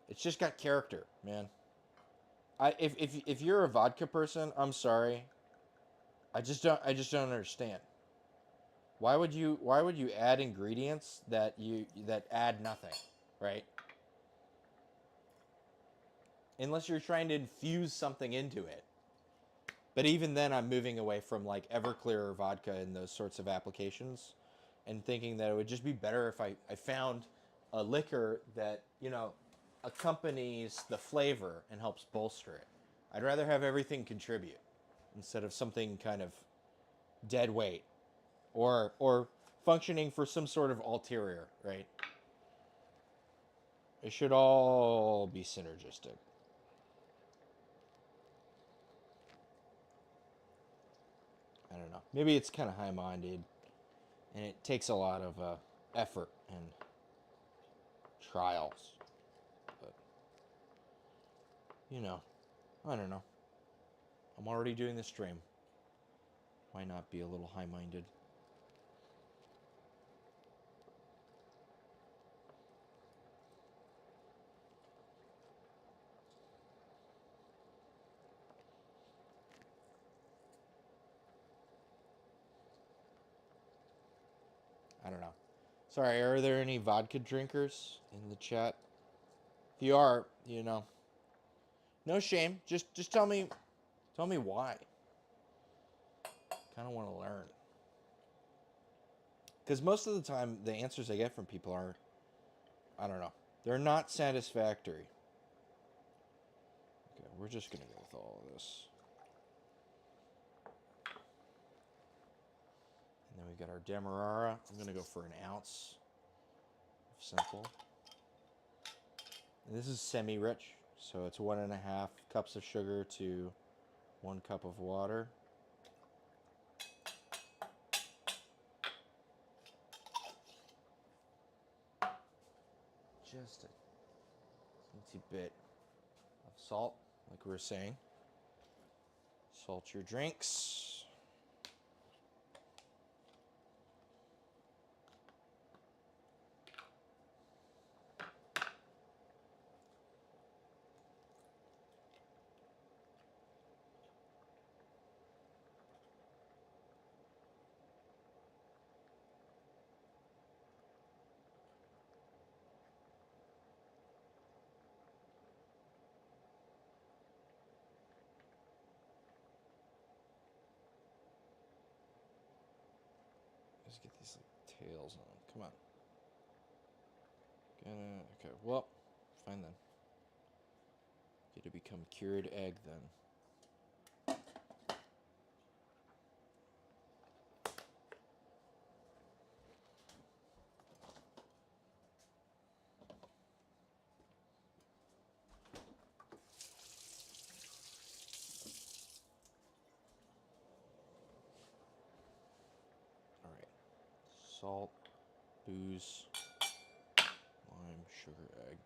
B: it's just got character, man. If you're a vodka person, I'm sorry. I just don't understand. Why would you add ingredients that add nothing, right? Unless you're trying to infuse something into it. But even then, I'm moving away from like Everclear or vodka and those sorts of applications, and thinking that it would just be better if I found a liquor that accompanies the flavor and helps bolster it. I'd rather have everything contribute instead of something kind of dead weight or functioning for some sort of ulterior, right? It should all be synergistic. I don't know. Maybe it's kind of high-minded, and it takes a lot of effort and trials. But, I don't know. I'm already doing the stream. Why not be a little high-minded? I don't know. Sorry, are there any vodka drinkers in the chat? If you are, no shame. Just tell me why. Kind of want to learn. Because most of the time, the answers I get from people are, I don't know, they're not satisfactory. Okay, we're just going to go with all of this. And then we got our demerara. I'm going to go for an ounce of simple. And this is semi-rich, so it's 1.5 cups of sugar to 1 cup of water. Just a teensy bit of salt, like we were saying. Salt your drinks. Let's get these like, tails on. Come on. Okay, well, fine then. Get to become cured egg then. All right. Salt, booze, lime, sugar, egg.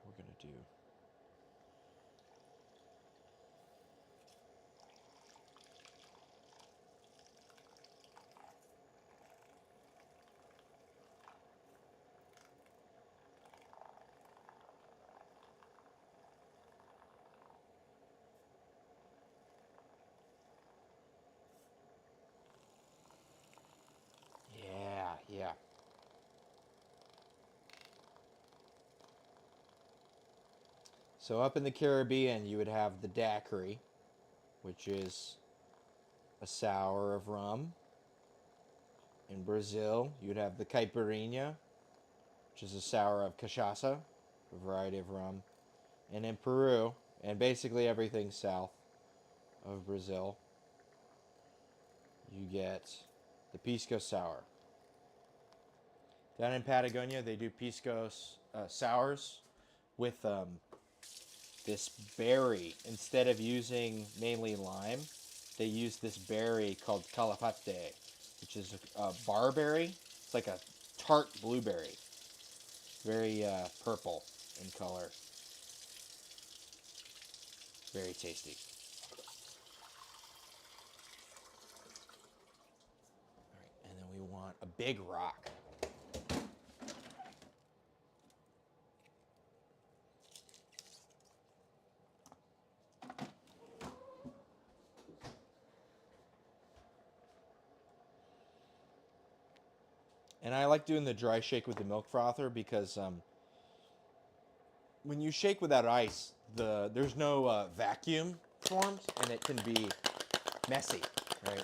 B: We're gonna do. Yeah. So up in the Caribbean, you would have the daiquiri, which is a sour of rum. In Brazil, you'd have the caipirinha, which is a sour of cachaça, a variety of rum. And in Peru, and basically everything south of Brazil, you get the pisco sour. Down in Patagonia, they do pisco sours with this berry. Instead of using mainly lime, they use this berry called calafate, which is a barberry. It's like a tart blueberry. Very purple in color. Very tasty. All right, and then we want a big rock. And I like doing the dry shake with the milk frother because when you shake without ice, there's no vacuum formed, and it can be messy, right?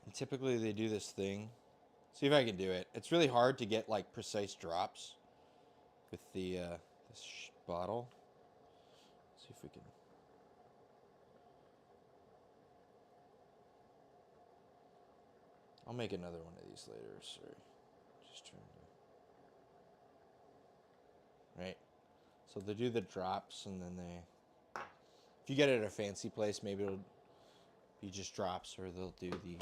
B: And typically they do this thing. See if I can do it. It's really hard to get like precise drops with the this bottle. See if we can. I'll make another one of these later. Sorry, just trying to. Right. So they do the drops, and then they. If you get it at a fancy place, maybe it'll be just drops, or they'll do the.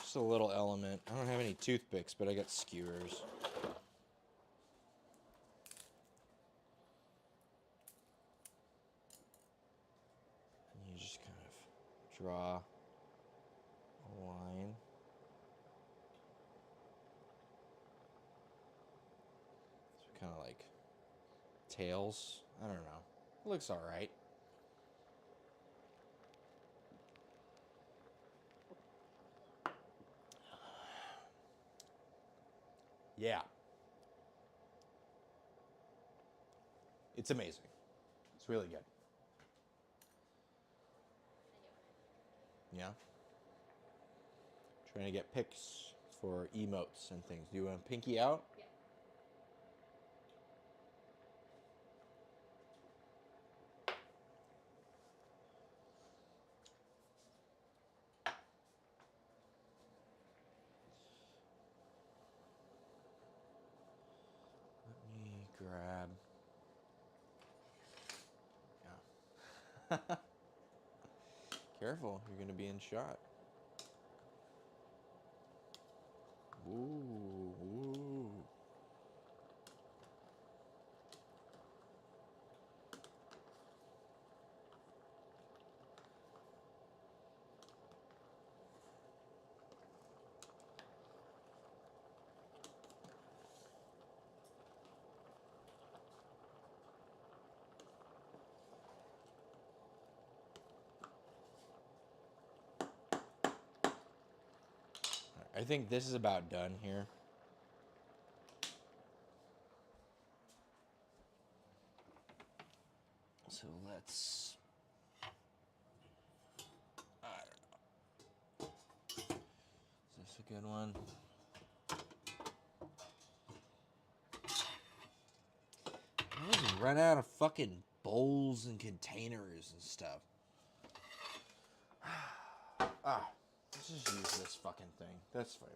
B: Just a little element. I don't have any toothpicks, but I got skewers. And you just kind of draw kind of like tails. I don't know. It looks all right. Yeah. It's amazing. It's really good. Yeah. Trying to get pics for emotes and things. Do you want pinky out?
C: Yeah.
B: Let me grab. Yeah. Careful, you're gonna be in shot. Ooh, ooh. I think this is about done here. So let's. I don't know. Is this a good one? I always run out of fucking bowls and containers and stuff. Let's just use this fucking thing. That's fine.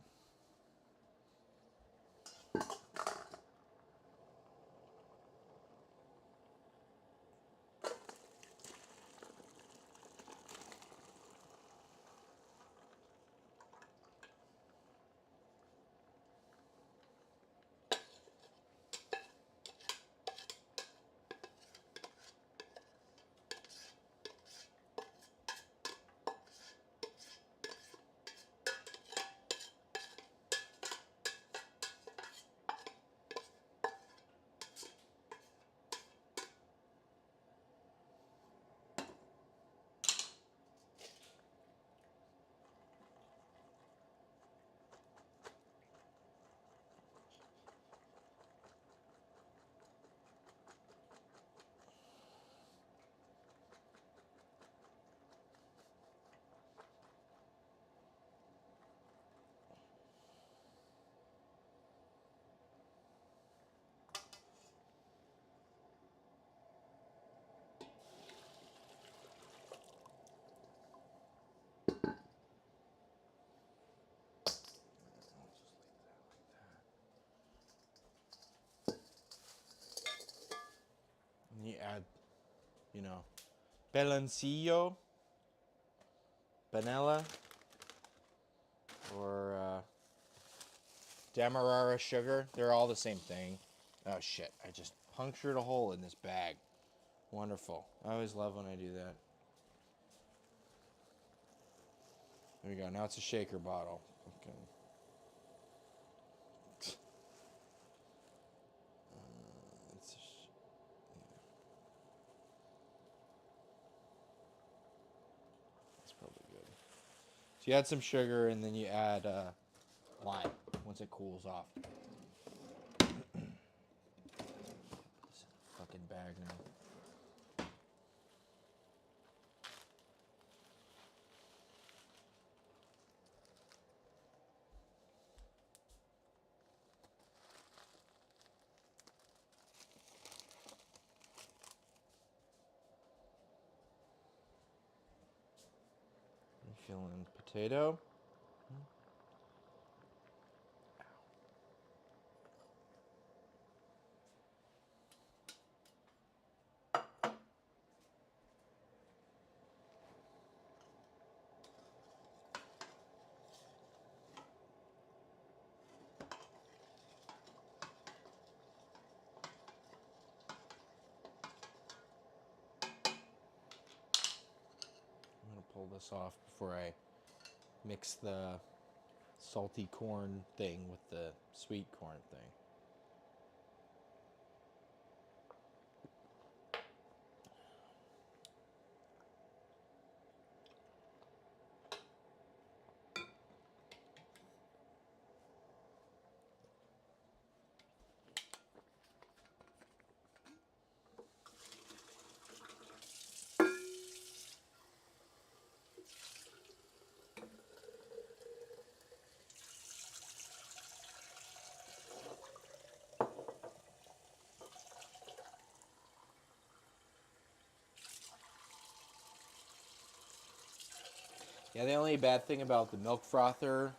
B: And you add, piloncillo, vanilla, or demerara sugar. They're all the same thing. Oh shit, I just punctured a hole in this bag. Wonderful. I always love when I do that. There we go. Now it's a shaker bottle. Okay. That's probably good. So you add some sugar and then you add lime once it cools off. This fucking bag now. Fill in potato. I'm gonna pull this off before I mix the salty corn thing with the sweet corn thing. Yeah, the only bad thing about the milk frother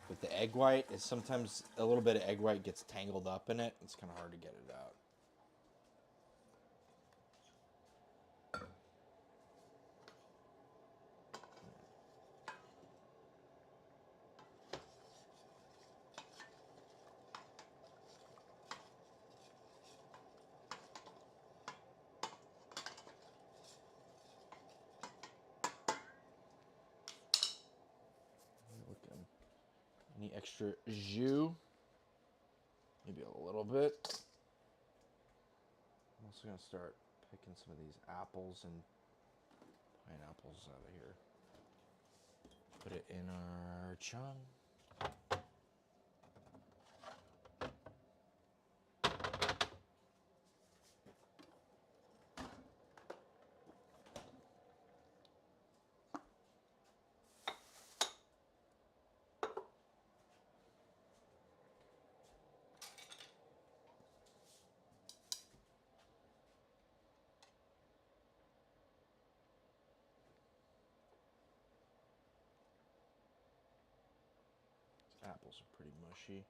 B: with the egg white is sometimes a little bit of egg white gets tangled up in it. It's kind of hard to get it out. Any extra jus? Maybe a little bit. I'm also going to start picking some of these apples and pineapples out of here. Put it in our chung. Apples are pretty mushy.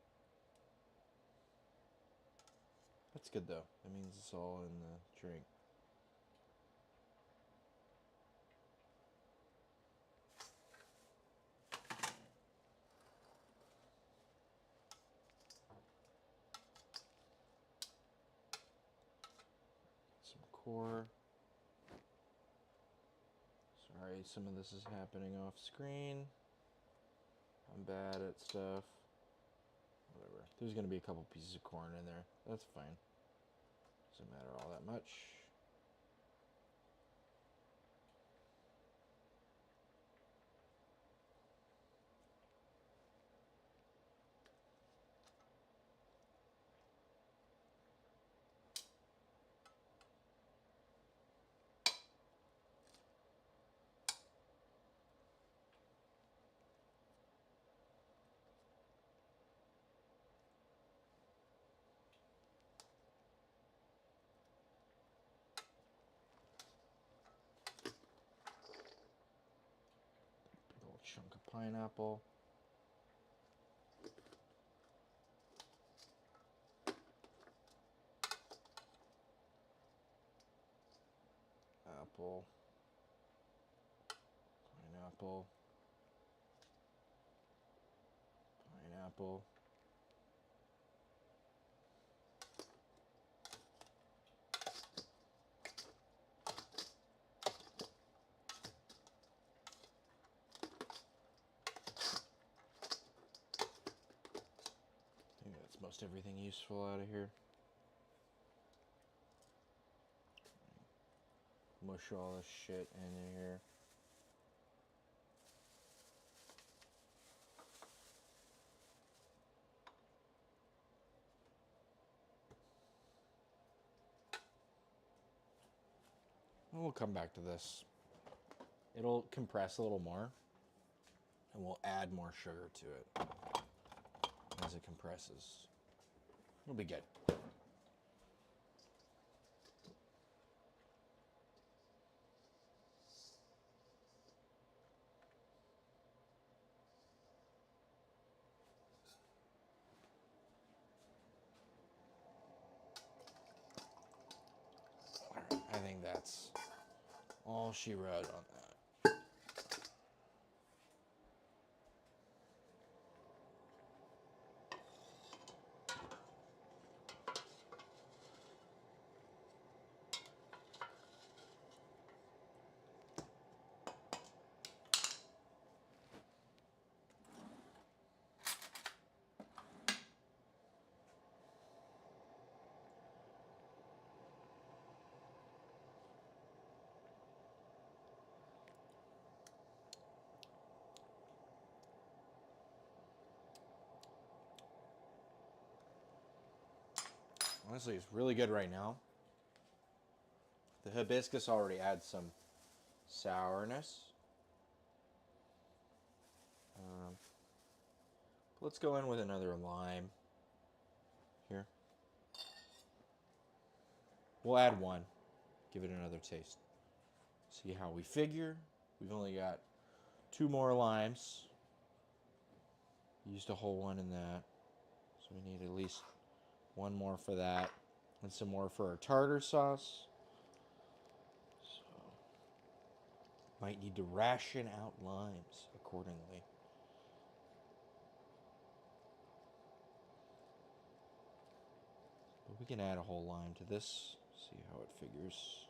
B: That's good though. That means it's all in the drink. Some core. Sorry, some of this is happening off screen. I'm bad at stuff. Whatever. There's going to be a couple pieces of corn in there. That's fine. Doesn't matter all that much. Big old chunk of pineapple. Apple. Pineapple. Pineapple. I think that's most everything useful out of here. Mush all this shit in here. And we'll come back to this. It'll compress a little more, and we'll add more sugar to it as it compresses. It'll be good. I think that's all she wrote on that. Honestly, it's really good right now. The hibiscus already adds some sourness. Let's go in with another lime here. We'll add one. Give it another taste. See how we figure. We've only got 2 more limes. Used a whole one in that. So we need at least 1 more for that. And some more for our tartar sauce. So might need to ration out limes accordingly. But we can add a whole lime to this. See how it figures.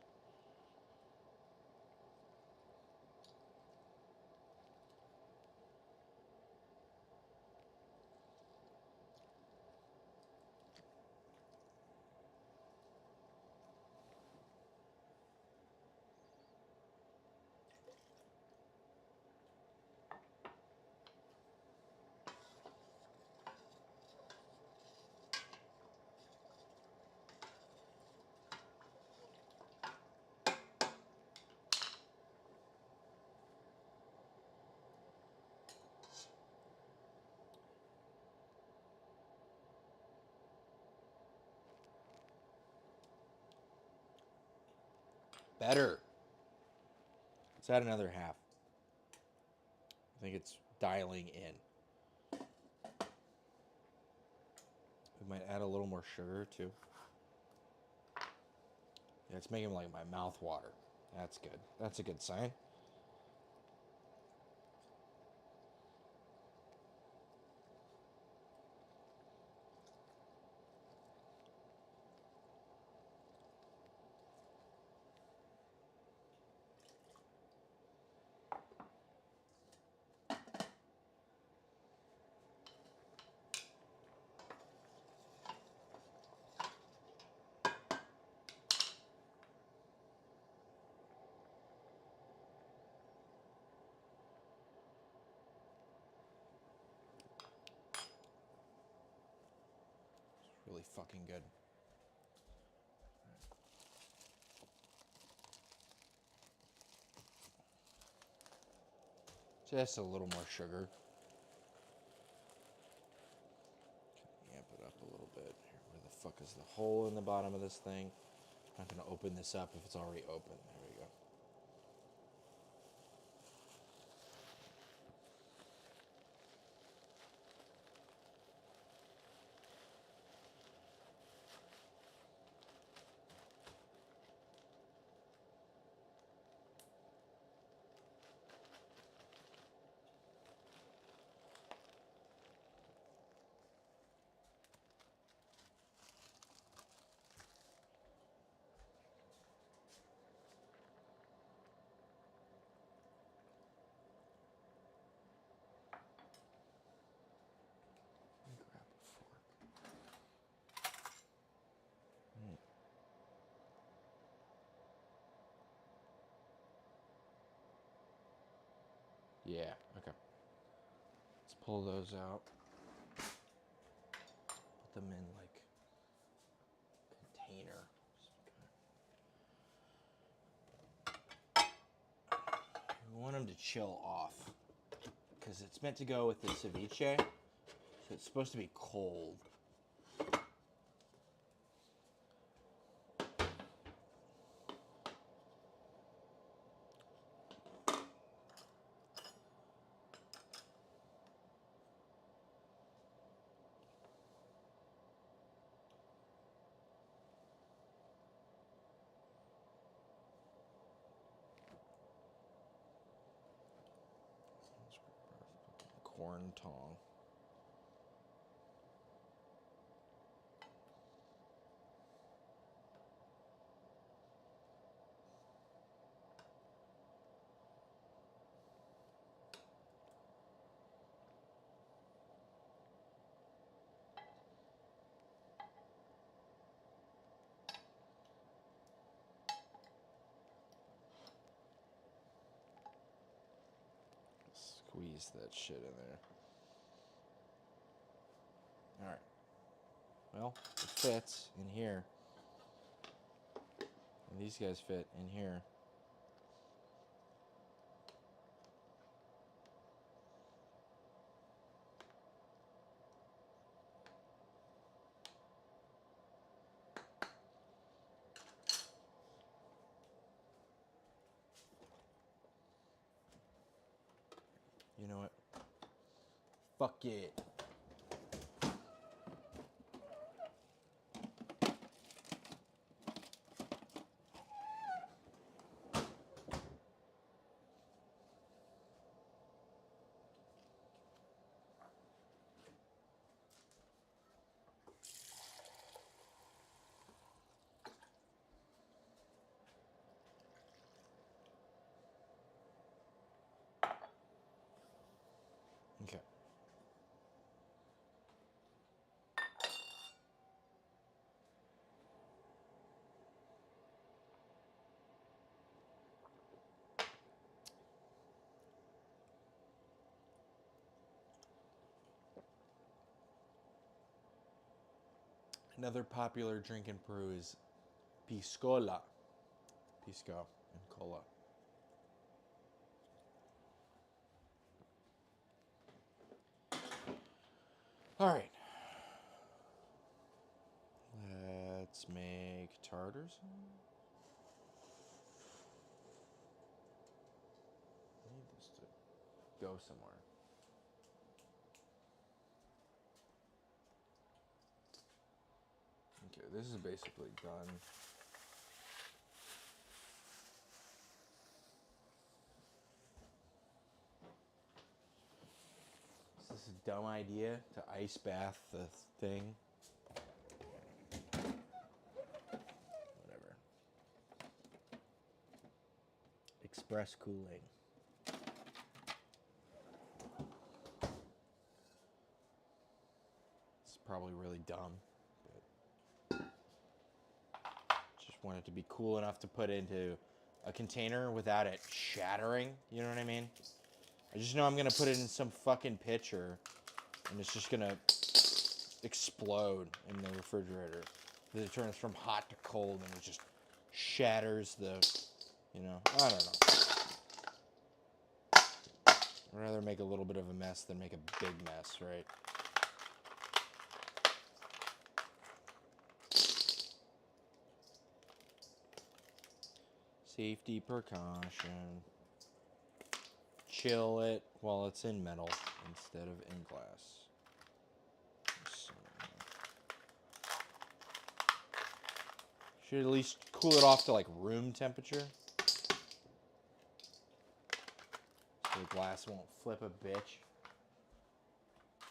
B: Better. Let's add another half. I think it's dialing in. We might add a little more sugar too. Yeah, it's making like my mouth water. That's good. That's a good sign. Really fucking good. Just a little more sugar. Amp it up a little bit. Here, where the fuck is the hole in the bottom of this thing? I'm not gonna open this up if it's already open. There we go. Grab a fork. Yeah, okay. Let's pull those out. Put them in like container. We want them to chill off because it's meant to go with the ceviche, so it's supposed to be cold. Corn tong. Squeeze that shit in there. Alright. Well, it fits in here. And these guys fit in here. Fuck it. Okay. Another popular drink in Peru is piscola. Pisco and cola. All right. Let's make tartar sauce. I need this to go somewhere. Okay, this is basically done. Is this a dumb idea to ice bath the thing? Whatever. Express cooling. It's probably really dumb. But just want it to be cool enough to put into a container without it shattering. You know what I mean? I just know I'm going to put it in some fucking pitcher and it's just going to explode in the refrigerator. It turns from hot to cold and it just shatters the, I don't know. I'd rather make a little bit of a mess than make a big mess, right? Safety precaution. Chill it while it's in metal instead of in glass. Should at least cool it off to like room temperature. So the glass won't flip a bitch.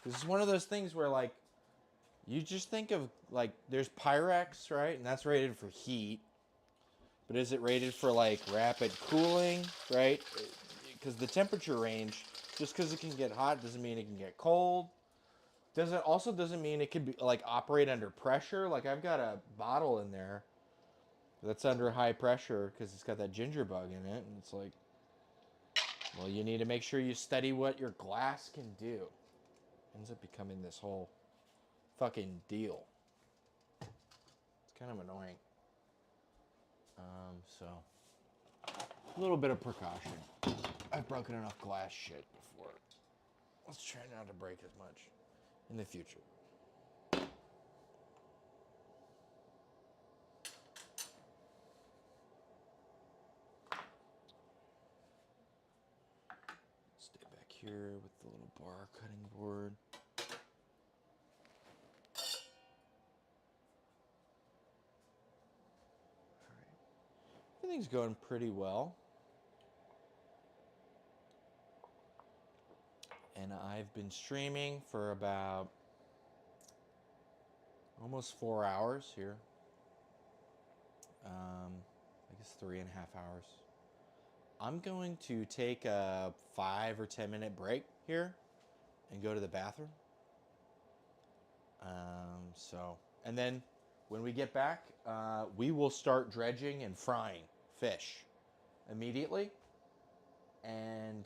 B: This is one of those things where like, you just think of like, there's Pyrex, right? And that's rated for heat. But is it rated for like rapid cooling, right? Because the temperature range, just because it can get hot doesn't mean it can get cold. Doesn't mean it could be like operate under pressure. Like I've got a bottle in there that's under high pressure because it's got that ginger bug in it, and it's like, well, you need to make sure you study what your glass can do. Ends up becoming this whole fucking deal. It's kind of annoying. So a little bit of precaution. I've broken enough glass shit before. Let's try not to break as much in the future. Stay back here with the little bar cutting board. All right. Everything's going pretty well. And I've been streaming for about almost 4 hours here. I guess 3.5 hours. I'm going to take a 5 or 10 minute break here and go to the bathroom. And then when we get back, we will start dredging and frying fish immediately. And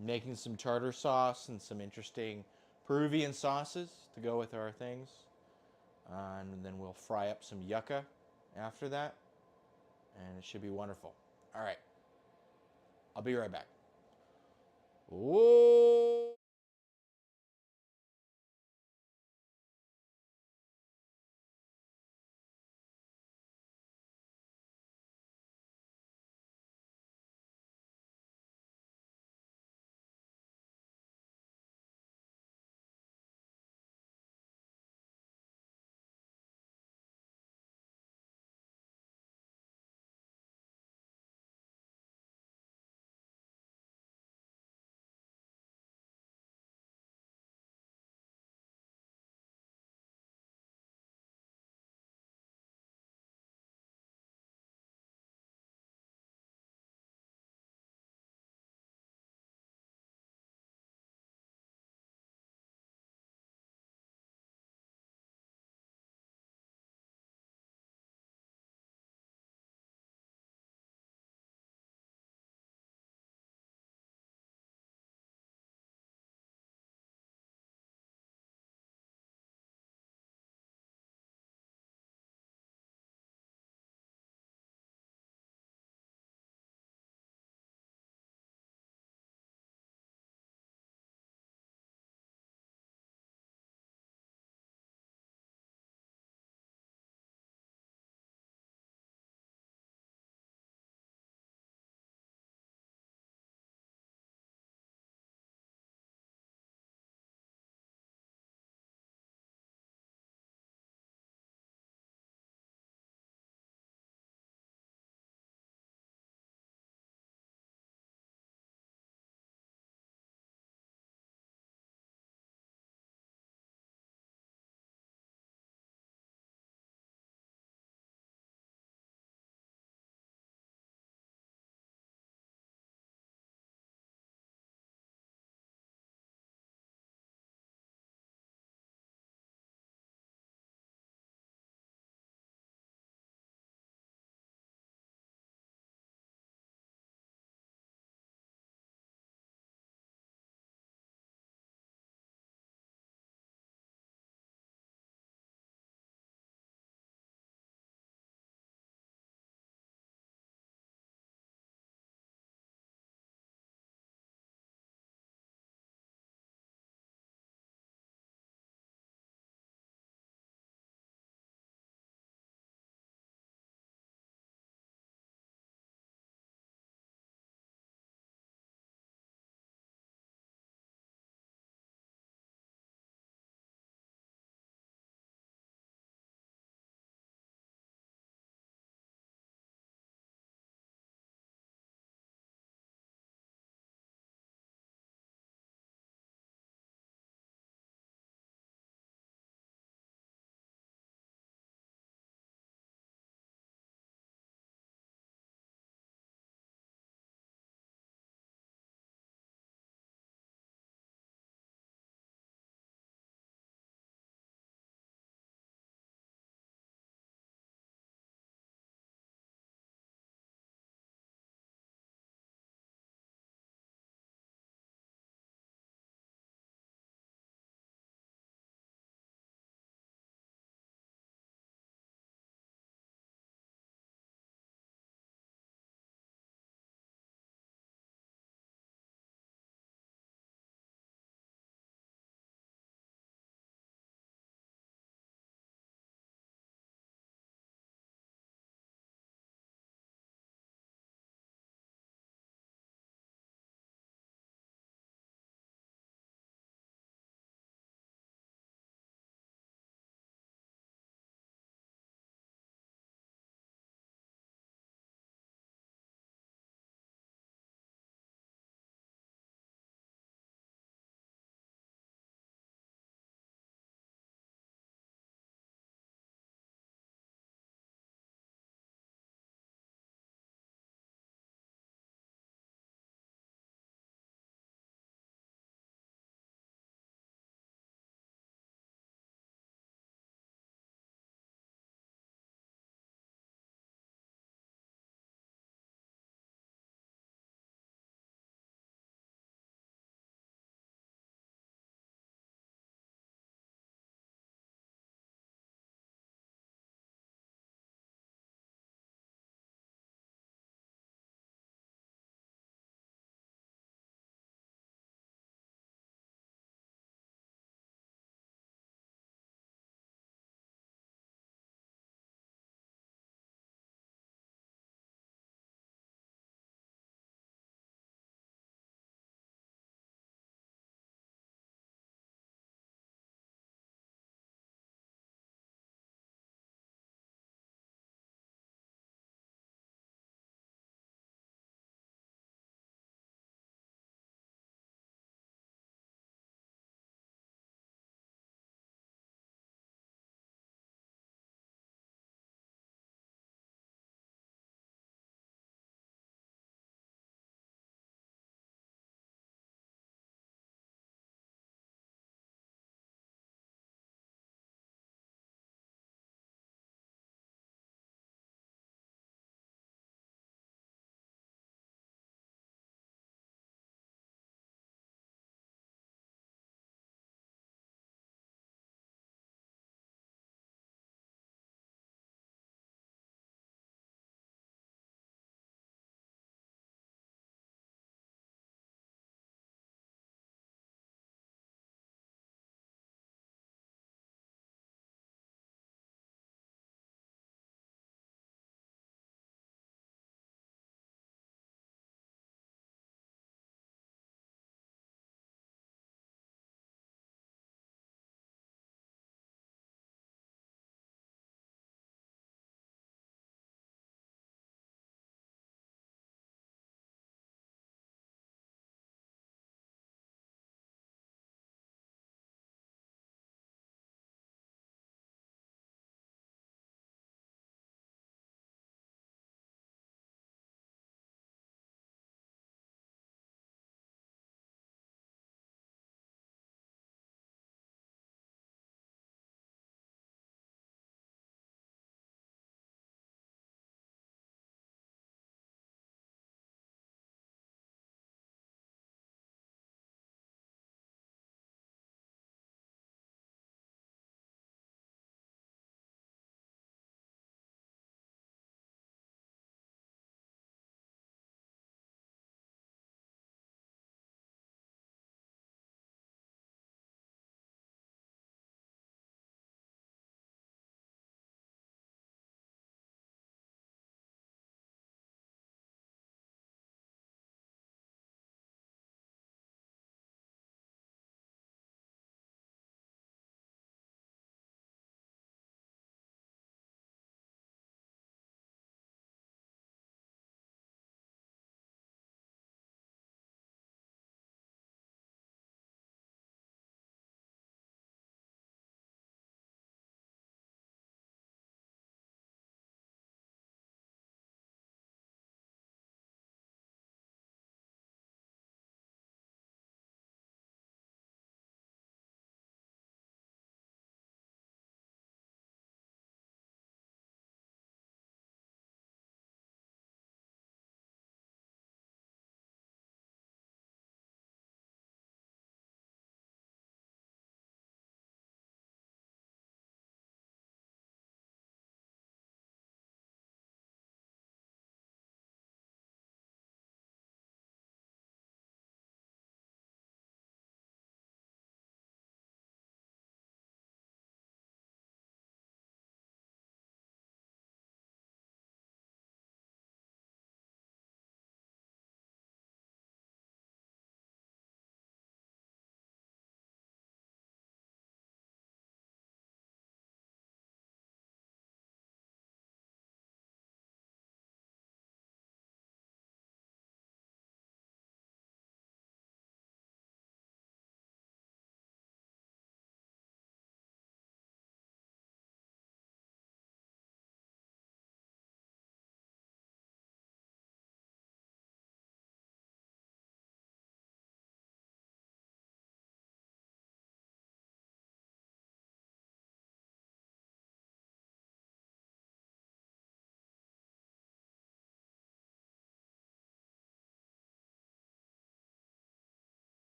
B: making some tartar sauce and some interesting Peruvian sauces to go with our things. And then we'll fry up some yucca after that. And it should be wonderful. All right. I'll be right back. Whoa.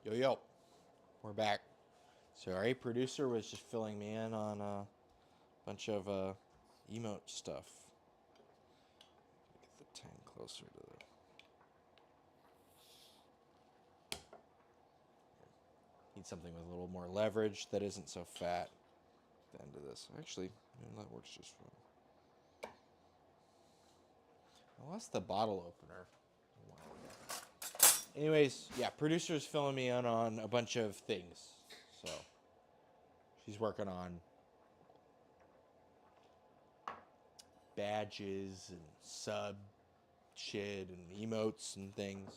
B: Yo, yo. We're back. Sorry, producer was just filling me in on a bunch of emote stuff. Get the tank closer to the... Need something with a little more leverage that isn't so fat at the end of this. Actually, that works just fine. I lost the bottle opener a while ago. Anyways, yeah, producer's filling me in on a bunch of things. So, she's working on badges and sub shit and emotes and things.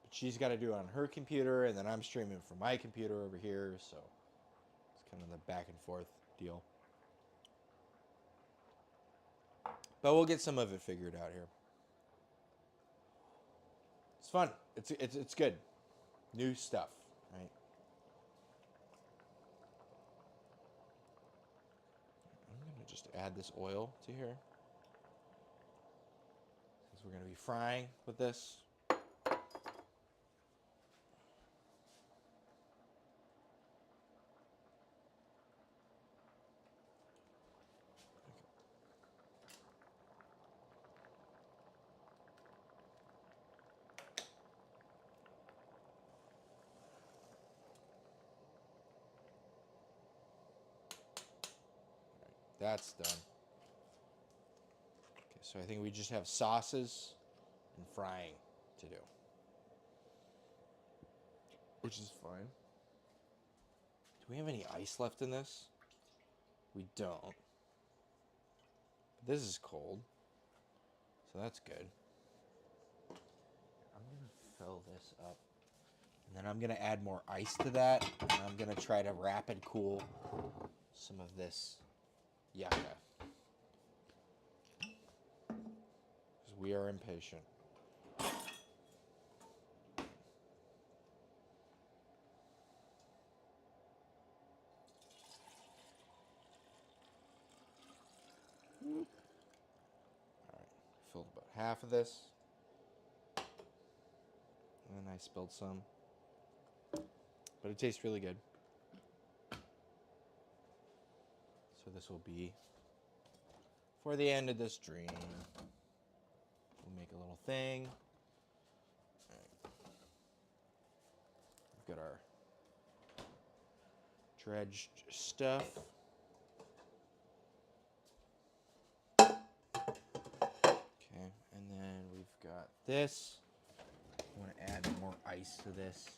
B: But she's got to do it on her computer, and then I'm streaming from my computer over here, so it's kind of the back and forth deal. But we'll get some of it figured out here. It's fun. It's good. New stuff, right? I'm going to just add this oil to here. Since we're going to be frying with this. That's done. Okay, so I think we just have sauces and frying to do. Which is fine. Do we have any ice left in this? We don't. This is cold. So that's good. I'm going to fill this up. And then I'm going to add more ice to that. And I'm going to try to rapid cool some of this yucca. Because we are impatient. Alright, filled about half of this. And then I spilled some. But it tastes really good. So this will be for the end of this stream. We'll make a little thing. Right. We've got our dredged stuff. Okay, and then we've got this. I want to add more ice to this.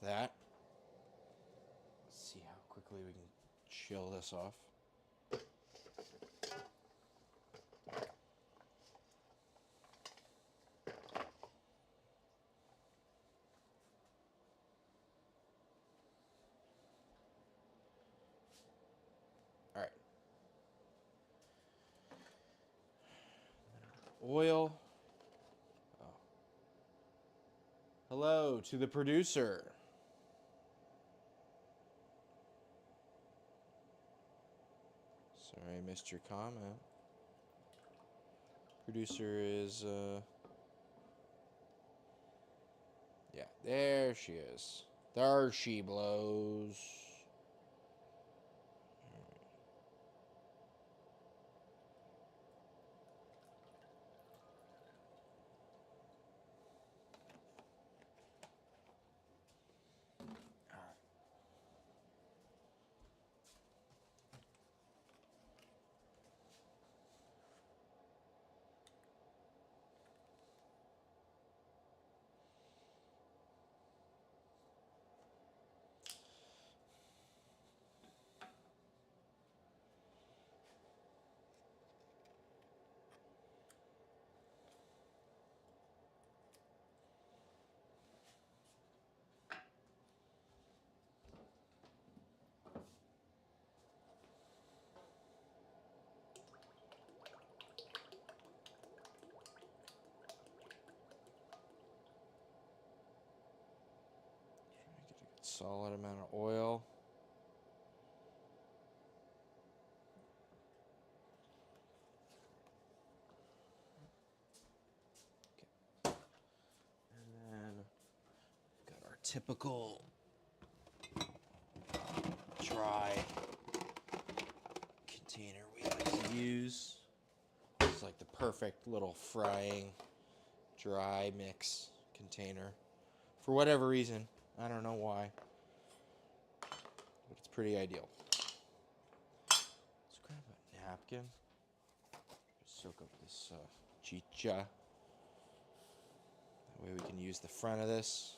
B: that. Let's see how quickly we can chill this off. All right. Oil. Oh. Hello to the producer. Sorry, I missed your comment. Producer is, yeah, there she is. There she blows. Solid amount of oil. Okay. And then got our typical dry container we like to use. It's like the perfect little frying dry mix container. For whatever reason, I don't know why, but it's pretty ideal. Let's grab a napkin. Just soak up this chicha. That way we can use the front of this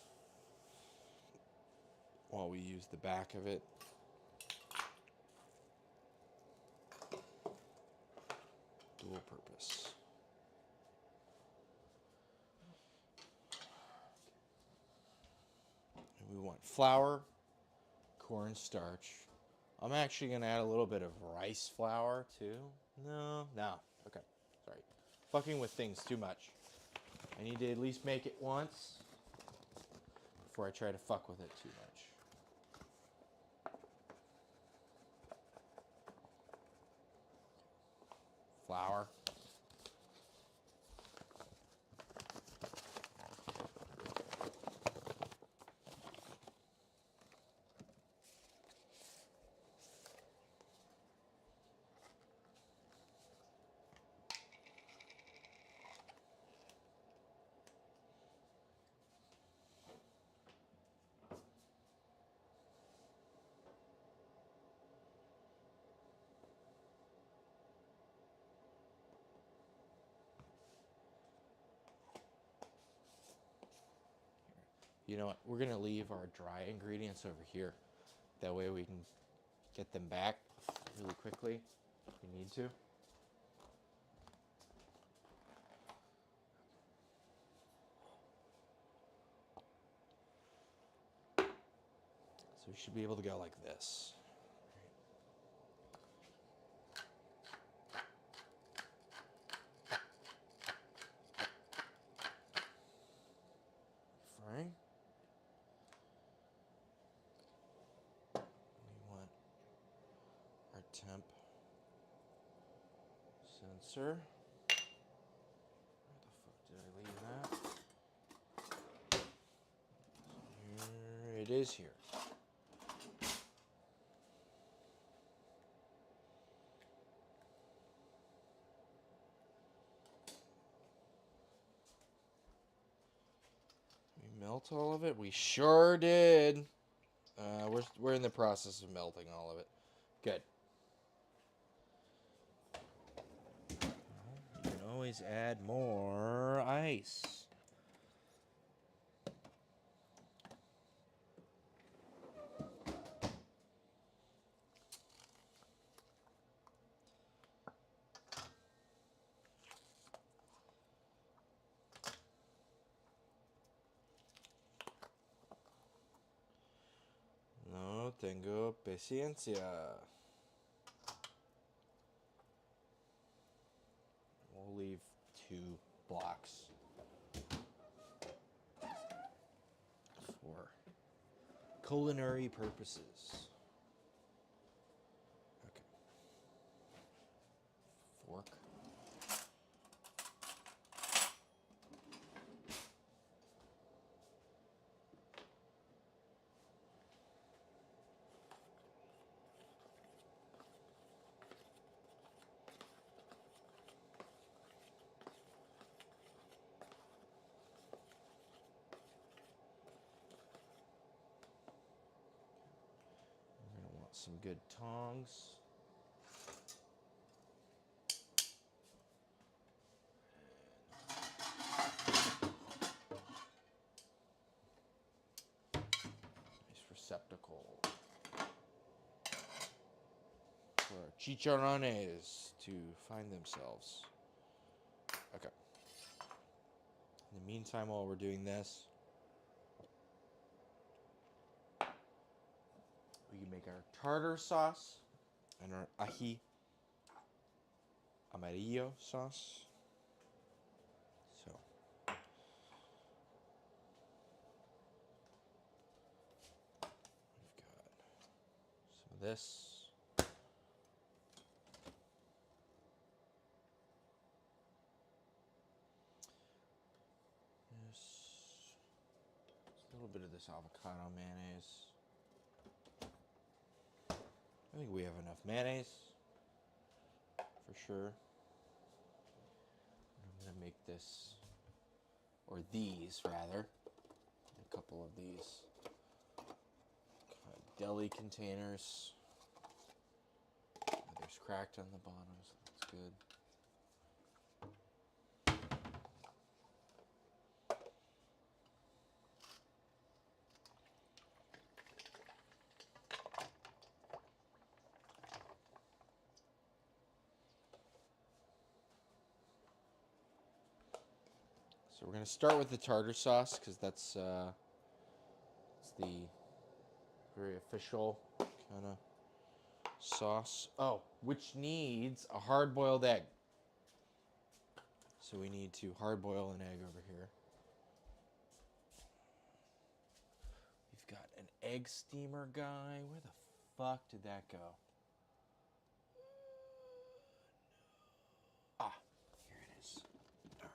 B: while we use the back of it. Dual purpose. And we want flour, cornstarch. I'm actually going to add a little bit of rice flour too. No. Okay. Sorry. Fucking with things too much. I need to at least make it once before I try to fuck with it too much. Flour. You know what? We're going to leave our dry ingredients over here. That way we can get them back really quickly if we need to. So we should be able to go like this. Frying. We want our temp sensor. Where the fuck did I leave that? Here it is here. We melt all of it? We sure did. We're in the process of melting all of it. Good. You can always add more ice. Tengo paciencia. We'll leave 2 blocks for culinary purposes. Okay. Fork. We're going to want some good tongs. Nice receptacle for our chicharrones to find themselves. Okay. In the meantime, while we're doing this, we can make our tartar sauce and our ají amarillo sauce. So, we've got some of this. A little bit of this avocado mayonnaise. I think we have enough mayonnaise for sure. I'm gonna make this, or these rather, a couple of these deli containers. There's cracked on the bottom, so that's good. So we're going to start with the tartar sauce because that's it's the very official kind of sauce. Oh, which needs a hard-boiled egg. So we need to hard-boil an egg over here. We've got an egg steamer guy. Where the fuck did that go? Ah, here it is. All right.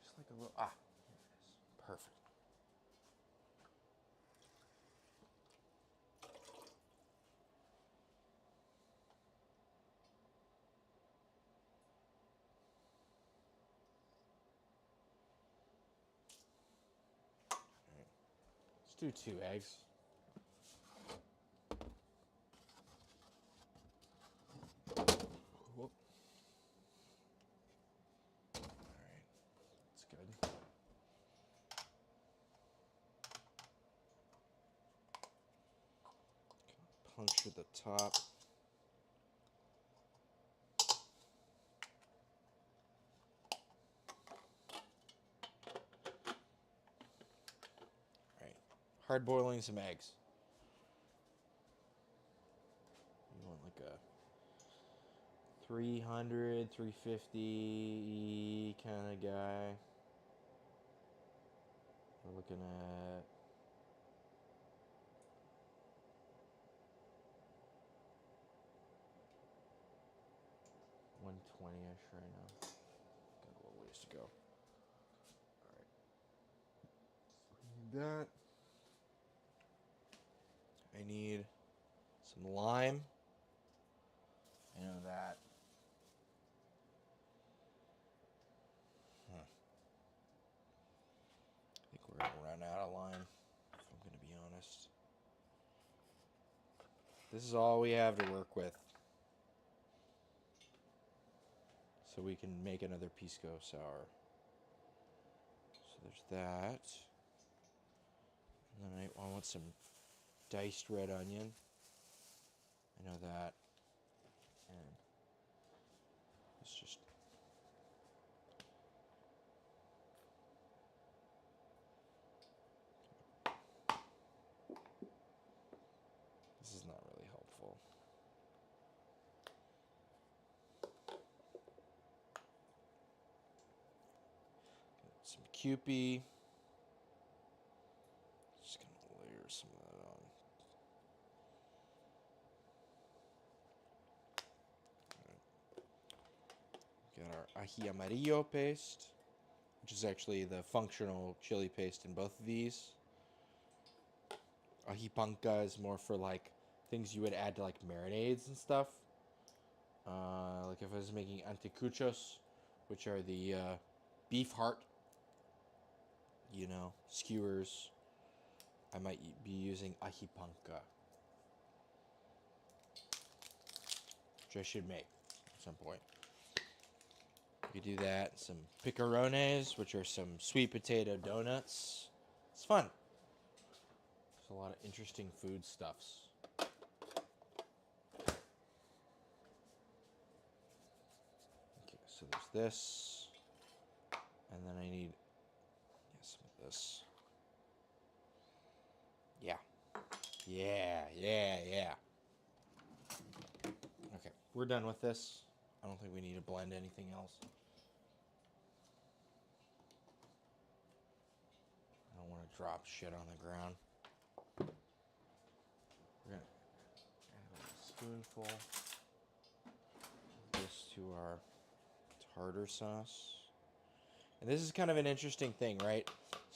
B: Just like a little, here it is. Perfect. Let's do 2 eggs. Whoop. All right, that's good. Puncture the top. All right, hard boiling some eggs. You want like a 300, 350 kind of guy. We're looking at 120-ish right now. Got a little ways to go. All right. Need that. I need some lime. I know that. I think we're gonna run out of lime, if I'm gonna be honest. This is all we have to work with. So we can make another pisco sour. So there's that. And then I want some diced red onion. I know that. And it's just... This is not really helpful. Some Kewpie. Just gonna layer some of that on. Got our ají amarillo paste, which is actually the functional chili paste in both of these. Ají panca is more for like things you would add to like marinades and stuff. Like if I was making anticuchos, which are the beef heart, skewers, I might be using ají panca, which I should make at some point. You could do that. Some picarrones, which are some sweet potato donuts. It's fun. There's a lot of interesting foodstuffs. Okay, so there's this. And then I need some of this. Yeah. Yeah. Okay, we're done with this. I don't think we need to blend anything else. I don't want to drop shit on the ground. We're going to add a spoonful of this to our tartar sauce. And this is kind of an interesting thing, right?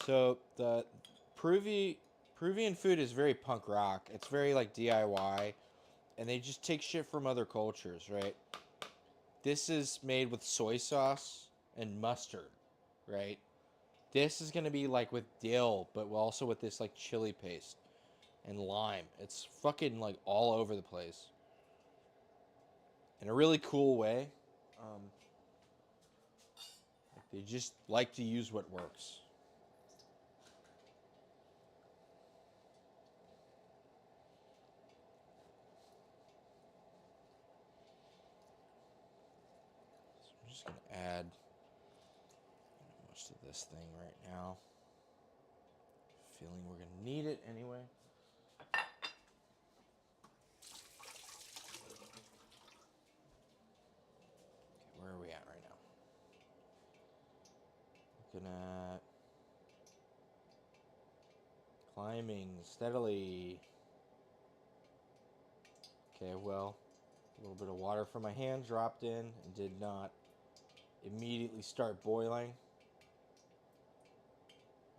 B: So the Peruvian food is very punk rock. It's very like DIY. And they just take shit from other cultures, right? This is made with soy sauce and mustard, right? This is going to be like with dill, but also with this like chili paste and lime. It's fucking like all over the place. In a really cool way. They just like to use what works. So I'm just going to add most of this thing right now. Feeling we're going to need it anyway. Okay, where are we at right now? Looking at climbing steadily. Okay, well, a little bit of water from my hand dropped in and did not immediately start boiling.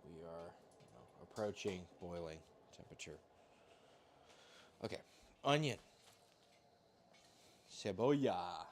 B: We are approaching boiling temperature. Okay, onion, cebolla.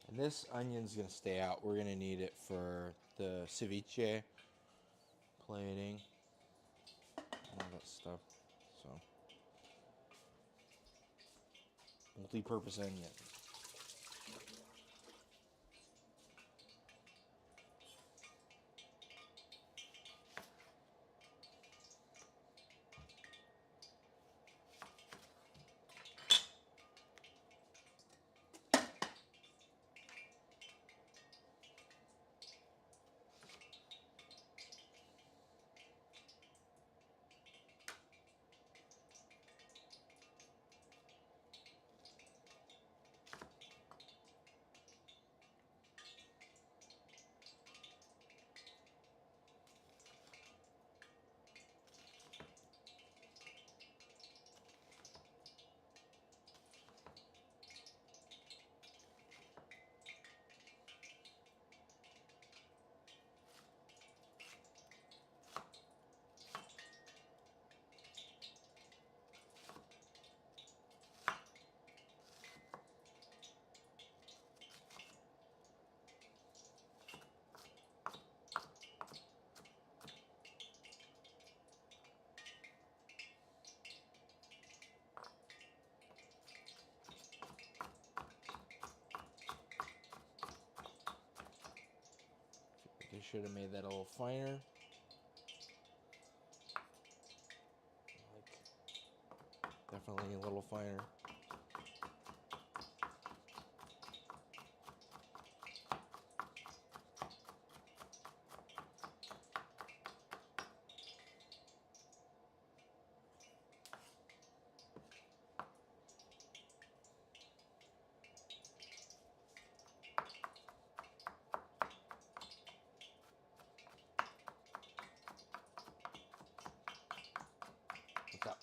B: And this onion's gonna stay out. We're gonna need it for the ceviche plating and all that stuff. So, multi-purpose onion. should have made that a little finer. Definitely a little finer. What's up?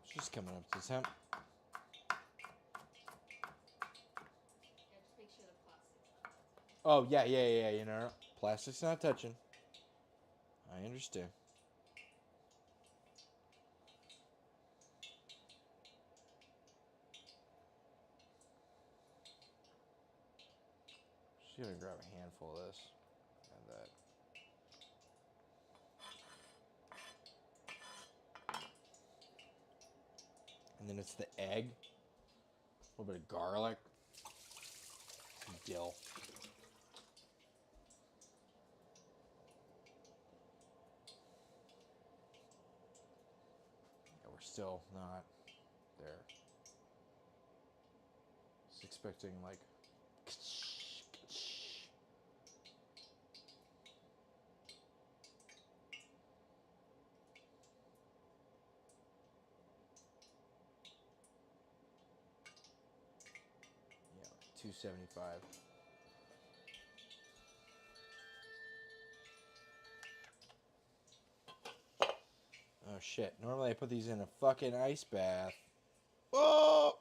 B: It's just coming up to temp.
C: Yeah, just make sure the plastic's not touching.
B: Oh, yeah. You know, plastic's not touching. I understand. Just gonna grab a handful of this. And that. And then it's the egg. A little bit of garlic. Some dill. Yeah, we're still not there. Just expecting like. Yeah, 275. Oh shit. Normally I put these in a fucking ice bath. Oh!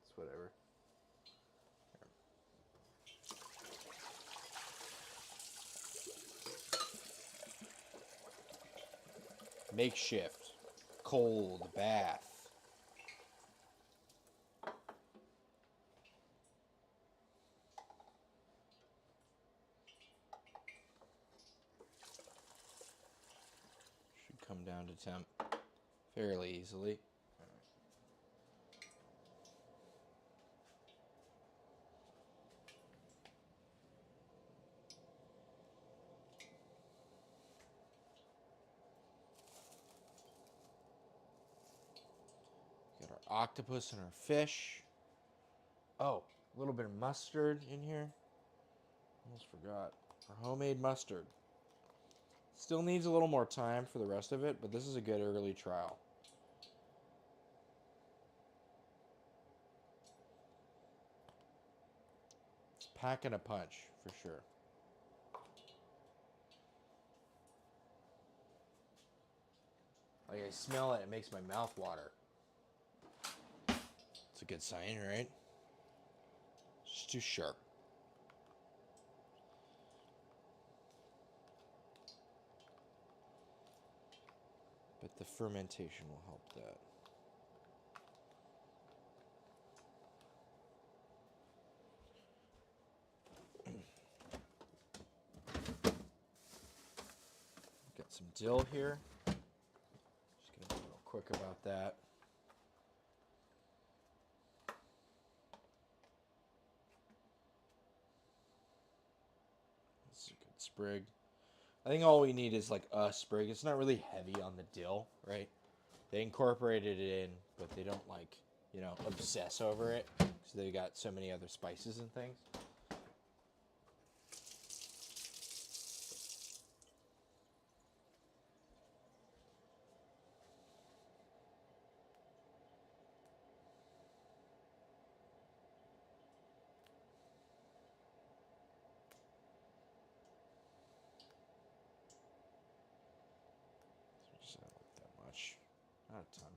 B: It's whatever. Makeshift. Cold bath. Should come down to temp fairly easily. Got our octopus and our fish. Oh, a little bit of mustard in here. Almost forgot. Our homemade mustard. Still needs a little more time for the rest of it, but this is a good early trial. It's packing a punch, for sure. Like, I smell it, it makes my mouth water. It's a good sign, right? It's just too sharp. But the fermentation will help that. Got some dill here. Just gonna be real quick about that. This is a good sprig. I think all we need is like a sprig. It's not really heavy on the dill, right? They incorporated it in, but they don't like, you know, obsess over it because they got so many other spices and things. Just not like that much. Not a ton.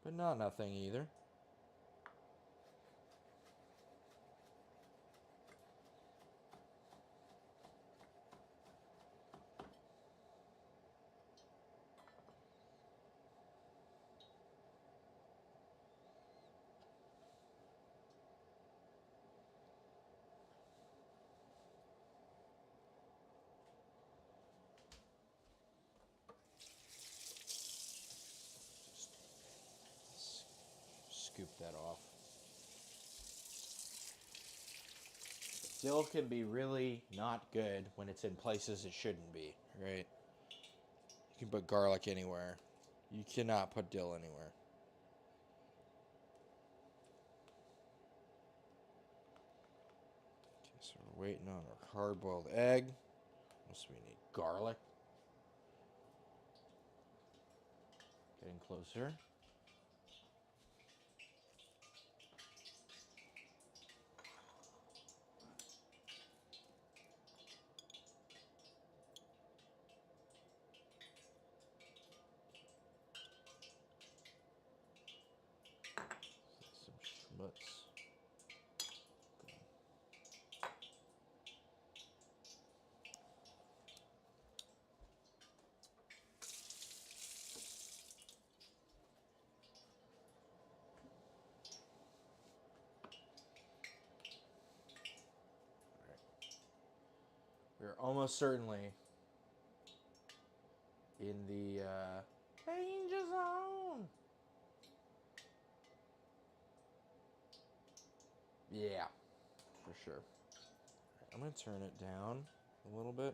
B: But not nothing either. Scoop that off. Dill can be really not good when it's in places it shouldn't be, right? You can put garlic anywhere. You cannot put dill anywhere. Okay, so we're waiting on our hard-boiled egg. So we need garlic. Getting closer. Some schmutz. We're almost certainly in the danger zone. Yeah, for sure. Right, I'm going to turn it down a little bit.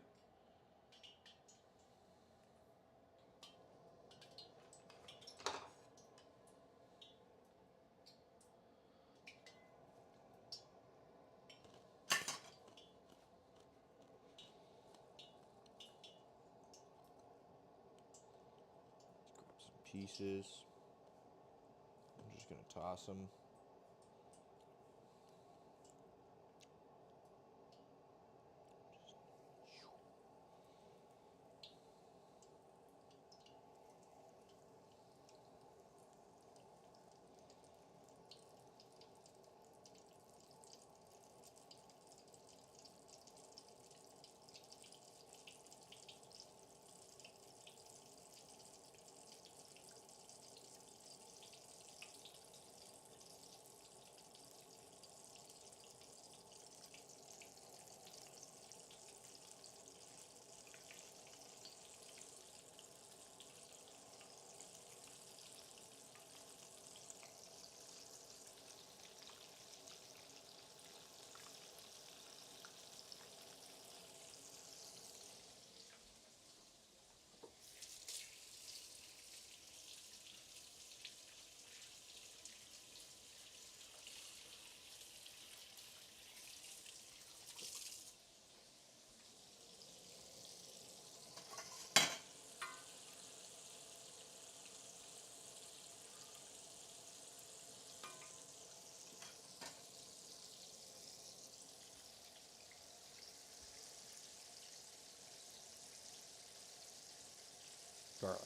B: Grab some pieces. I'm just going to toss them. Garlic.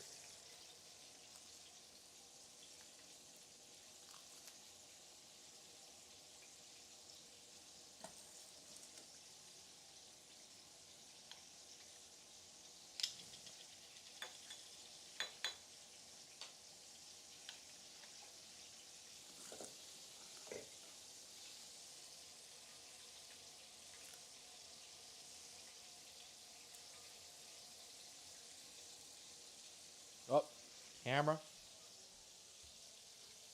B: Oh, camera.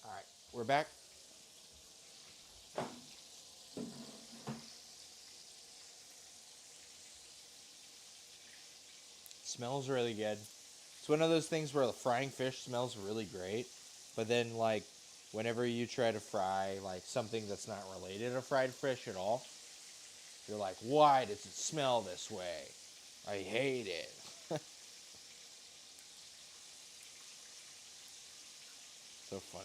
B: All right, we're back. Smells really good. It's one of those things where the frying fish smells really great, but then like whenever you try to fry like something that's not related to fried fish at all, you're like, why does it smell this way? I hate it. So funny.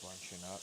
B: Bunching up.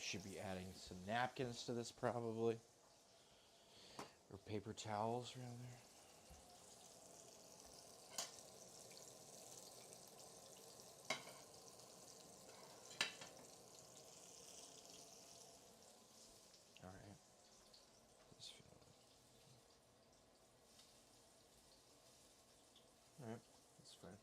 B: should be adding some napkins to this probably. Or paper towels, rather. All right. All right, that's fine.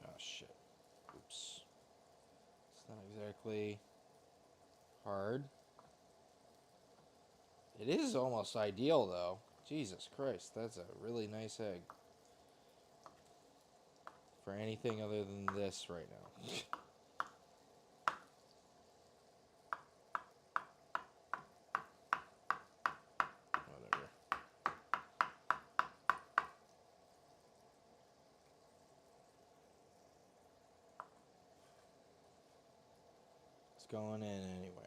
B: Oh shit. Oops. It's not exactly hard. It is almost ideal though. Jesus Christ, that's a really nice egg. For anything other than this right now. Whatever. It's going in anyway.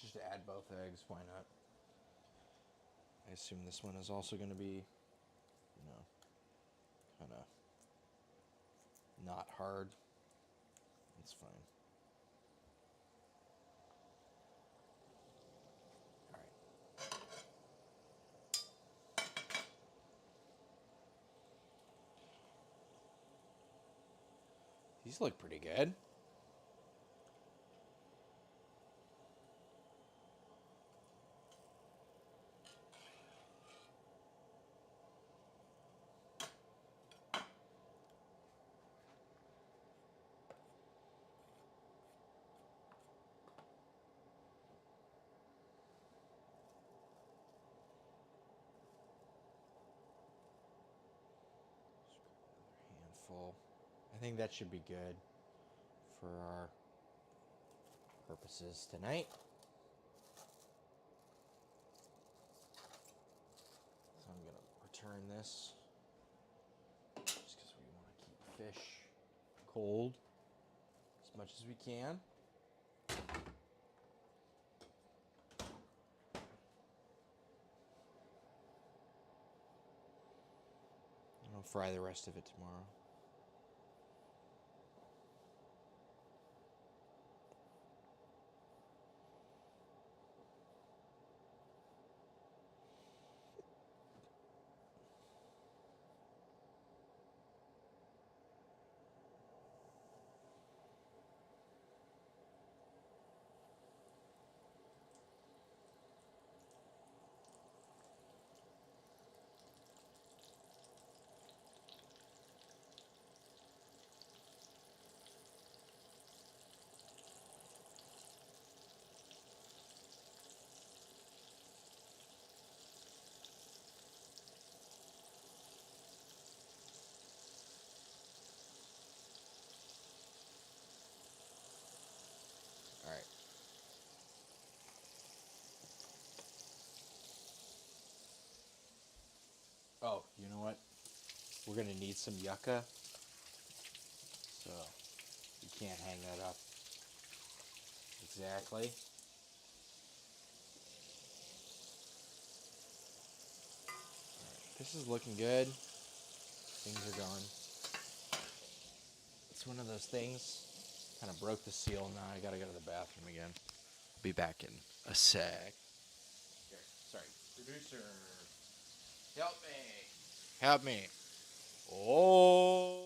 B: Just add both eggs, why not? I assume this one is also going to be, you know, kind of not hard. It's fine. All right. These look pretty good. Handful. I think that should be good for our purposes tonight. So I'm gonna return this just because we want to keep fish cold as much as we can. And I'll fry the rest of it tomorrow. we're gonna need some yucca. So you can't hang that up exactly. This is looking good. Things are going. It's one of those things. Kind of broke the seal. Now I gotta go to the bathroom again. Be back in a sec. Here, sorry, producer, help me. Help me. Oh.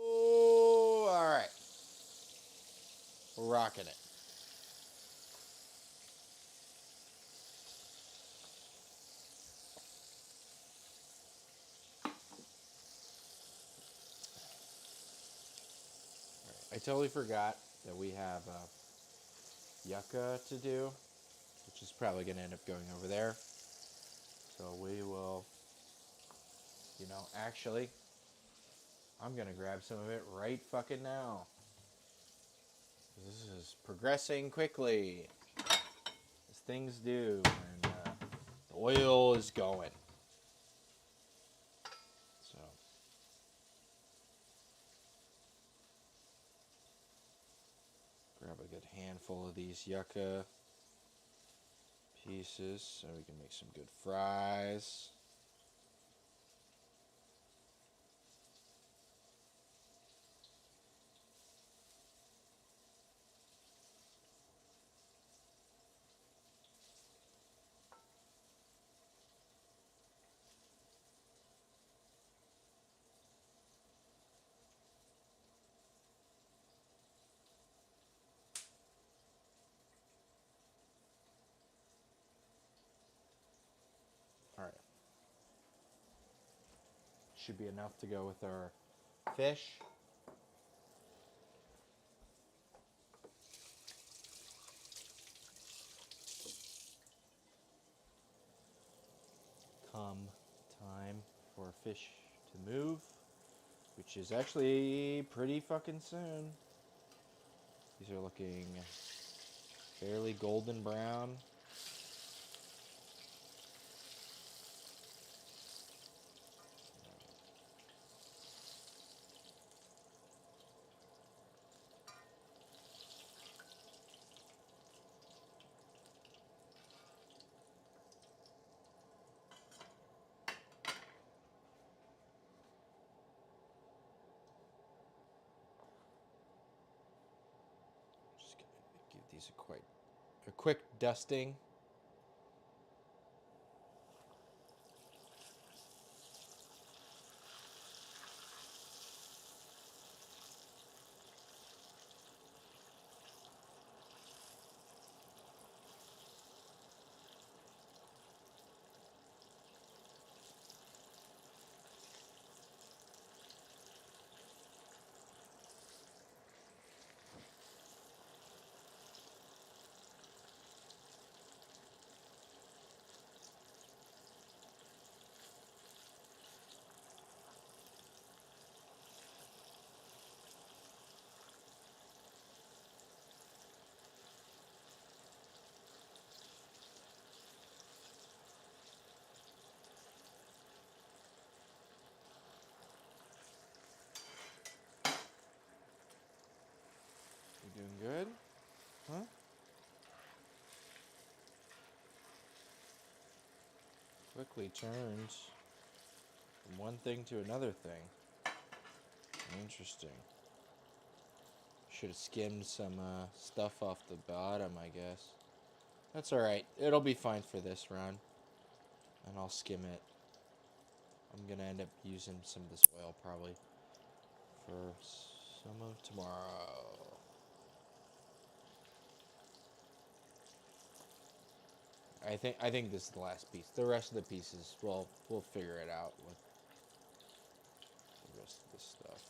B: Oh, all right. We're rocking it. I totally forgot that we have yucca to do, which is probably going to end up going over there. So we will, actually, I'm going to grab some of it right fucking now. This is progressing quickly, as things do, and the oil is going. So, grab a good handful of these yucca pieces so we can make some good fries. All right. Should be enough to go with our fish. Come time for fish to move, which is actually pretty fucking soon. These are looking fairly golden brown. Just gonna give these a quick dusting. good? Huh? Quickly turns from one thing to another thing. Interesting. Should have skimmed some stuff off the bottom, I guess. That's alright. It'll be fine for this run. And I'll skim it. I'm going to end up using some of this oil probably for some of tomorrow. I think this is the last piece. The rest of the pieces, we'll figure it out with the rest of this stuff.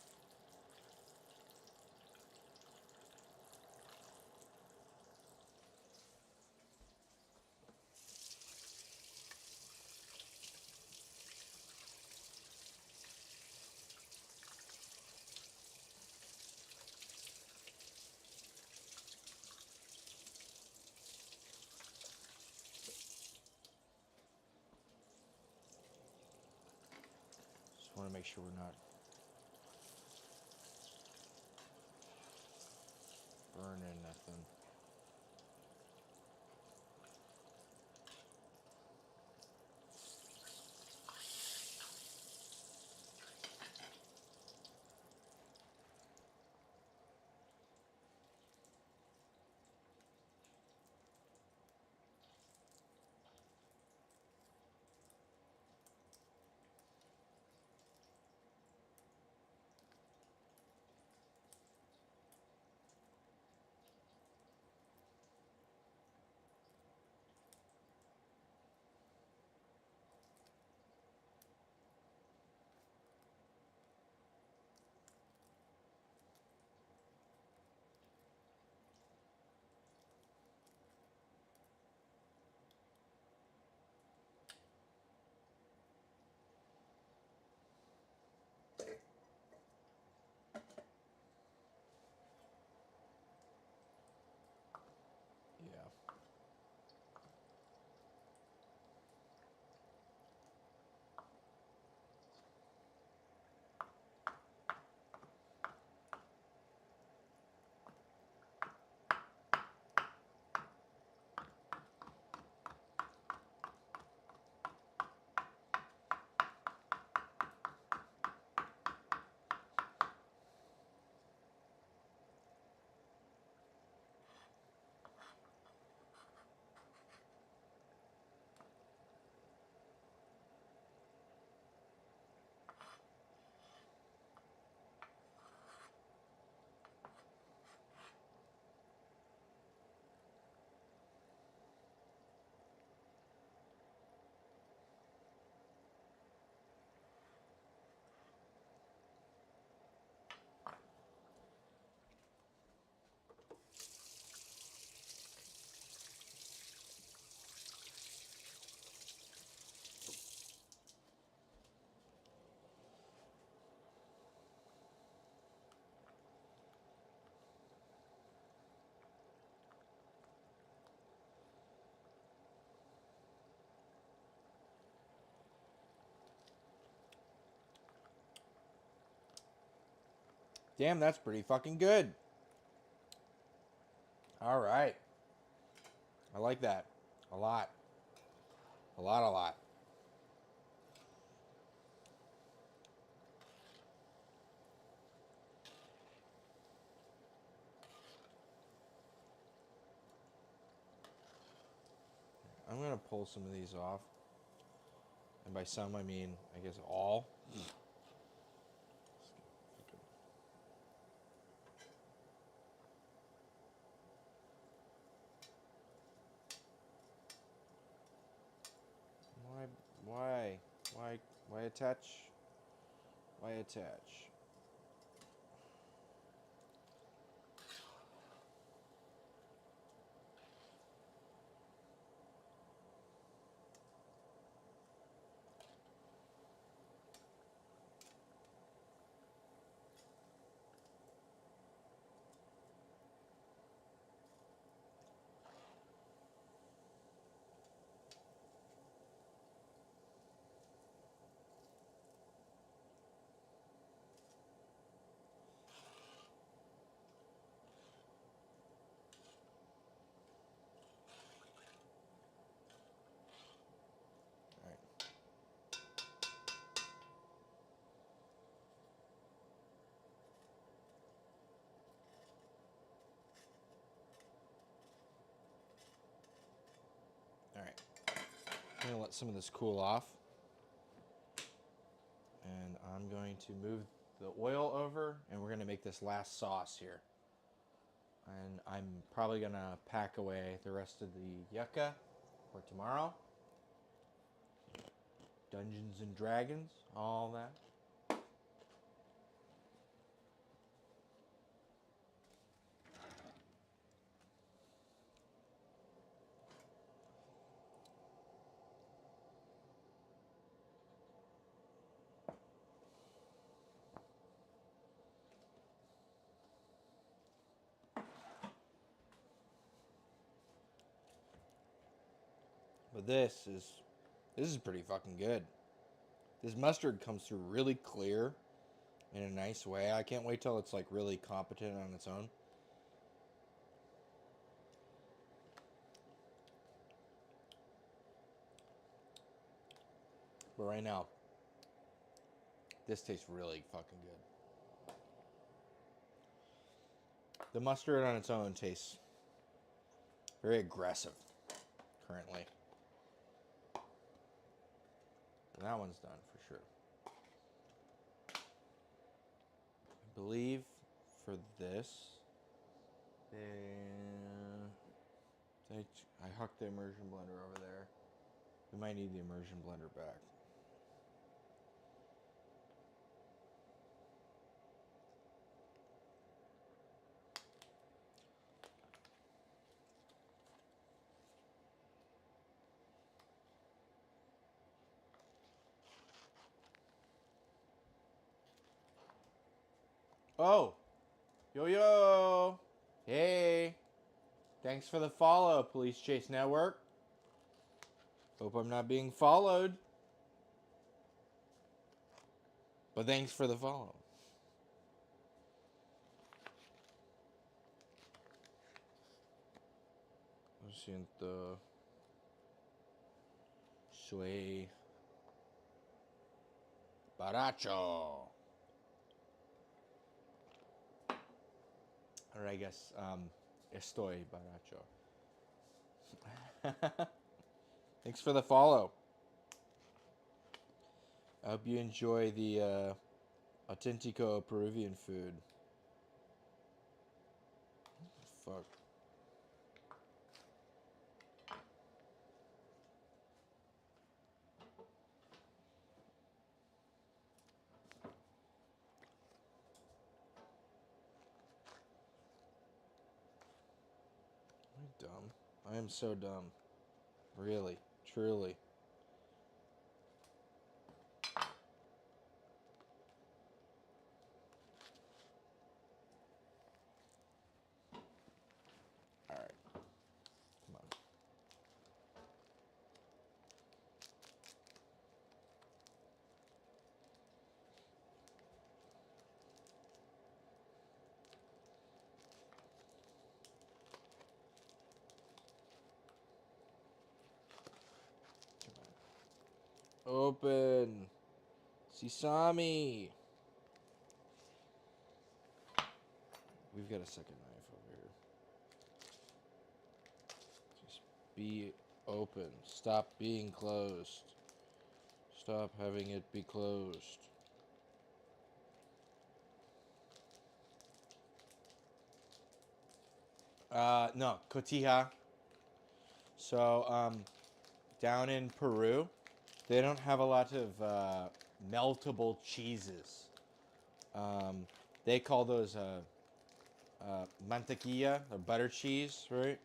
B: Just want to make sure we're not burning nothing. Yeah. Damn, that's pretty fucking good. All right. I like that. A lot. A lot, a lot. I'm going to pull some of these off. And by some, I mean, I guess all. Why? Why attach? Why attach? I'm gonna let some of this cool off. And I'm going to move the oil over, and we're gonna make this last sauce here. And I'm probably gonna pack away the rest of the yucca for tomorrow. Dungeons and Dragons, all that. But this is pretty fucking good. This mustard comes through really clear in a nice way. I can't wait till it's like really competent on its own. But right now, this tastes really fucking good. The mustard on its own tastes very aggressive currently. And that one's done for sure. I believe for this, I hucked the immersion blender over there. We might need the immersion blender back. Oh, yo, hey, thanks for the follow, Police Chase Network. Hope I'm not being followed, but thanks for the follow. Lo siento. Soy baracho. Or I guess, estoy baracho. Thanks for the follow. I hope you enjoy the autentico Peruvian food. Fuck. I'm dumb. I am so dumb. Really, truly. Alright. Come on. Open. Sesame. We've got a second knife over here. Just be open. Stop being closed. Stop having it be closed. No, cotija. So, down in Peru, they don't have a lot of meltable cheeses. They call those mantequilla, or butter cheese, right?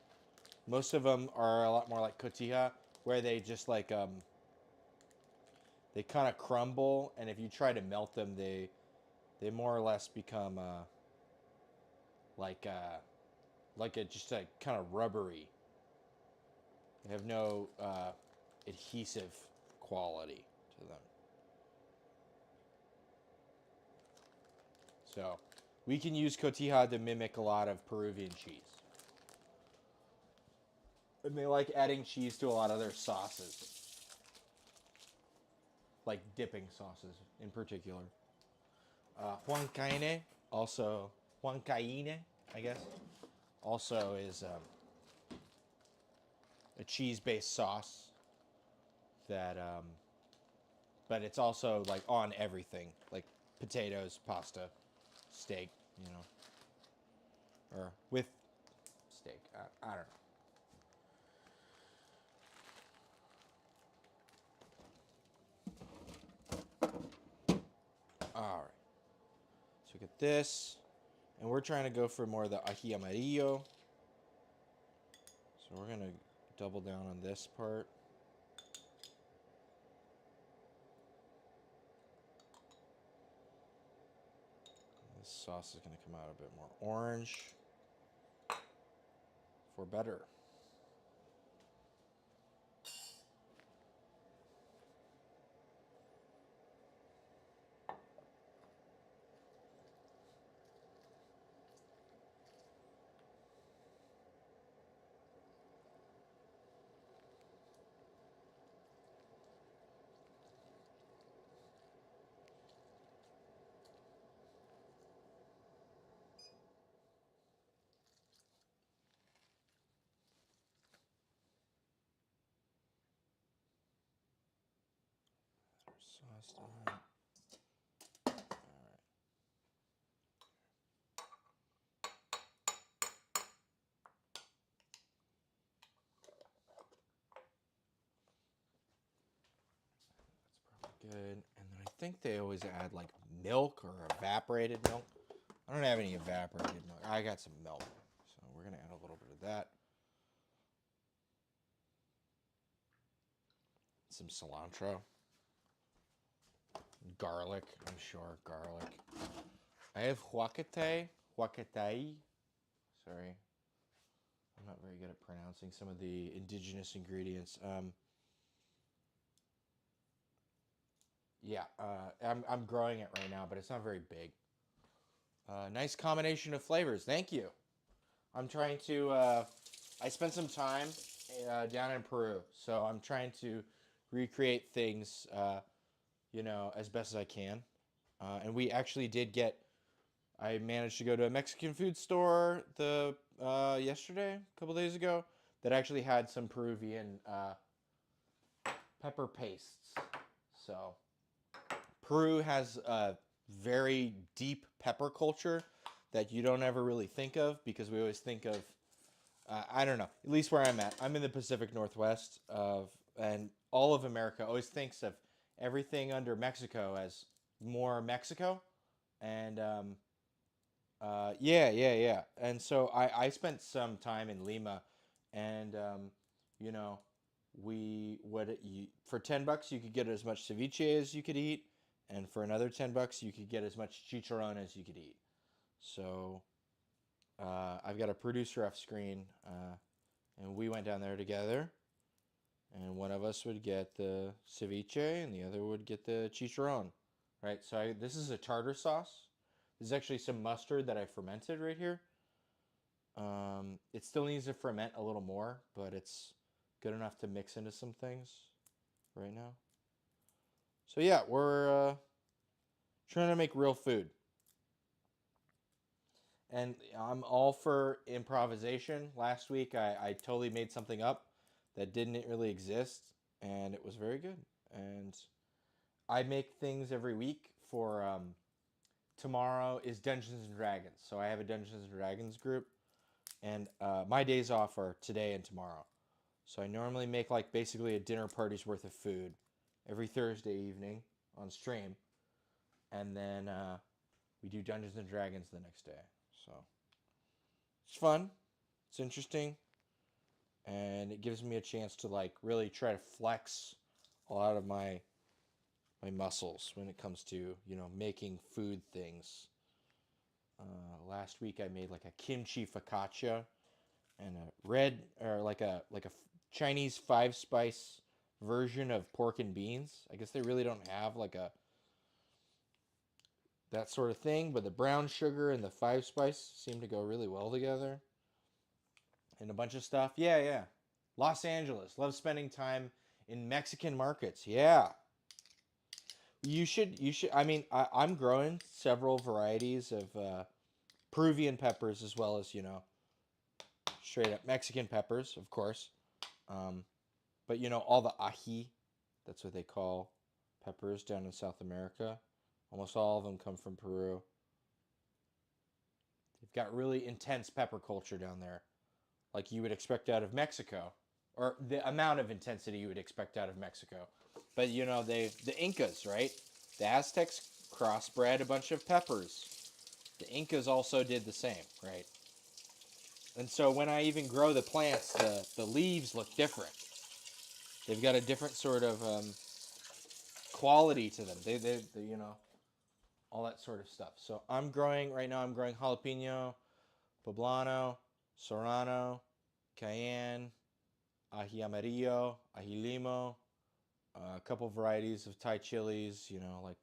B: Most of them are a lot more like cotija, where they just like they kind of crumble, and if you try to melt them, they more or less become like a just a kind of rubbery. They have no adhesive quality to them. So we can use cotija to mimic a lot of Peruvian cheese. And they like adding cheese to a lot of their sauces. Like dipping sauces in particular. Huancaine, also Huancaine, I guess, also is a cheese-based sauce. that but it's also like on everything, like potatoes, pasta, steak, you know, or with steak. I don't know. All right. So get this, and we're trying to go for more of the ají amarillo. So we're gonna double down on this part. This sauce is gonna come out a bit more orange for better. Sauce on. All right. Good. And then I think they always add like milk or evaporated milk. I don't have any evaporated milk. I got some milk. So we're going to add a little bit of that. Some cilantro. Garlic, I'm sure. Garlic. I have huacate. Sorry. I'm not very good at pronouncing some of the indigenous ingredients. I'm growing it right now, but it's not very big. Nice combination of flavors. Thank you. I'm trying to. I spent some time down in Peru, so I'm trying to recreate things, as best as I can. And we actually did get. I managed to go to a Mexican food store yesterday, a couple days ago, that actually had some Peruvian pepper pastes. So Peru has a very deep pepper culture that you don't ever really think of, because we always think of, I don't know, at least where I'm at. I'm in the Pacific Northwest, and all of America always thinks of everything under Mexico as more Mexico. And yeah. And so I spent some time in Lima, and you know, for $10 you could get as much ceviche as you could eat, and for another $10 you could get as much chicharron as you could eat. So I've got a producer off screen, and we went down there together, and one of us would get the ceviche and the other would get the chicharron, right? So this is a tartar sauce. This is actually some mustard that I fermented right here. It still needs to ferment a little more, but it's good enough to mix into some things right now. So yeah, we're trying to make real food. And I'm all for improvisation. Last week I totally made something up that didn't really exist, and it was very good. And I make things every week for tomorrow is Dungeons and Dragons. So I have a Dungeons and Dragons group, and my days off are today and tomorrow. So I normally make like basically a dinner party's worth of food every Thursday evening on stream, and then we do Dungeons and Dragons the next day. So it's fun, it's interesting, and it gives me a chance to like really try to flex a lot of my muscles when it comes to making food things. Last week I made like a kimchi focaccia and a red or like a Chinese 5-spice version of pork and beans. I guess they really don't have like that sort of thing, but the brown sugar and the 5-spice seem to go really well together. And a bunch of stuff. Yeah. Los Angeles. Love spending time in Mexican markets. Yeah. You should. I mean, I'm growing several varieties of Peruvian peppers, as well as straight up Mexican peppers, of course. But all the ají That's what they call peppers down in South America. Almost all of them come from Peru. They've got really intense pepper culture down there, like you would expect out of Mexico, or the amount of intensity you would expect out of Mexico. But you know, the Incas, right? The Aztecs crossbred a bunch of peppers. The Incas also did the same, right? And so when I even grow the plants, the leaves look different. They've got a different sort of quality to them. They you know, all that sort of stuff. So I'm growing right now. I'm growing jalapeno, poblano, serrano, cayenne, ají amarillo, ají limo, a couple varieties of Thai chilies. You know, like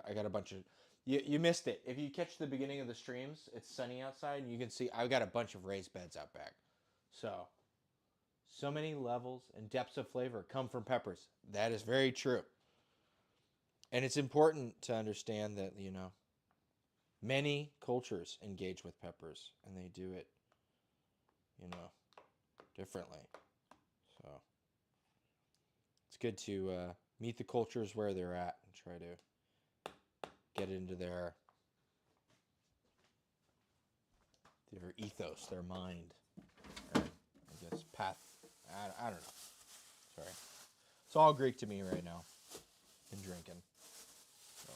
B: I got a bunch of. You missed it. If you catch the beginning of the streams, it's sunny outside, and you can see I've got a bunch of raised beds out back. So many levels and depths of flavor come from peppers. That is very true. And it's important to understand that, you know, many cultures engage with peppers, and they do it, you know, differently. So it's good to meet the cultures where they're at and try to get into their ethos, their mind, or I guess path. I don't know. Sorry. It's all Greek to me right now. And drinking. So.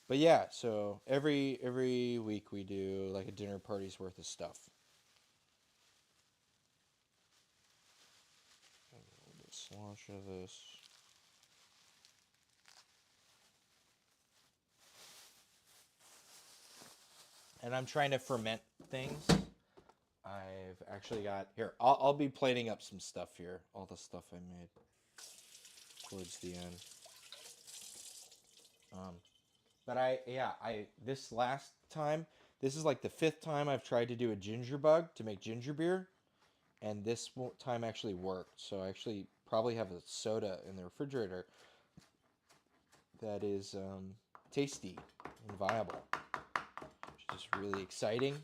B: But yeah, so every week we do like a dinner party's worth of stuff. A little bit slosh of this. And I'm trying to ferment things. I've actually got here. I'll be plating up some stuff here. All the stuff I made towards the end. But I this last time, this is like the 5th time I've tried to do a ginger bug to make ginger beer, and this time actually worked. So I actually probably have a soda in the refrigerator that is tasty and viable, which is really exciting.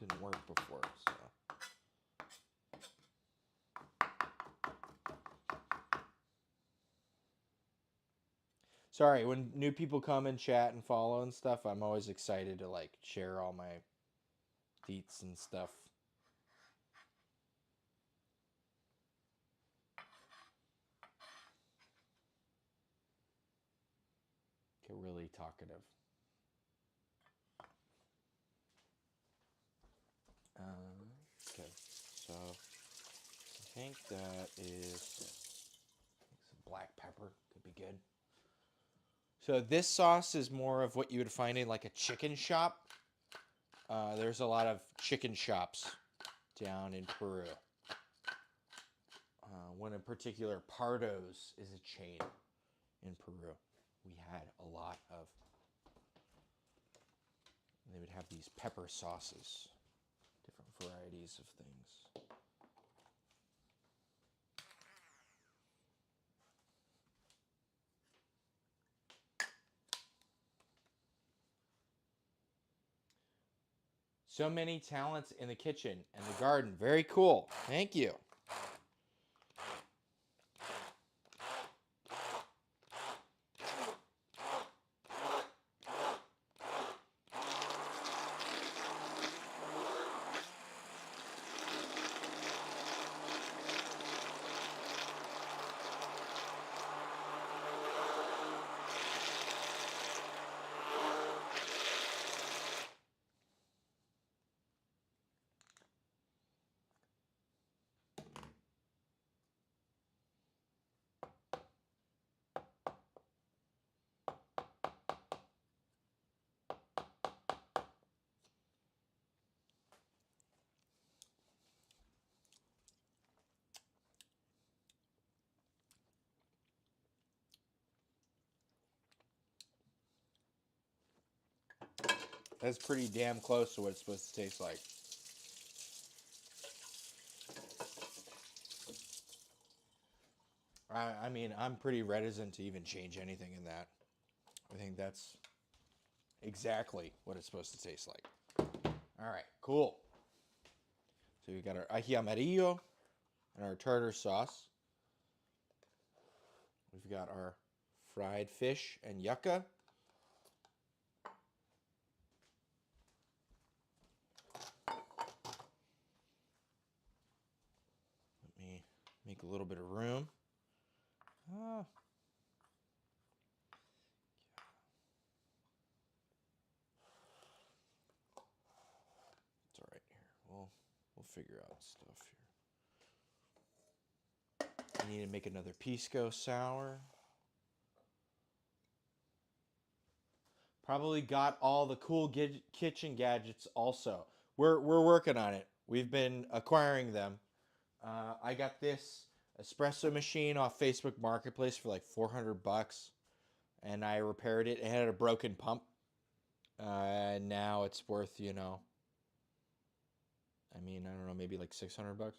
B: Didn't work before, so. Sorry, when new people come and chat and follow and stuff, I'm always excited to like share all my deets and stuff. Get really talkative. Okay, so I think that is some black pepper could be good. So this sauce is more of what you would find in like a chicken shop. There's a lot of chicken shops down in Peru. One in particular, Pardo's, is a chain in Peru. We had a lot of. They would have these pepper sauces, different varieties of things. So many talents in the kitchen and the garden. Very cool. Thank you. That's pretty damn close to what it's supposed to taste like. I mean, I'm pretty reticent to even change anything in that. I think that's exactly what it's supposed to taste like. All right, cool. So we got our ají amarillo and our tartar sauce. We've got our fried fish and yucca. Let me make a little bit of room. Ah. It's all right here. We'll figure out stuff here. I need to make another pisco sour. Probably got all the cool kitchen gadgets also. We're working on it. We've been acquiring them. I got this espresso machine off Facebook Marketplace for like $400, and I repaired it. It had a broken pump. And now it's worth, I don't know, maybe like $600.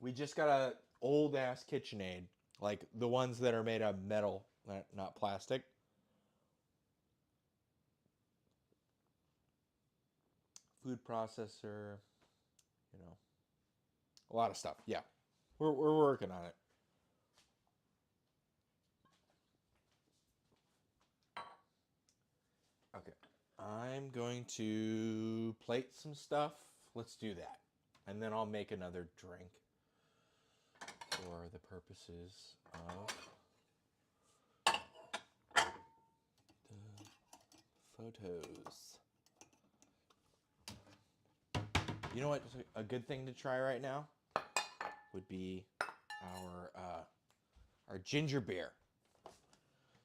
B: We just got a old ass KitchenAid, like the ones that are made of metal, not plastic. Food processor, a lot of stuff. Yeah, we're working on it. Okay, I'm going to plate some stuff. Let's do that, and then I'll make another drink for the purposes of the photos. You know what? A good thing to try right now would be our ginger beer.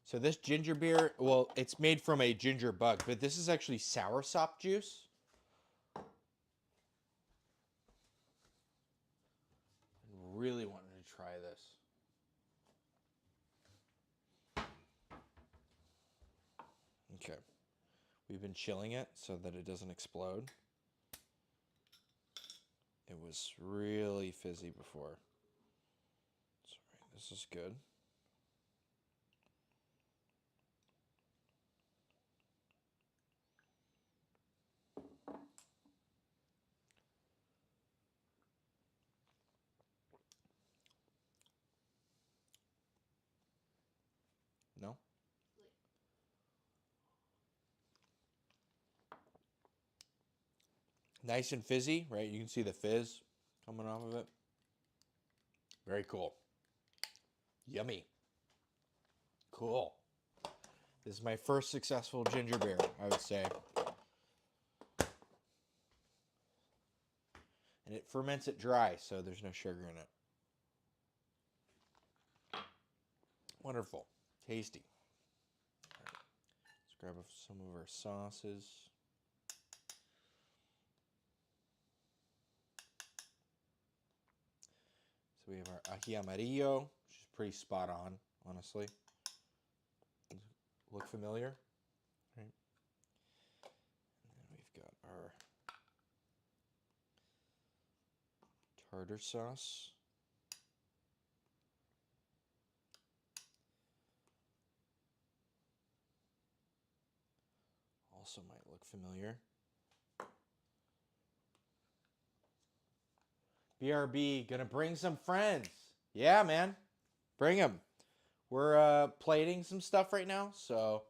B: So this ginger beer, well, it's made from a ginger bug, but this is actually soursop juice. I really wanted to try this. Okay. We've been chilling it so that it doesn't explode. It was really fizzy before. Sorry, this is good. No? Nice and fizzy, right? You can see the fizz coming off of it. Very cool. Yummy. Cool. This is my first successful ginger beer, I would say. And it ferments it dry, so there's no sugar in it. Wonderful. Tasty. All right. Let's grab some of our sauces. So we have our ají amarillo, which is pretty spot on, honestly. Look familiar? Right. And then we've got our tartar sauce. Also might look familiar. BRB, gonna bring some friends. Yeah, man. Bring them. We're plating some stuff right now, so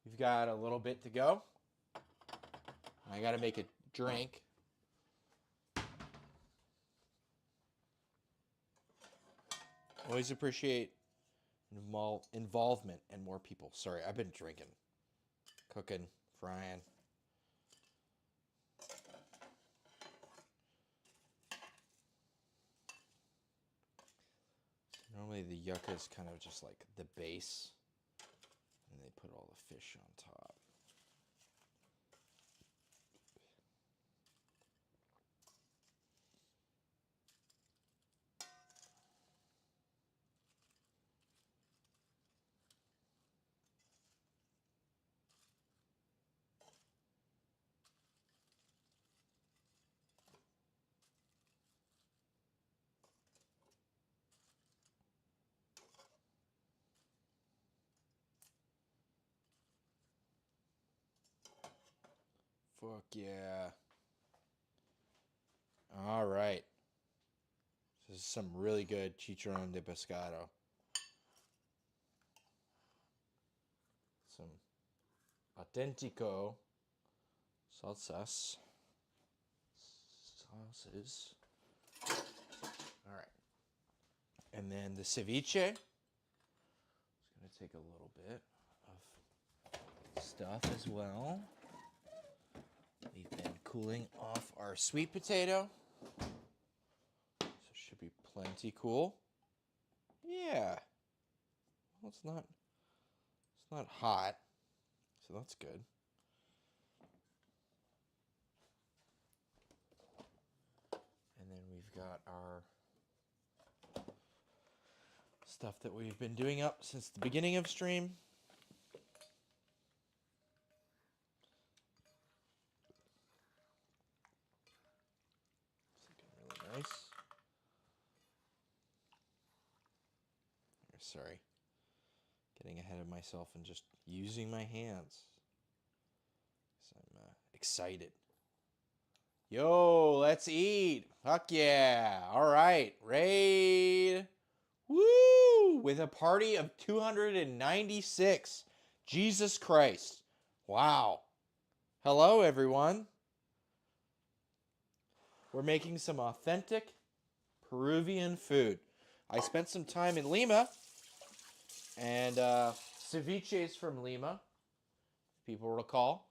B: we've got a little bit to go. I gotta make a drink. Always appreciate involvement and more people. Sorry, I've been drinking, cooking, frying. Normally the yucca is kind of just like the base, and they put all the fish on top. Fuck yeah. All right. This is some really good chicharron de pescado. Some auténtico salsas. Sauces. All right. And then the ceviche. It's going to take a little bit of stuff as well. We've been cooling off our sweet potato. So it should be plenty cool. Yeah. Well, it's not hot. So that's good. And then we've got our stuff that we've been doing up since the beginning of stream. It's looking really nice. Sorry. Getting ahead of myself and just using my hands. So I'm excited. Yo, let's eat. Fuck yeah. All right. Raid. Woo! With a party of 296. Jesus Christ. Wow. Hello, everyone. We're making some authentic Peruvian food. I spent some time in Lima, and ceviche is from Lima, if people recall.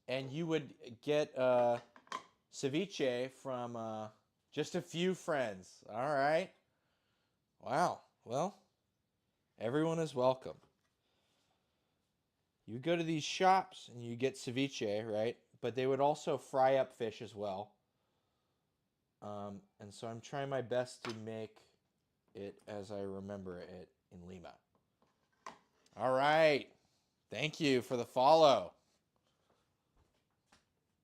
B: And you would get ceviche from just a few friends. All right. Wow. Well, everyone is welcome. You go to these shops and you get ceviche, right? But they would also fry up fish as well. And so I'm trying my best to make it as I remember it in Lima. All right. Thank you for the follow.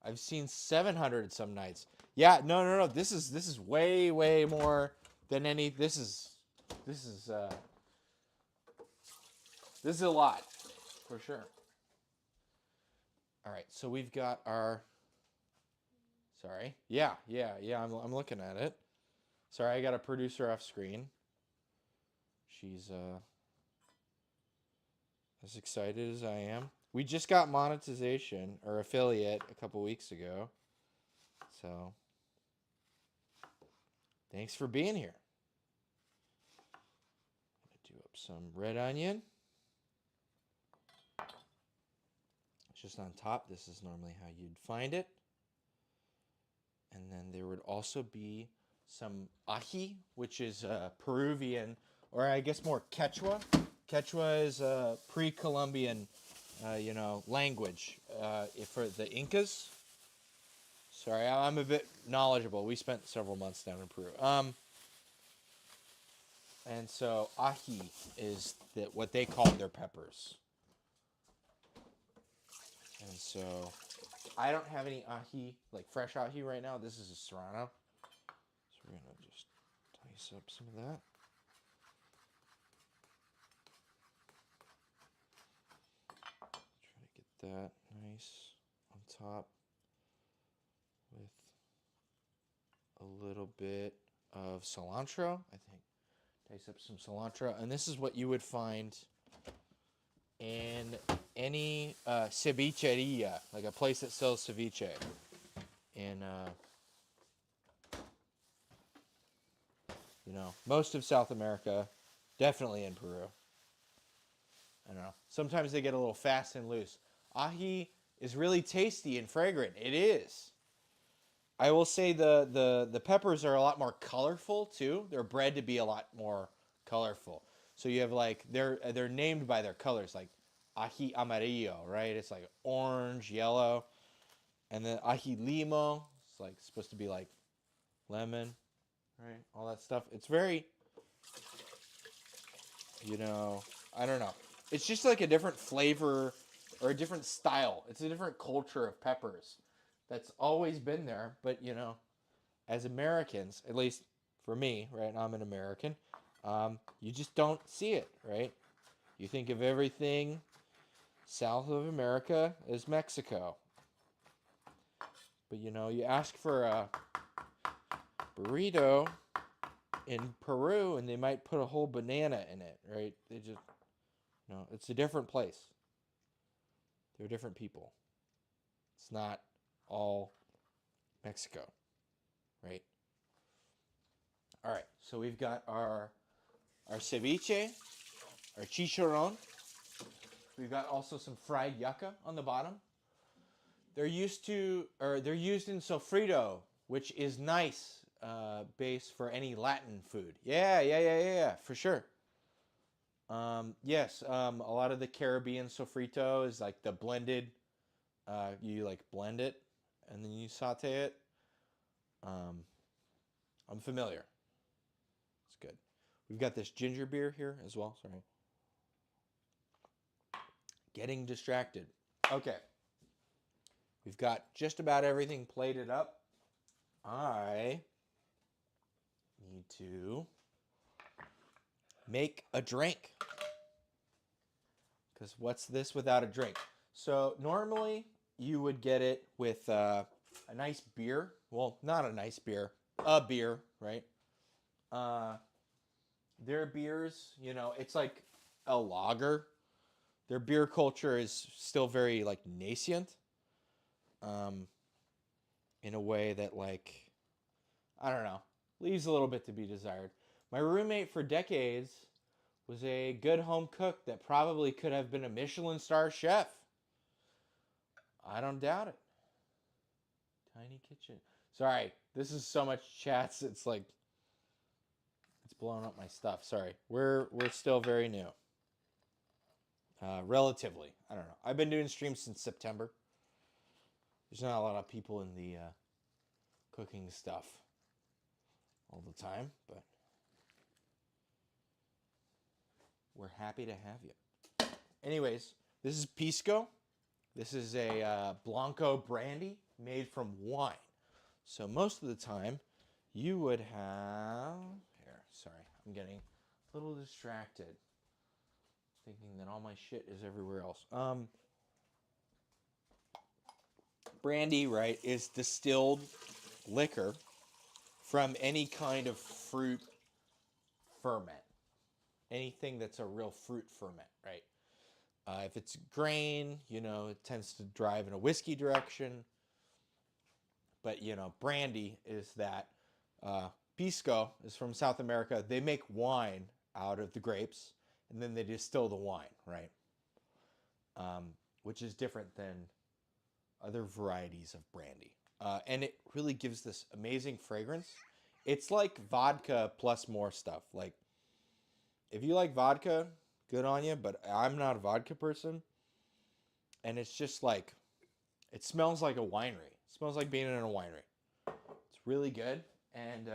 B: I've seen 700 some nights. Yeah, no. This is way more than any. This is a lot for sure. All right, so we've got our. Sorry. Yeah. I'm looking at it. Sorry, I got a producer off screen. She's as excited as I am. We just got monetization or affiliate a couple weeks ago. So, thanks for being here. I'm going to do up some red onion. It's just on top. This is normally how you'd find it. And then there would also be some ají, which is Peruvian, or I guess more Quechua. Quechua is a pre-Columbian, language for the Incas. Sorry, I'm a bit knowledgeable. We spent several months down in Peru. And so ají is what they call their peppers. And so I don't have any ají, like fresh ají right now. This is a serrano. So we're going to just dice up some of that. Try to get that nice on top with a little bit of cilantro, I think. Dice up some cilantro. And this is what you would find in any cevicheria, like a place that sells ceviche in, most of South America, definitely in Peru. I don't know. Sometimes they get a little fast and loose. Ají is really tasty and fragrant. It is. I will say the peppers are a lot more colorful too. They're bred to be a lot more colorful. So you have they're named by their colors, like ají amarillo, right? It's like orange, yellow, and then ají limo. It's like supposed to be like lemon, right? All that stuff. It's very, I don't know. It's just like a different flavor or a different style. It's a different culture of peppers that's always been there. But, as Americans, at least for me, right? I'm an American. You just don't see it, right? You think of everything
A: south of America is Mexico. But you know, you ask for a burrito in Peru and they might put a whole banana in it, right? They just, you know, it's a different place. They're different people. It's not all Mexico, right? All right, so we've got our ceviche, our chicharron. We've got also some fried yucca on the bottom. They're used in sofrito, which is nice base for any Latin food. Yeah, for sure. Yes, a lot of the Caribbean sofrito is like the blended. You like blend it and then you saute it. I'm familiar. It's good. We've got this ginger beer here as well. Sorry. Getting distracted. Okay. We've got just about everything plated up. I need to make a drink. Because what's this without a drink? So normally you would get it with a nice beer. Well, not a nice beer. A beer, right? Their beers, you know, it's like a lager. Their beer culture is still very like nascent. In a way that, like, I don't know, leaves a little bit to be desired. My roommate for decades was a good home cook that probably could have been a Michelin star chef. I don't doubt it. Tiny kitchen. Sorry, this is so much chats. It's like it's blowing up my stuff. Sorry, we're still very new. Relatively, I don't know. I've been doing streams since September. There's not a lot of people in the cooking stuff all the time, but we're happy to have you. Anyways, this is pisco. This is a Blanco brandy made from wine. So most of the time, you would have... Here, sorry, I'm getting a little distracted, thinking that all my shit is everywhere else. Brandy, right, is distilled liquor from any kind of fruit ferment. Anything that's a real fruit ferment, right? If it's grain, you know, it tends to drive in a whiskey direction. But, you know, brandy is that. Pisco is from South America. They make wine out of the grapes, and then they distill the wine, right? Which is different than other varieties of brandy. And it really gives this amazing fragrance. It's like vodka plus more stuff. Like, if you like vodka, good on you, but I'm not a vodka person. And it's just like, it smells like a winery. It smells like being in a winery. It's really good, and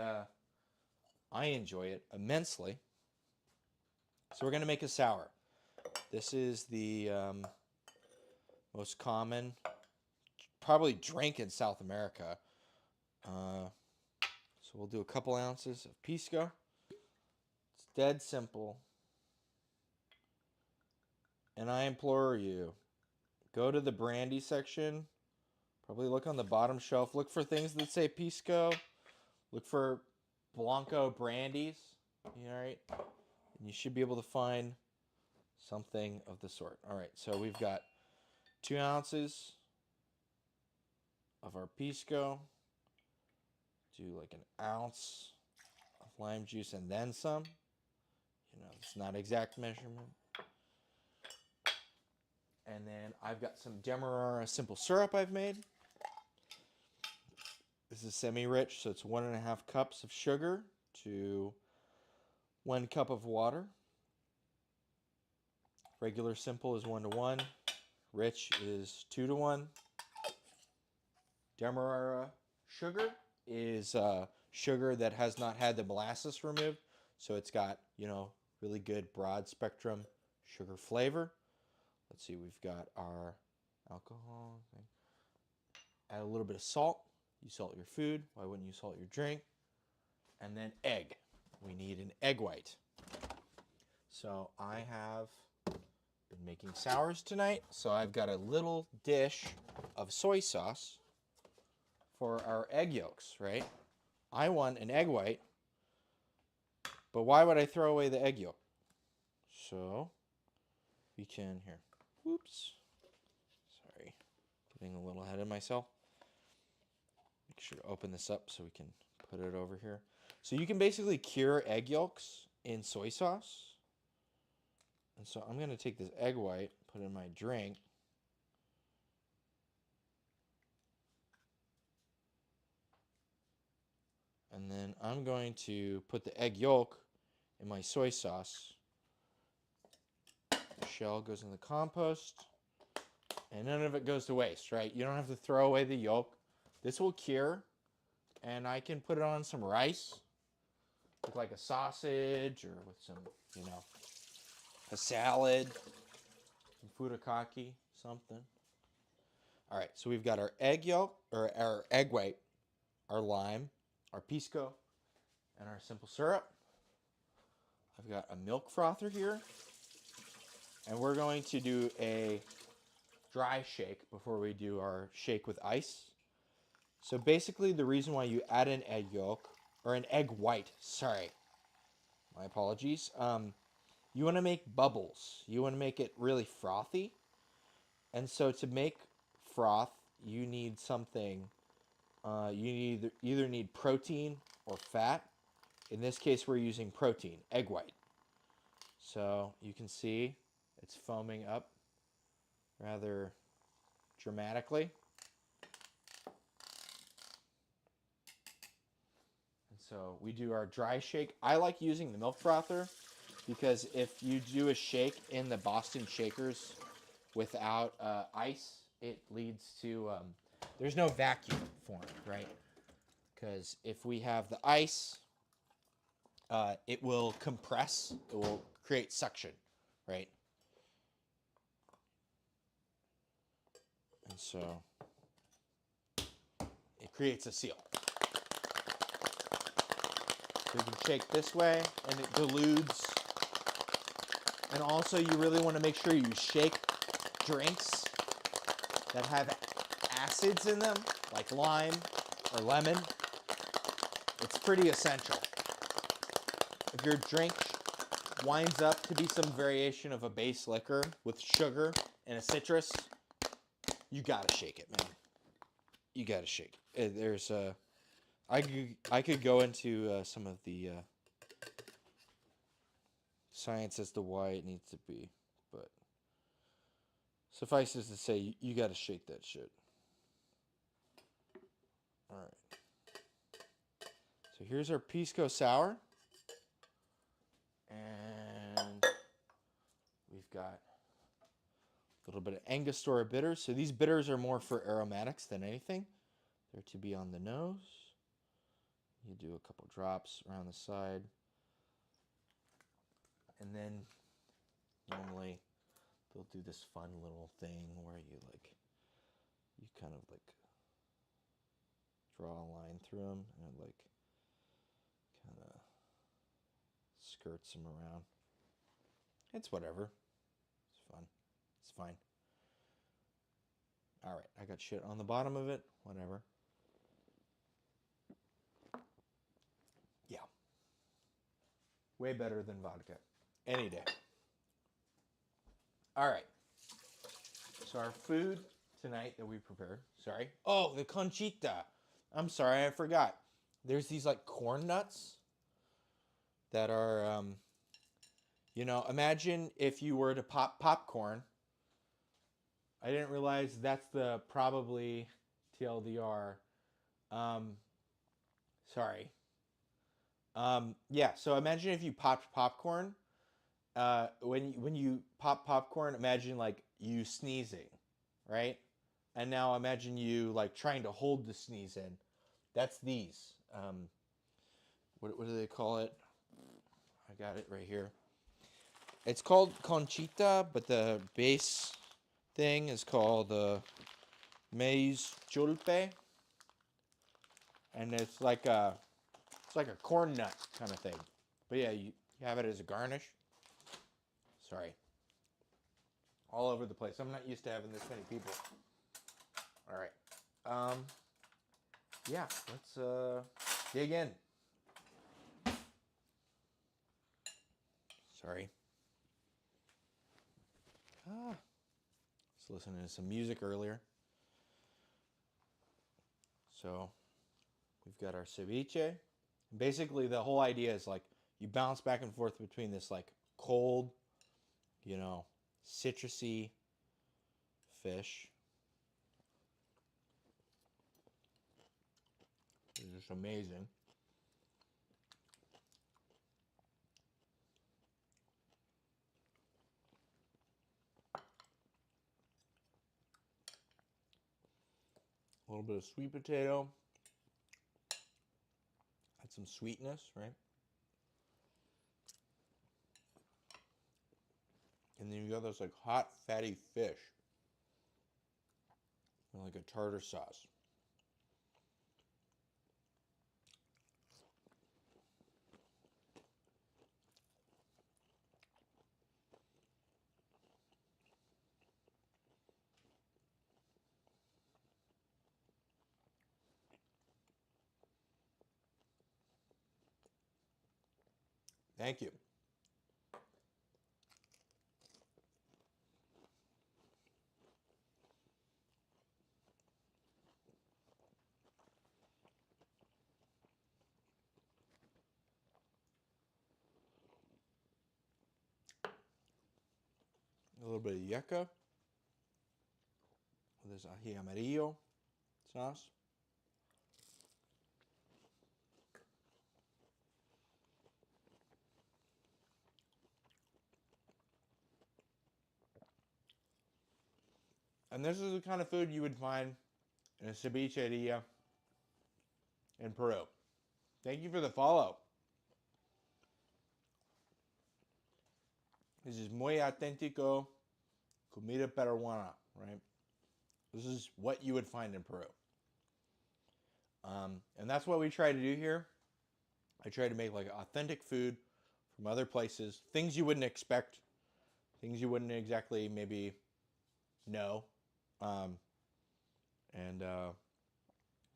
A: I enjoy it immensely. So we're going to make a sour. This is the most common, probably drink in South America. So we'll do a couple ounces of pisco. It's dead simple. And I implore you, go to the brandy section. Probably look on the bottom shelf. Look for things that say pisco. Look for Blanco brandies. You all right? And you should be able to find something of the sort. All right, so we've got 2 ounces of our pisco. Do like an ounce of lime juice and then some. You know, it's not exact measurement. And then I've got some Demerara simple syrup I've made. This is semi-rich, so it's 1.5 cups of sugar to 1 cup of water. Regular simple is 1:1. Rich is 2:1. Demerara sugar is sugar that has not had the molasses removed, so it's got, you know, really good broad spectrum sugar flavor. Let's see, we've got our alcohol. Add a little bit of salt. You salt your food. Why wouldn't you salt your drink? And then egg. We need an egg white. So I have
B: been making sours tonight, so I've got a little dish of soy sauce for our egg yolks, right? I want an egg white, but why would I throw away the egg yolk? So we can, here, whoops, sorry, getting a little ahead of myself. Make sure to open this up so we can put it over here. So you can basically cure egg yolks in soy sauce. And so I'm going to take this egg white, put it in my drink. And then I'm going to put the egg yolk in my soy sauce. The shell goes in the compost. And none of it goes to waste, right? You don't have to throw away the yolk. This will cure. And I can put it on some rice with like a sausage or with some, a salad, some furikake, something. All right, so we've got our egg yolk, or our egg white, our lime, our pisco, and our simple syrup. I've got a milk frother here. And we're going to do a dry shake before we do our shake with ice. So basically the reason why you add an egg yolk, or an egg white, sorry, my apologies. You want to make bubbles. You want to make it really frothy. And so to make froth, you need something, you either need protein or fat. In this case, we're using protein, egg white. So you can see it's foaming up rather dramatically. And so we do our dry shake. I like using the milk frother because if you do a shake in the Boston shakers without ice, it leads to, there's no vacuum formed, right? Because if we have the ice, it will compress, it will create suction, right? And so it creates a seal. So you can shake this way and it dilutes. And also you really want to make sure you shake drinks that have acids in them, like lime or lemon. It's pretty essential. If your drink winds up to be some variation of a base liquor with sugar and a citrus, you gotta shake it, man. You gotta shake it. There's I could go into some of the science as to why it needs to be, but suffice it to say, you gotta shake that shit. All right. So here's our pisco sour, and we've got a little bit of Angostura bitters. So these bitters are more for aromatics than anything. They're to be on the nose. You do a couple drops around the side. And then normally they'll do this fun little thing where you kind of draw a line through them and it kind of skirts them around. It's whatever. It's fun. It's fine. All right, I got shit on the bottom of it. Whatever. Yeah. Way better than vodka. Any day. All right. So our food tonight that we prepared. Sorry. Oh, the conchita. I'm sorry, I forgot. There's these corn nuts that are, imagine if you were to pop popcorn. I didn't realize that's the probably TLDR. Sorry. Yeah, so imagine if you popped popcorn. When you pop popcorn, imagine you sneezing, right? And now imagine you trying to hold the sneeze in. That's these. What do they call it? I got it right here. It's called conchita, but the base thing is called maize chulpe, and it's like a corn nut kind of thing. But yeah, you have it as a garnish. Sorry. all over the place. I'm not used to having this many people. All right. Yeah, let's dig in. Sorry. Was listening to some music earlier. So we've got our ceviche. Basically, the whole idea is like you bounce back and forth between this like cold, citrusy fish. It's just amazing. A little bit of sweet potato. Add some sweetness, right? And then you got this like hot, fatty fish. And like a tartar sauce. Thank you. A little bit of yucca with this ají amarillo sauce. And this is the kind of food you would find in a cevicheria in Peru. Thank you for the follow. This is muy auténtico comida peruana, right? This is what you would find in Peru. And that's what we try to do here. I try to make like authentic food from other places, things you wouldn't expect, things you wouldn't exactly maybe know. And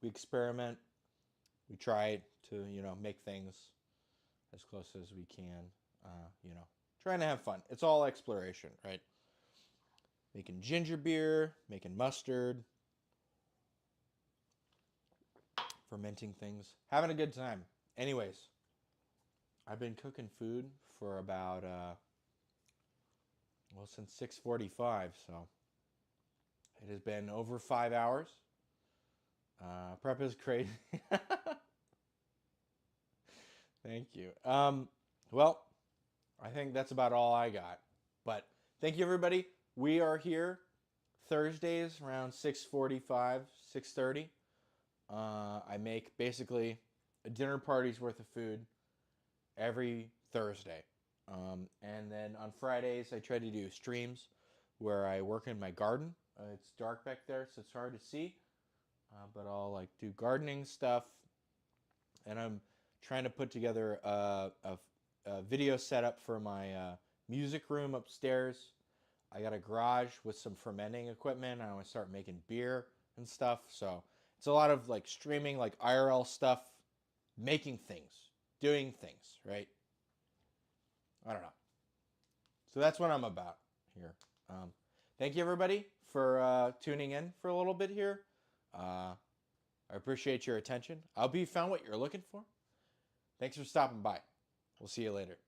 B: we experiment. We try to, make things as close as we can, trying to have fun. It's all exploration, right? Making ginger beer, making mustard, fermenting things, having a good time. Anyways, I've been cooking food for about, since 6:45, so it has been over 5 hours. Prep is crazy. Thank you. Well, I think that's about all I got. But thank you, everybody. We are here Thursdays around 6:45, 6:30. I make basically a dinner party's worth of food every Thursday. And then on Fridays, I try to do streams where I work in my garden. It's dark back there, so it's hard to see. But I'll like do gardening stuff. And I'm trying to put together a video setup for my music room upstairs. I got a garage with some fermenting equipment. I want to start making beer and stuff. So it's a lot of like streaming, like IRL stuff, making things, doing things, right? I don't know. So that's what I'm about here. Thank you, everybody, for tuning in for a little bit here. I appreciate your attention. I hope you found what you're looking for. Thanks for stopping by. We'll see you later.